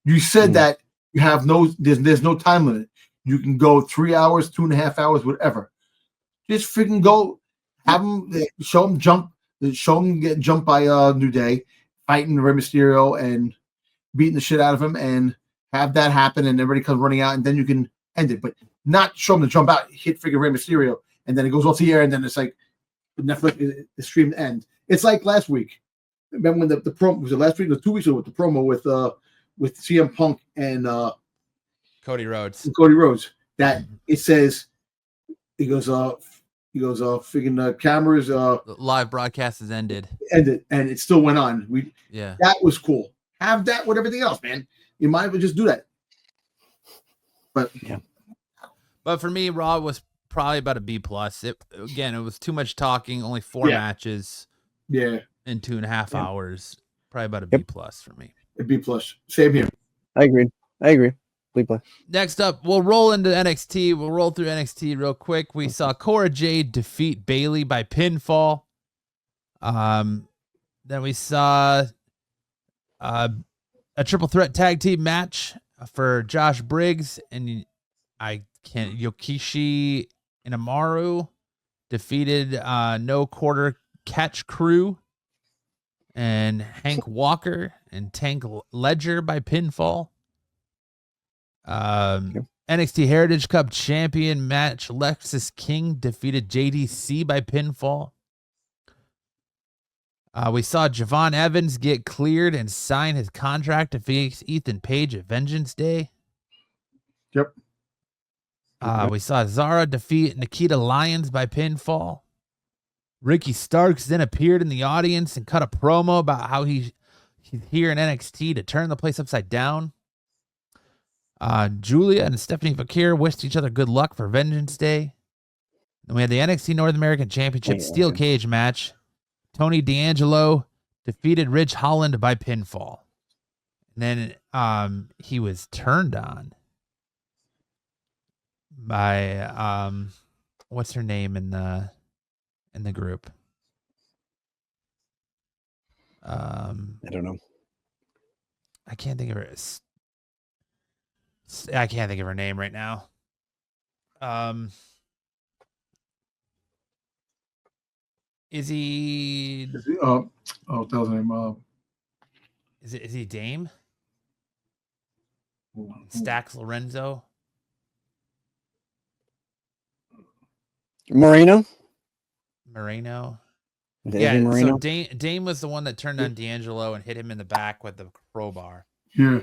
You said that you have there's no time limit. You can go 3 hours, 2.5 hours, whatever. Just freaking go, have them, show them get jumped by New Day, fighting Rey Mysterio and beating the shit out of him, and have that happen, and everybody comes running out, and then you can end it. But not show them to jump out, hit freaking Rey Mysterio, and then it goes off the air, and then it's like Netflix the stream end. It's like last week. Remember when the promo was it last week or 2 weeks ago with the promo with CM Punk and Cody Rhodes. That it says he goes freaking cameras the live broadcast has ended, and it still went on. That was cool. Have that with everything else, man. You might as well just do that. But for me, Raw was probably about a B+. It was too much talking, only 4 matches. Yeah, in 2.5 Yeah. hours. Probably about a Yep. B plus for me. a B plus. Same here. I agree. Bleep play. Next up, we'll roll into NXT. We'll roll through NXT real quick. We saw Cora Jade defeat Bayley by pinfall. Then we saw a triple threat tag team match for Josh Briggs and Yokishi Inamaru defeated No Quarter Catch Crew and Hank Walker and Tank Ledger by pinfall. NXT Heritage Cup champion match, Lexis King defeated JDC by pinfall. We saw Javon Evans get cleared and sign his contract to face Ethan Page at Vengeance Day. Yep. We saw Zara defeat Nikita Lyons by pinfall. Ricky Starks then appeared in the audience and cut a promo about how he's here in NXT to turn the place upside down. Julia and Stephanie Fakir wished each other good luck for Vengeance Day. Then we had the NXT North American Championship Steel Cage match. Tony D'Angelo defeated Ridge Holland by pinfall. And then he was turned on by what's her name in the group? I don't know. I can't think of her. I can't think of her name right now. Is he? That was his name. Is he Dame? Stax Lorenzo. Moreno. Yeah, Moreno. so Dame was the one that turned on D'Angelo and hit him in the back with the crowbar, Yeah.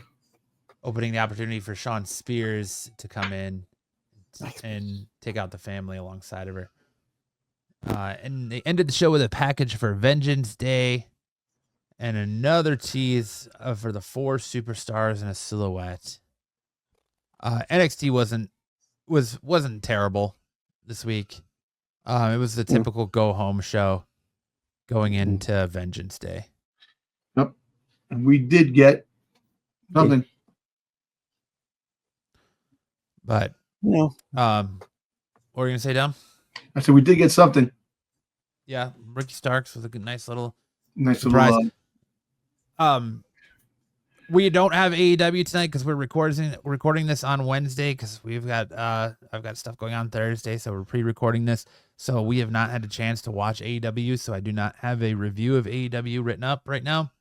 opening the opportunity for Sean Spears to come in and take out the family alongside of her. And they ended the show with a package for Vengeance Day and another tease for the 4 superstars in a silhouette. NXT wasn't terrible this week. It was the typical go home show going into Vengeance Day. Yep. And we did get something. But No. what were you gonna say, Dom? I said we did get something. Yeah, Ricky Starks was a good, nice little Surprise. We don't have AEW tonight because we're recording this on Wednesday because we've got I've got stuff going on Thursday, so we're pre-recording this. So we have not had a chance to watch AEW, so I do not have a review of AEW written up right now.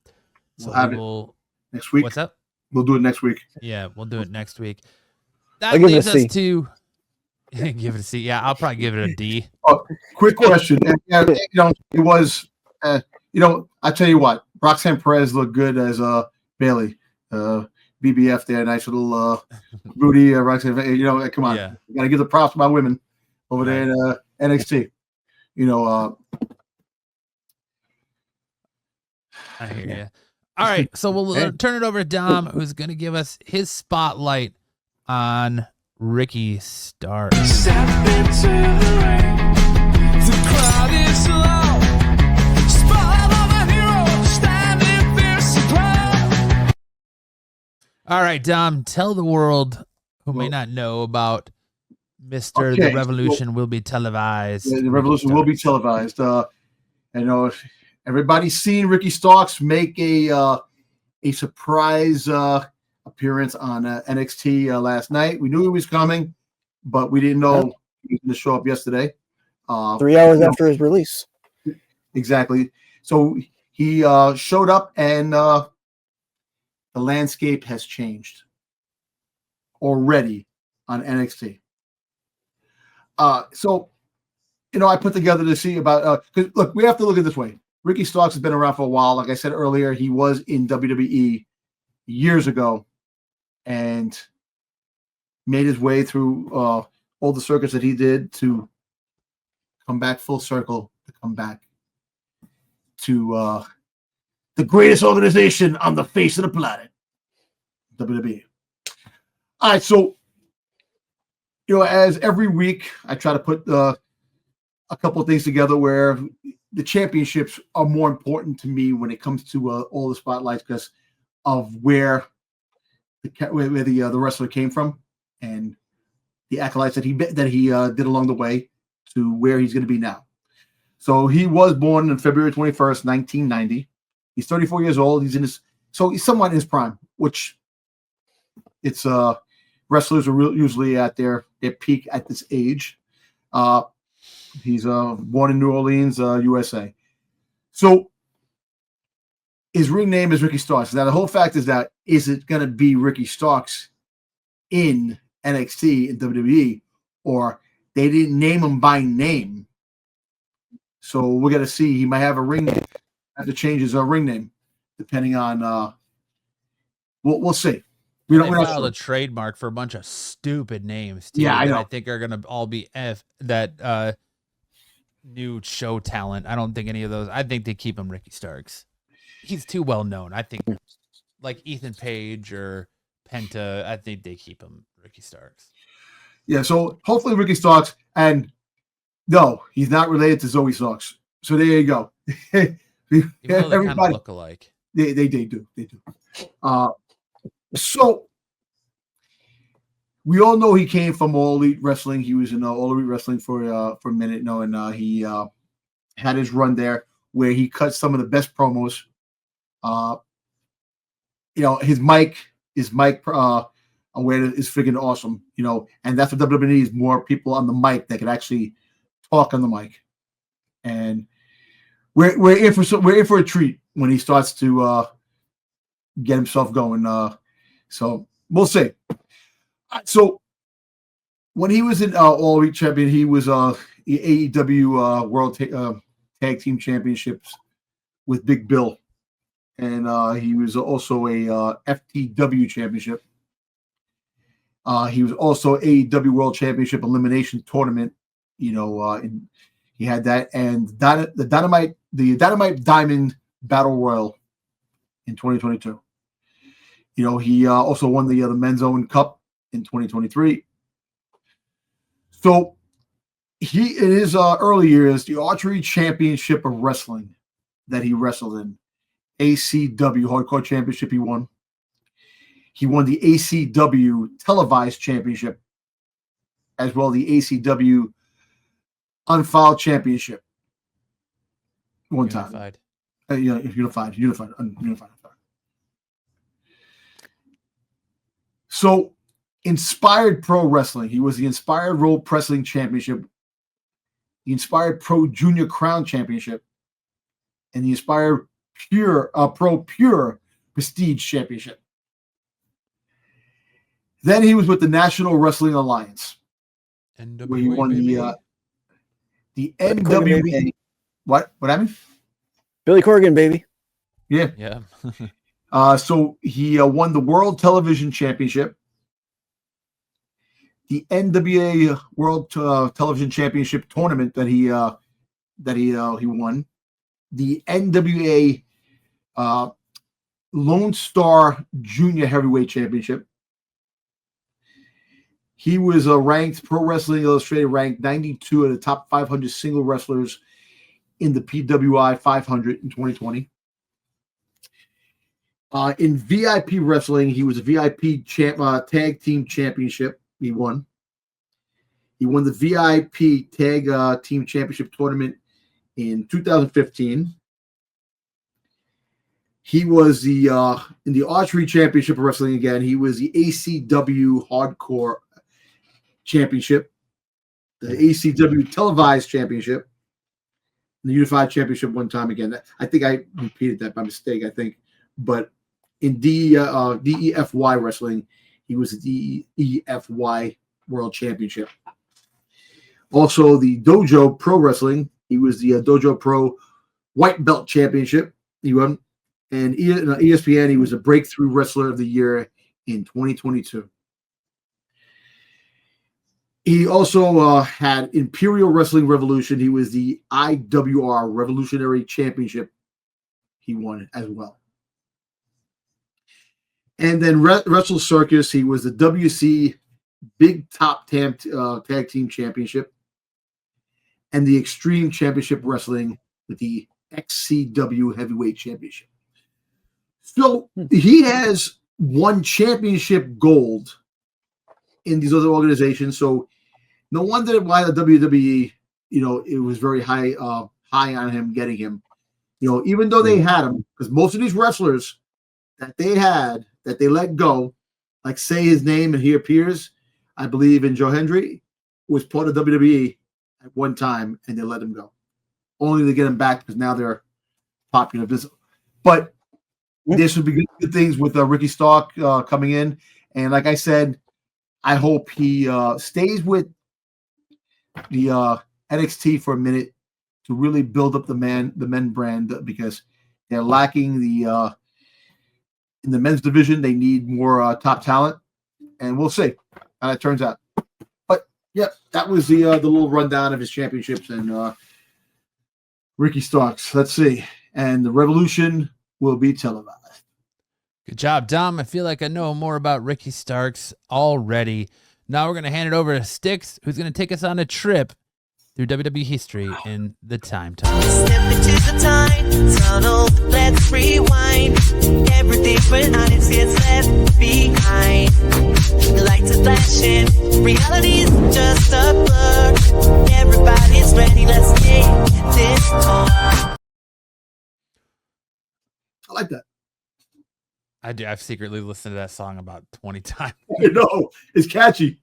So we'll next week. What's up? We'll do it next week. Yeah, we'll do it next week. I'll That give it a leads us C. to give it a C. Yeah, I'll probably give it a D. Quick question. And, it was, I tell you what, Roxanne Perez looked good as Bayley. BBF there, nice little booty. Roxanne, come on. Yeah. You got to give the props to my women over there in NXT. I hear you. All right, so we'll turn it over to Dom, who's going to give us his spotlight on Ricky Starks. Step into the ring. The crowd is loud. Spotlight on the hero, standing fierce and proud. All right, Dom, tell the world who may not know about Mr. Okay, The Revolution will be televised. The Revolution will be televised. If everybody's seen Ricky Starks make a surprise appearance on NXT last night. We knew he was coming, but we didn't know he was going to show up yesterday. 3 hours after his release. Exactly. So he showed up, and the landscape has changed already on NXT. I put together to see about because look, we have to look at it this way. Ricky Starks has been around for a while. Like I said earlier, he was in WWE years ago and made his way through all the circuits that he did to come back full circle, to come back to the greatest organization on the face of the planet, WWE. All right, so as every week I try to put a couple of things together where the championships are more important to me when it comes to all the spotlights because of where the wrestler came from and the accolades that he did along the way to where he's going to be now. So he was born on February 21st, 1990. He's 34 years old. He's somewhat in his prime, which it's wrestlers are usually at their peak at this age. He's born in New Orleans, USA. So his ring name is Ricky Starks. Now the whole fact is that is it going to be Ricky Starks in NXT and WWE, or they didn't name him by name? So we're going to see. He might have a ring name. Have to change his ring name depending on. We'll see. They filed a trademark for a bunch of stupid names too. Yeah, I know. I think are going to all be new show talent. I don't think any of those. I think they keep him Ricky Starks. He's too well known. I think like Ethan Page or Penta. I think they keep him Ricky Starks. Yeah. So hopefully Ricky Starks, and no, he's not related to Zoe Starks. So there you go. Even though they kind of look alike. They do. So we all know he came from All Elite Wrestling. He was in All Elite Wrestling for a minute, and he had his run there where he cut some of the best promos. His mic awareness is freaking awesome. And that's what WWE needs, more people on the mic that can actually talk on the mic. And we're in for a treat when he starts to get himself going. So we'll see. So when he was in All Elite Champion, he was AEW World Tag Team Championships with Big Bill, and he was also a FTW Championship. He was also AEW World Championship Elimination Tournament. And he had that, and the Dynamite Diamond Battle Royal in 2022. He also won the Men's Own Cup in 2023. So he, in his early years, the Archery Championship of Wrestling that he wrestled in, ACW Hardcore Championship, he won. He won the ACW Televised Championship, as well the ACW Unfiled Championship. One time. Unified. So, Inspired Pro Wrestling. He was the Inspired Pro Wrestling Championship, the Inspired Pro Junior Crown Championship, and the Inspired Pro Pure Prestige Championship. Then he was with the National Wrestling Alliance, where he won the NWA. What happened? Billy Corgan, baby. Yeah. So he won the World Television Championship, the NWA World Television Championship tournament that he won, the NWA Lone Star Junior Heavyweight Championship. He was ranked Pro Wrestling Illustrated ranked 92 of the top 500 single wrestlers in the PWI 500 in 2020. In VIP wrestling, he was a VIP tag team championship. He won. He won the VIP tag team championship tournament in 2015. He was in the Archery Championship of Wrestling again. He was the ACW Hardcore Championship, the ACW Televised Championship, and the Unified Championship one time again. I think I repeated that by mistake, but in DEFY Wrestling, he was the DEFY World Championship. Also, the Dojo Pro Wrestling, he was the Dojo Pro White Belt Championship. He won. And ESPN, he was a Breakthrough Wrestler of the Year in 2022. He also had Imperial Wrestling Revolution. He was the IWR Revolutionary Championship. He won it as well. And then Wrestle Circus, he was the WC Big Top Tag Team Championship and the Extreme Championship Wrestling with the XCW Heavyweight Championship. So he has won championship gold in these other organizations. So no wonder why the WWE, it was very high on him, getting him. Even though they had him, because most of these wrestlers that they had, that they let go, like say his name and he appears, I believe in Joe Hendry, was part of WWE at one time, and they let him go. Only to get him back because now they're popular. But this would be good things with Ricky Stark coming in. And like I said, I hope he stays with the NXT for a minute to really build up the men brand, because they're lacking in the men's division. They need more top talent, and we'll see how it turns out. But yeah, that was the little rundown of his championships and Ricky Starks. Let's see, and the Revolution will be televised. Good job, Dom. I feel like I know more about Ricky Starks already. Now we're going to hand it over to Styx, who's going to take us on a trip through WWE history in the time tunnel. Step into the time tunnel, let's rewind. Everything behind gets left behind. The lights are flashing, reality's just a blur. Everybody's ready, let's take this tour. I like that. I do. I've secretly listened to that song about 20 times. I know, it's catchy.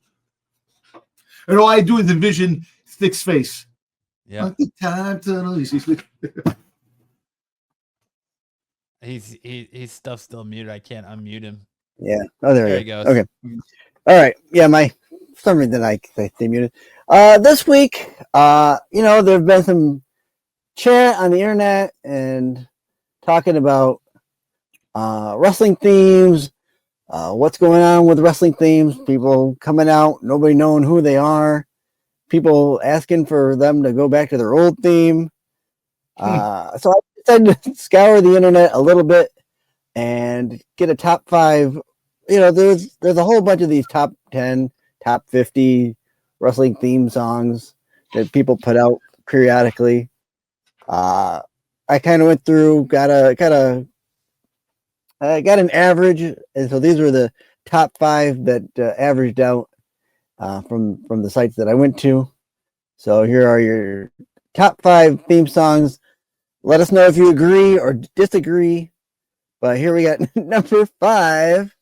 And all I do is envision Styx's face. Yeah. Like the time tunnel. His stuff's still muted. I can't unmute him. Yeah. Oh, there he goes. Okay. All right. Yeah, for some reason they muted. This week, there've been some chat on the internet and talking about wrestling themes, what's going on with wrestling themes, people coming out, nobody knowing who they are, people asking for them to go back to their old theme. So I decided to scour the internet a little bit and get a top 5. There's a whole bunch of these top 10, top 50 wrestling theme songs that people put out periodically. I kind of went through, I got an average, and so these were the top 5 that averaged out from the sites that I went to. So here are your top 5 theme songs. Let us know if you agree or disagree. But here we got number 5.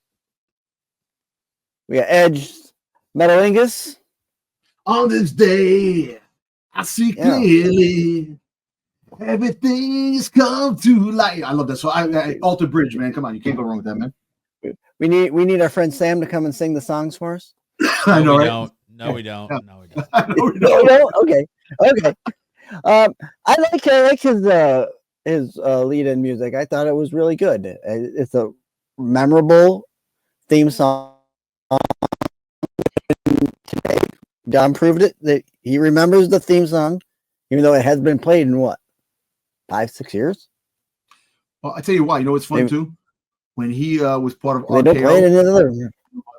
We got Edge, Metalingus. On this day, I see clearly. Everything's come to light. I love that. So I Alter Bridge, man. Come on, you can't go wrong with that, man. We need our friend Sam to come and sing the songs for us. I know, right? Don't. No, we don't. No, we don't. No? Okay. I like his lead-in music. I thought it was really good. It's a memorable theme song. Today, Don proved it that he remembers the theme song, even though it has been played in 5-6 years. Well, I tell you why. You know what's fun too? When he was part of they don't play it in another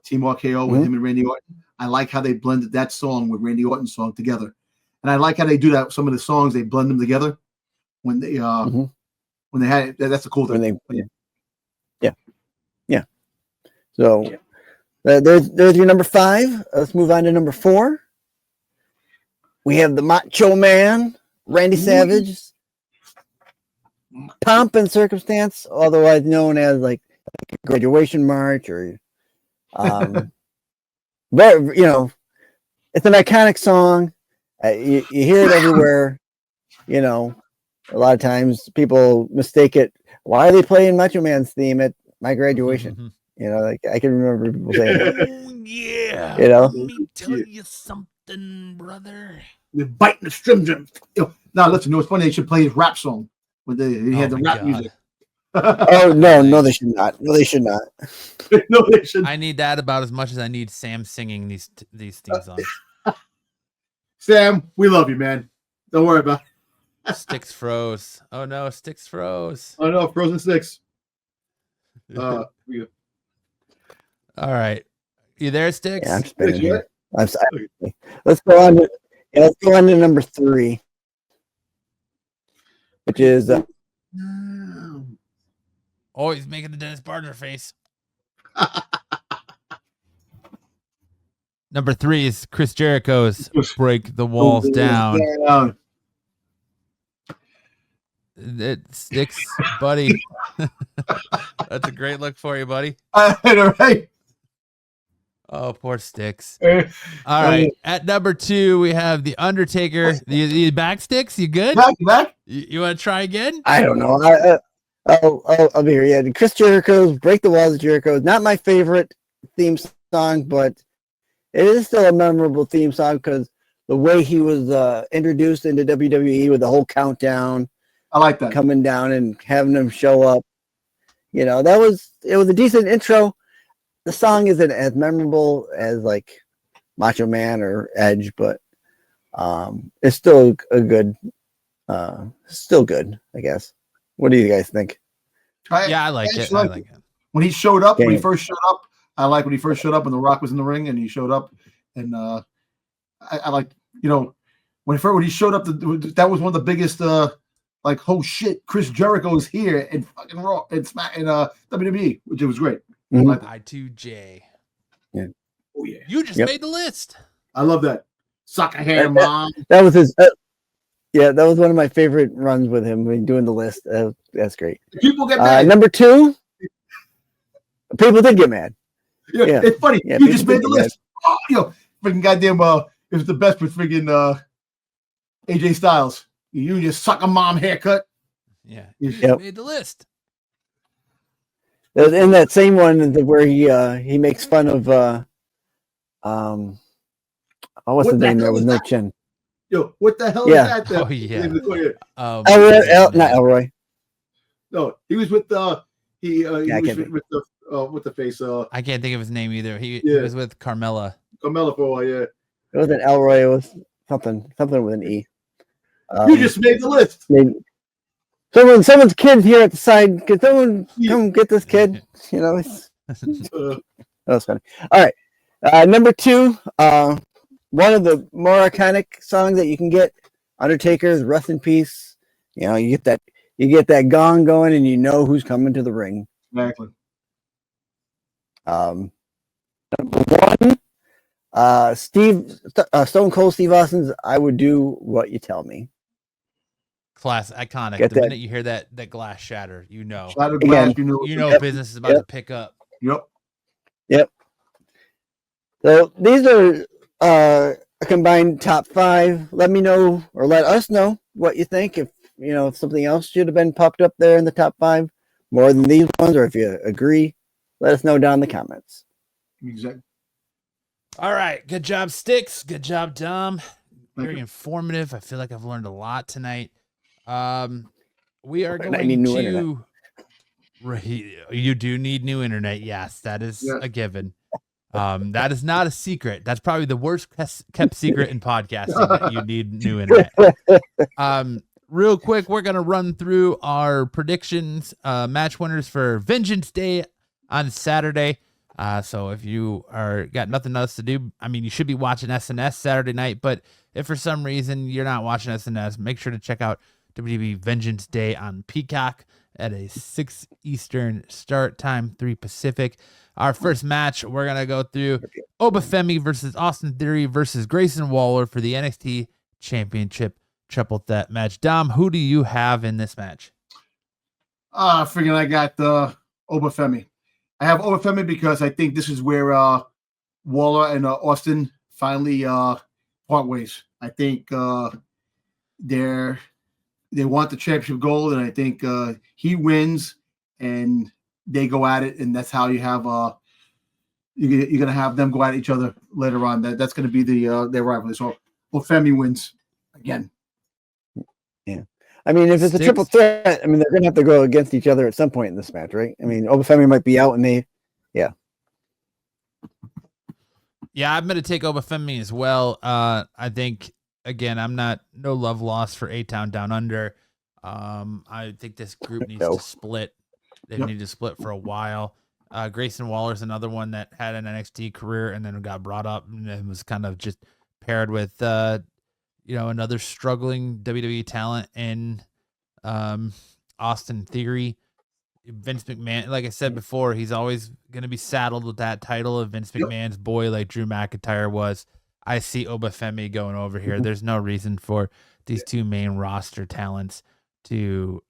Team RKO with him and Randy Orton. I like how they blended that song with Randy Orton's song together, and I like how they do that. Some of the songs they blend them together when they when they had it. That's a cool thing. Yeah. So there's your number 5. Let's move on to number 4. We have the Macho Man, Randy Savage. Pomp and Circumstance, otherwise known as like Graduation March, or but it's an iconic song. You hear it everywhere. A lot of times people mistake it. Why are they playing Macho Man's theme at my graduation? Like I can remember people saying, "Oh yeah, let me tell you something, brother." They're biting the string. Now listen, it's funny. They should play his rap song. When he had the rap music. Oh no, they should not. No, they should not. No, they should. I need that about as much as I need Sam singing these theme songs. Sam, we love you, man. Don't worry about it. Styx froze. Oh no, Styx froze. Oh no, Frozen Styx. All right, you there, Styx? Yeah, I'm spinning here. Let's go on to number 3. which is Oh, he's making the Dennis Barger face. Number 3 is Chris Jericho's Break the Walls Down. It sticks, buddy. That's a great look for you, buddy. Right. Oh, poor Styx. All right. At number 2, we have The Undertaker. The back Styx, you good? Back? You want to try again? I don't know. I'll be here. Yeah, Chris Jericho's Break the Walls of Jericho is not my favorite theme song, but it is still a memorable theme song because the way he was introduced into WWE with the whole countdown. I like that. Coming down and having him show up. You know, it was a decent intro. The song isn't as memorable as like Macho Man or Edge, but it's still a good, still good, I guess. What do you guys think? Yeah, I like it. I like it. When he showed up, when he first showed up, I like when he first showed up and The Rock was in the ring and he showed up, and I like, you know, when he showed up, that was one of the biggest like, oh shit, Chris Jericho is here and fucking Raw and WWE, which was great. Mm-hmm. I2J. Yeah. Oh yeah. You just made the list. I love that. Sucker hair, mom. That was his. Yeah, that was one of my favorite runs with him when doing the list. That's great. People get mad. Number 2, people did get mad. Yeah. It's funny. Yeah, you just made the list. Oh, yo, freaking goddamn. It was the best with freaking AJ Styles. You just suck a mom haircut. Yeah, you made the list. In that same one where he makes fun of what's the name there with no chin? Yo, what the hell is that? Oh yeah. Not Elroy. No, he was with with the face. I can't think of his name either. He was with Carmella. Carmella for a while, yeah. It wasn't Elroy. It was something with an E. You just made the list. Maybe. Someone's kid here at the side. Could someone come get this kid? You know, that was funny. All right, number 2. One of the more iconic songs that you can get, Undertaker's "Rest in Peace." You know, you get that gong going, and you know who's coming to the ring. Exactly. Number 1, Stone Cold Steve Austin's "I Would Do What You Tell Me." Class, iconic. The minute you hear that glass shatter, you know. Shatter glass, you know business is about to pick up. Yep. So these are a combined top 5. Let me know, or let us know what you think. If if something else should have been popped up there in the top 5 more than these ones, or if you agree, let us know down in the comments. Exactly. All right. Good job, Styx. Good job, Dom. Very informative. I feel like I've learned a lot tonight. We are going to. You do need new internet. Yes, that is a given. That is not a secret. That's probably the worst kept secret in podcasting, that you need new internet. Real quick, we're gonna run through our predictions, match winners for Vengeance Day on Saturday. So if you got nothing else to do, I mean, you should be watching SNS Saturday night. But if for some reason you're not watching SNS, make sure to check out WWE Vengeance Day on Peacock at a 6 Eastern start time, 3 Pacific. Our first match, we're going to go through Obafemi versus Austin Theory versus Grayson Waller for the NXT Championship triple threat match. Dom, who do you have in this match? Freaking I got Obafemi. I have Obafemi because I think this is where Waller and Austin finally part ways. I think they want the championship gold, and I think he wins and they go at it, and that's how you have you're gonna have them go at each other later on. That's gonna be their rivalry. So Obafemi wins again. Yeah. I mean, if it's a triple threat, I mean, they're going to have to go against each other at some point in this match, right? I mean, Obafemi might be out and yeah, I'm going to take Obafemi as well. I think, again, no love lost for A-Town Down Under. I think this group needs to split. They need to split for a while. Grayson Waller's another one that had an NXT career and then got brought up and was kind of just paired with, another struggling WWE talent in Austin Theory. Vince McMahon, like I said before, he's always going to be saddled with that title of Vince McMahon's boy, like Drew McIntyre was. I see Obafemi going over here. There's no reason for these two main roster talents to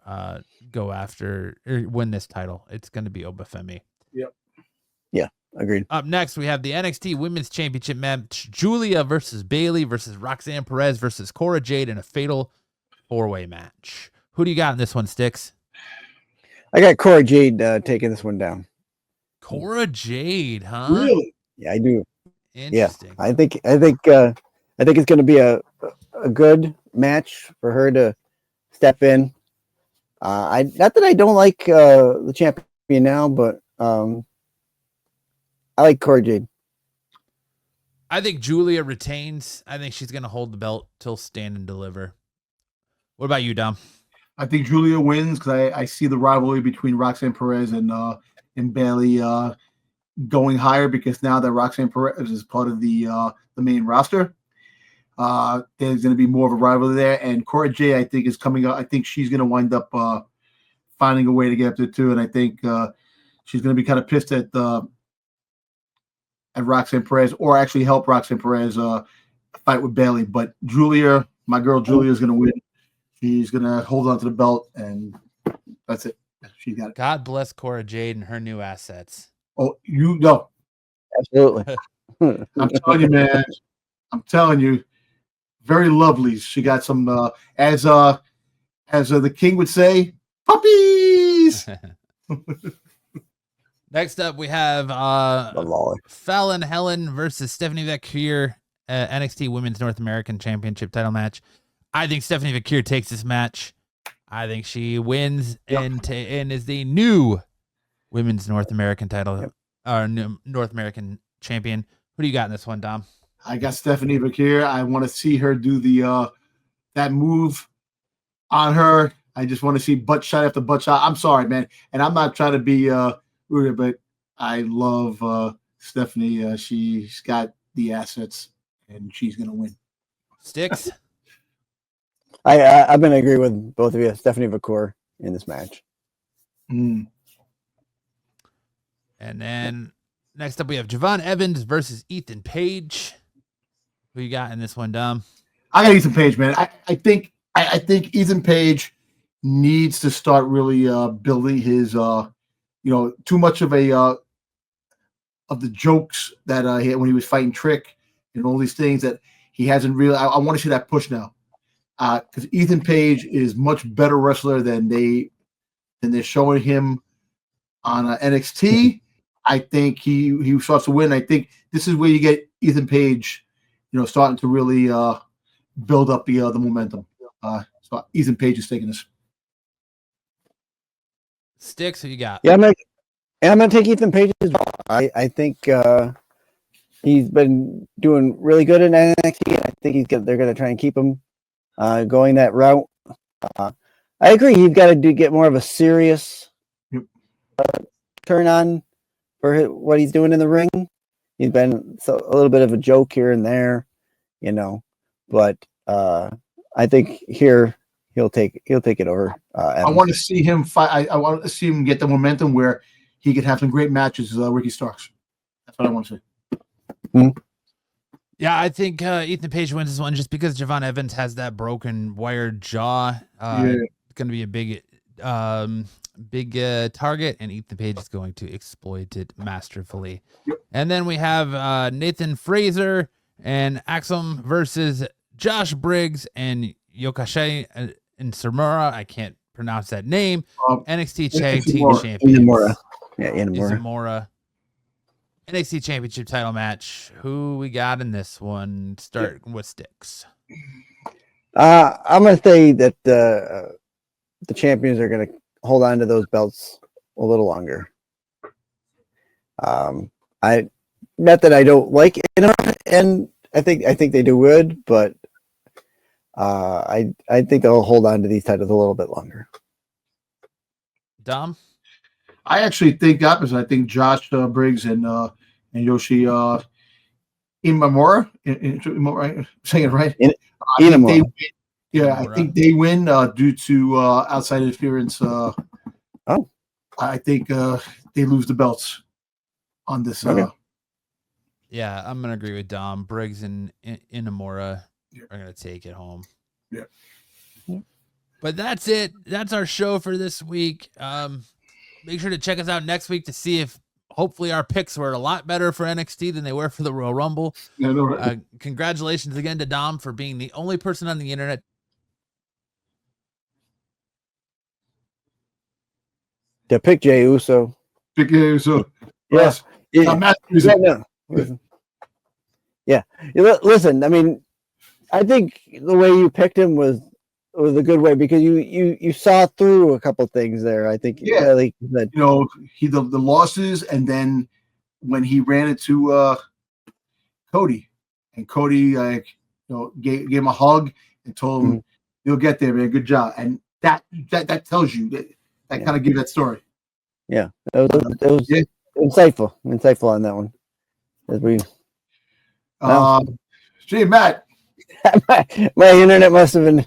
go after or win this title. It's going to be Obafemi. Yep. Yeah, agreed. Up next, we have the NXT Women's Championship match: Julia versus Bayley versus Roxanne Perez versus Cora Jade in a fatal 4-way match. Who do you got in this one, Styx? I got Cora Jade taking this one down. Cora Jade, huh? Really? Yeah, I do. Interesting. Yeah, I think it's going to be a good match for her to step in. Not that I don't like the champion now, but I like Cora Jade. I think Julia retains. I think she's going to hold the belt till Stand and Deliver. What about you, Dom? I think Julia wins because I see the rivalry between Roxanne Perez and Bayley going higher, because now that Roxanne Perez is part of the main roster, there's going to be more of a rivalry there. And Cora Jade, I think, is coming up. I think she's going to wind up finding a way to get up there too. And I think she's going to be kind of pissed at Roxanne Perez, or actually help Roxanne Perez fight with Bayley. But Julia, my girl Julia, is going to win. She's going to hold on to the belt, and that's it. She got it. God bless Cora Jade and her new assets. Oh, you know. Absolutely. I'm telling you, man. I'm telling you. Very lovely. She got some, as the king would say, puppies. Next up, we have Fallon Helen versus Stephanie Vacquier, NXT Women's North American Championship title match. I think Stephanie Vacquier takes this match. I think she wins and is the new Women's North American title, North American champion. Who do you got in this one, Dom? I got Stephanie Vacquier. I want to see her do that move on her. I just want to see butt shot after butt shot. I'm sorry, man, and I'm not trying to be rude, but I love Stephanie. She's got the assets, and she's gonna win. Styx. I'm going to agree with both of you. Stephanie Vacquier in this match. Mm. And then next up, we have Javon Evans versus Ethan Page. Who you got in this one, Dom? I got Ethan Page, man. I think Ethan Page needs to start really building his too much of of the jokes that he had when he was fighting Trick and all these things that he hasn't really. I want to see that push now. Because Ethan Page is much better wrestler than they're showing him on NXT. I think he starts to win. I think this is where you get Ethan Page, starting to really build up the momentum. So Ethan Page is taking this. Styx, who you got? Yeah, I'm gonna take Ethan Page as well. I think he's been doing really good in NXT, and I think they're gonna try and keep him going that route. I agree. You've got to get more of a serious turn on for what he's doing in the ring. He's been a little bit of a joke here and there, but I think here he'll take it over. I want to see him fight. I want to see him get the momentum where he could have some great matches with Ricky Starks. That's what I want to see. Mm-hmm. Yeah, I think Ethan Page wins this one just because Javon Evans has that broken wired jaw. It's going to be a big target, and Ethan Page is going to exploit it masterfully. Yep. And then we have Nathan Fraser and Axum versus Josh Briggs and Yokashe and Samura. I can't pronounce that name. NXT Tag Team Champions. Inamura. Yeah, Inamura. NXT Championship title match. Who we got in this one? Start with Styx. I'm going to say that the champions are going to hold on to those belts a little longer. Not that I don't like it, and I think they do good, but I think they'll hold on to these titles a little bit longer. Dom? I actually think opposite. I think Josh Briggs and Yoshi Imamura, saying it right? Inamura. Yeah, I think they win due to outside interference. I think they lose the belts on this. Okay. Yeah, I'm gonna agree with Dom. Briggs and Inamura are gonna take it home. Yeah. But that's it. That's our show for this week. Make sure to check us out next week to see if hopefully our picks were a lot better for NXT than they were for the Royal Rumble. Yeah, no, right. Congratulations again to Dom for being the only person on the internet To pick Jey Uso. Big Uso. Yes. Yeah. Yeah. Listen, I mean, I think the way you picked him was a good way because you saw through a couple things there. I think, like that. You know, the losses, and then when he ran into Cody, and Cody gave him a hug and told him, "You'll get there, man. Good job." And that tells you that kind of gives that story. Yeah, it was insightful on that one. As we, gee, Matt, my internet must have been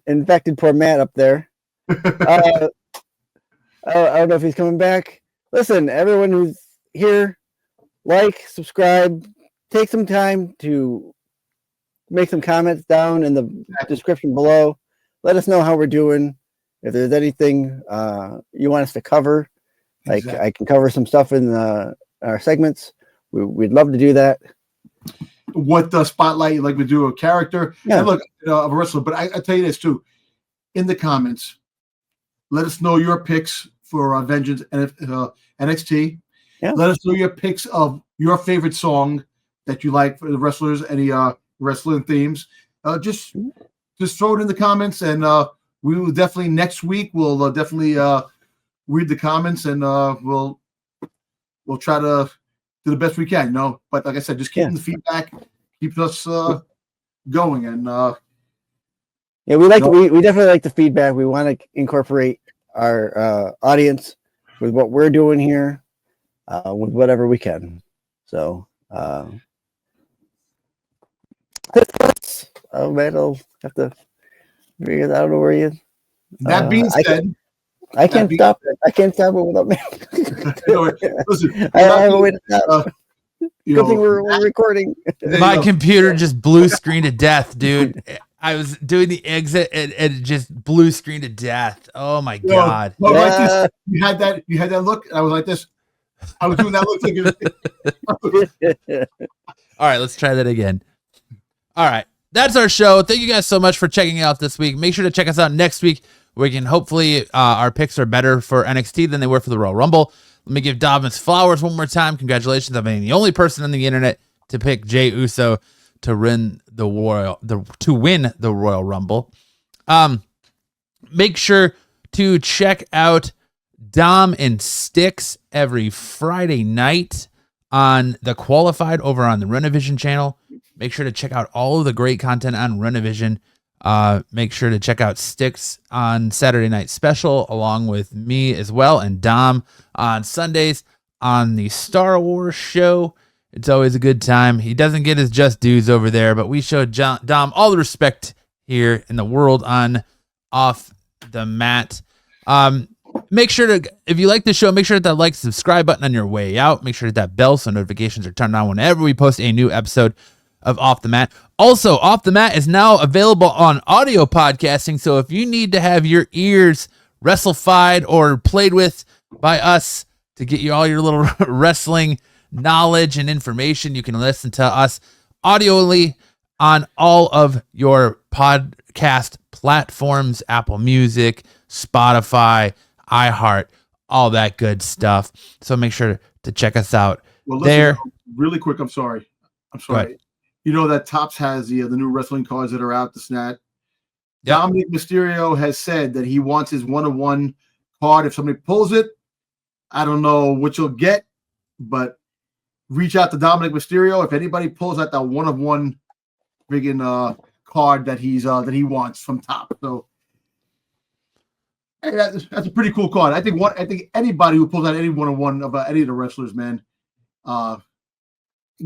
infected poor Matt up there. I don't know if he's coming back. Listen, everyone who's here, like, subscribe, take some time to make some comments down in the description below. Let us know how we're doing. If there's anything you want us to cover, like I can cover some stuff in our segments. We'd love to do that. What the spotlight you like to do a character? Yeah. And look, of a wrestler. But I tell you this too, in the comments, let us know your picks for Vengeance and NXT. Yeah. Let us know your picks of your favorite song that you like for the wrestlers. Any wrestling themes? Just throw it in the comments, and we will definitely next week. We'll definitely read the comments, and we'll try to do the best we can. But like I said, just keeping the feedback, keeps us going, and we definitely like the feedback. We want to incorporate our audience with what we're doing here, with whatever we can. So, Matt, I'll have to figure that out where he is. That being said, I can't stop it. I can't stop it without me. Listen, I don't have a way to stop. Good thing we're recording. My computer just blue screen to death, dude. I was doing the exit and it just blue screen to death. Oh my god! Like this. You had that look. I was like this. I was doing that look. All right, let's try that again. All right, that's our show. Thank you guys so much for checking it out this week. Make sure to check us out next week. We can hopefully our picks are better for NXT than they were for the Royal Rumble. Let me give Dom his flowers one more time. Congratulations on being the only person on the internet to pick Jey Uso to win the Royal Rumble. Make sure to check out Dom and Styx every Friday night on the Qualified over on the Renovision channel. Make sure to check out all of the great content on Renovision. Make sure to check out Styx on Saturday Night Special along with me as well, and Dom on Sundays on the Star Wars show. It's always a good time. He doesn't get his just dues over there, but we show Dom all the respect here in the world on Off the Mat. Make sure to, if you like the show, make sure to hit that like, subscribe button on your way out. Make sure to hit that bell so notifications are turned on whenever we post a new episode of Off the Mat. Also, Off the Mat is now available on audio podcasting, so if you need to have your ears wrestlified or played with by us to get you all your little wrestling knowledge and information, you can listen to us audioly on all of your podcast platforms, Apple Music, Spotify, iHeart, all that good stuff. So make sure to check us out there. Really quick, I'm sorry. You know that Topps has the new wrestling cards that are out, the Snap. Yep. Dominic Mysterio has said that he wants his one-of-one card. If somebody pulls it, I don't know what you'll get, but reach out to Dominic Mysterio. If anybody pulls out that one-of-one friggin' card that he wants from Top. So hey, that's a pretty cool card. I think anybody who pulls out any one-of-one of any of the wrestlers, man,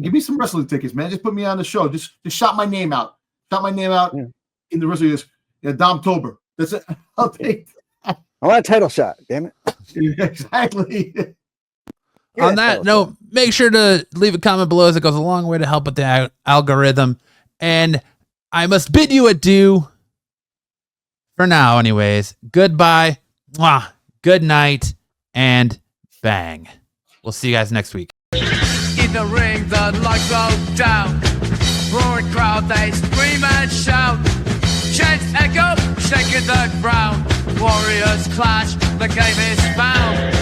give me some wrestling tickets, man. Just put me on the show. Just shout my name out. Shout my name out in the wrestling. Yeah, Domtober. That's it. I'll take I want a title shot. Damn it. exactly. Yeah, On that title note, make sure to leave a comment below as it goes a long way to help with the algorithm. And I must bid you adieu for now, anyways. Goodbye, mwah, good night, and bang. We'll see you guys next week. In the ring, the lights go down. Roaring crowd, they scream and shout. Chants echo, shaking the ground. Warriors clash, the game is found.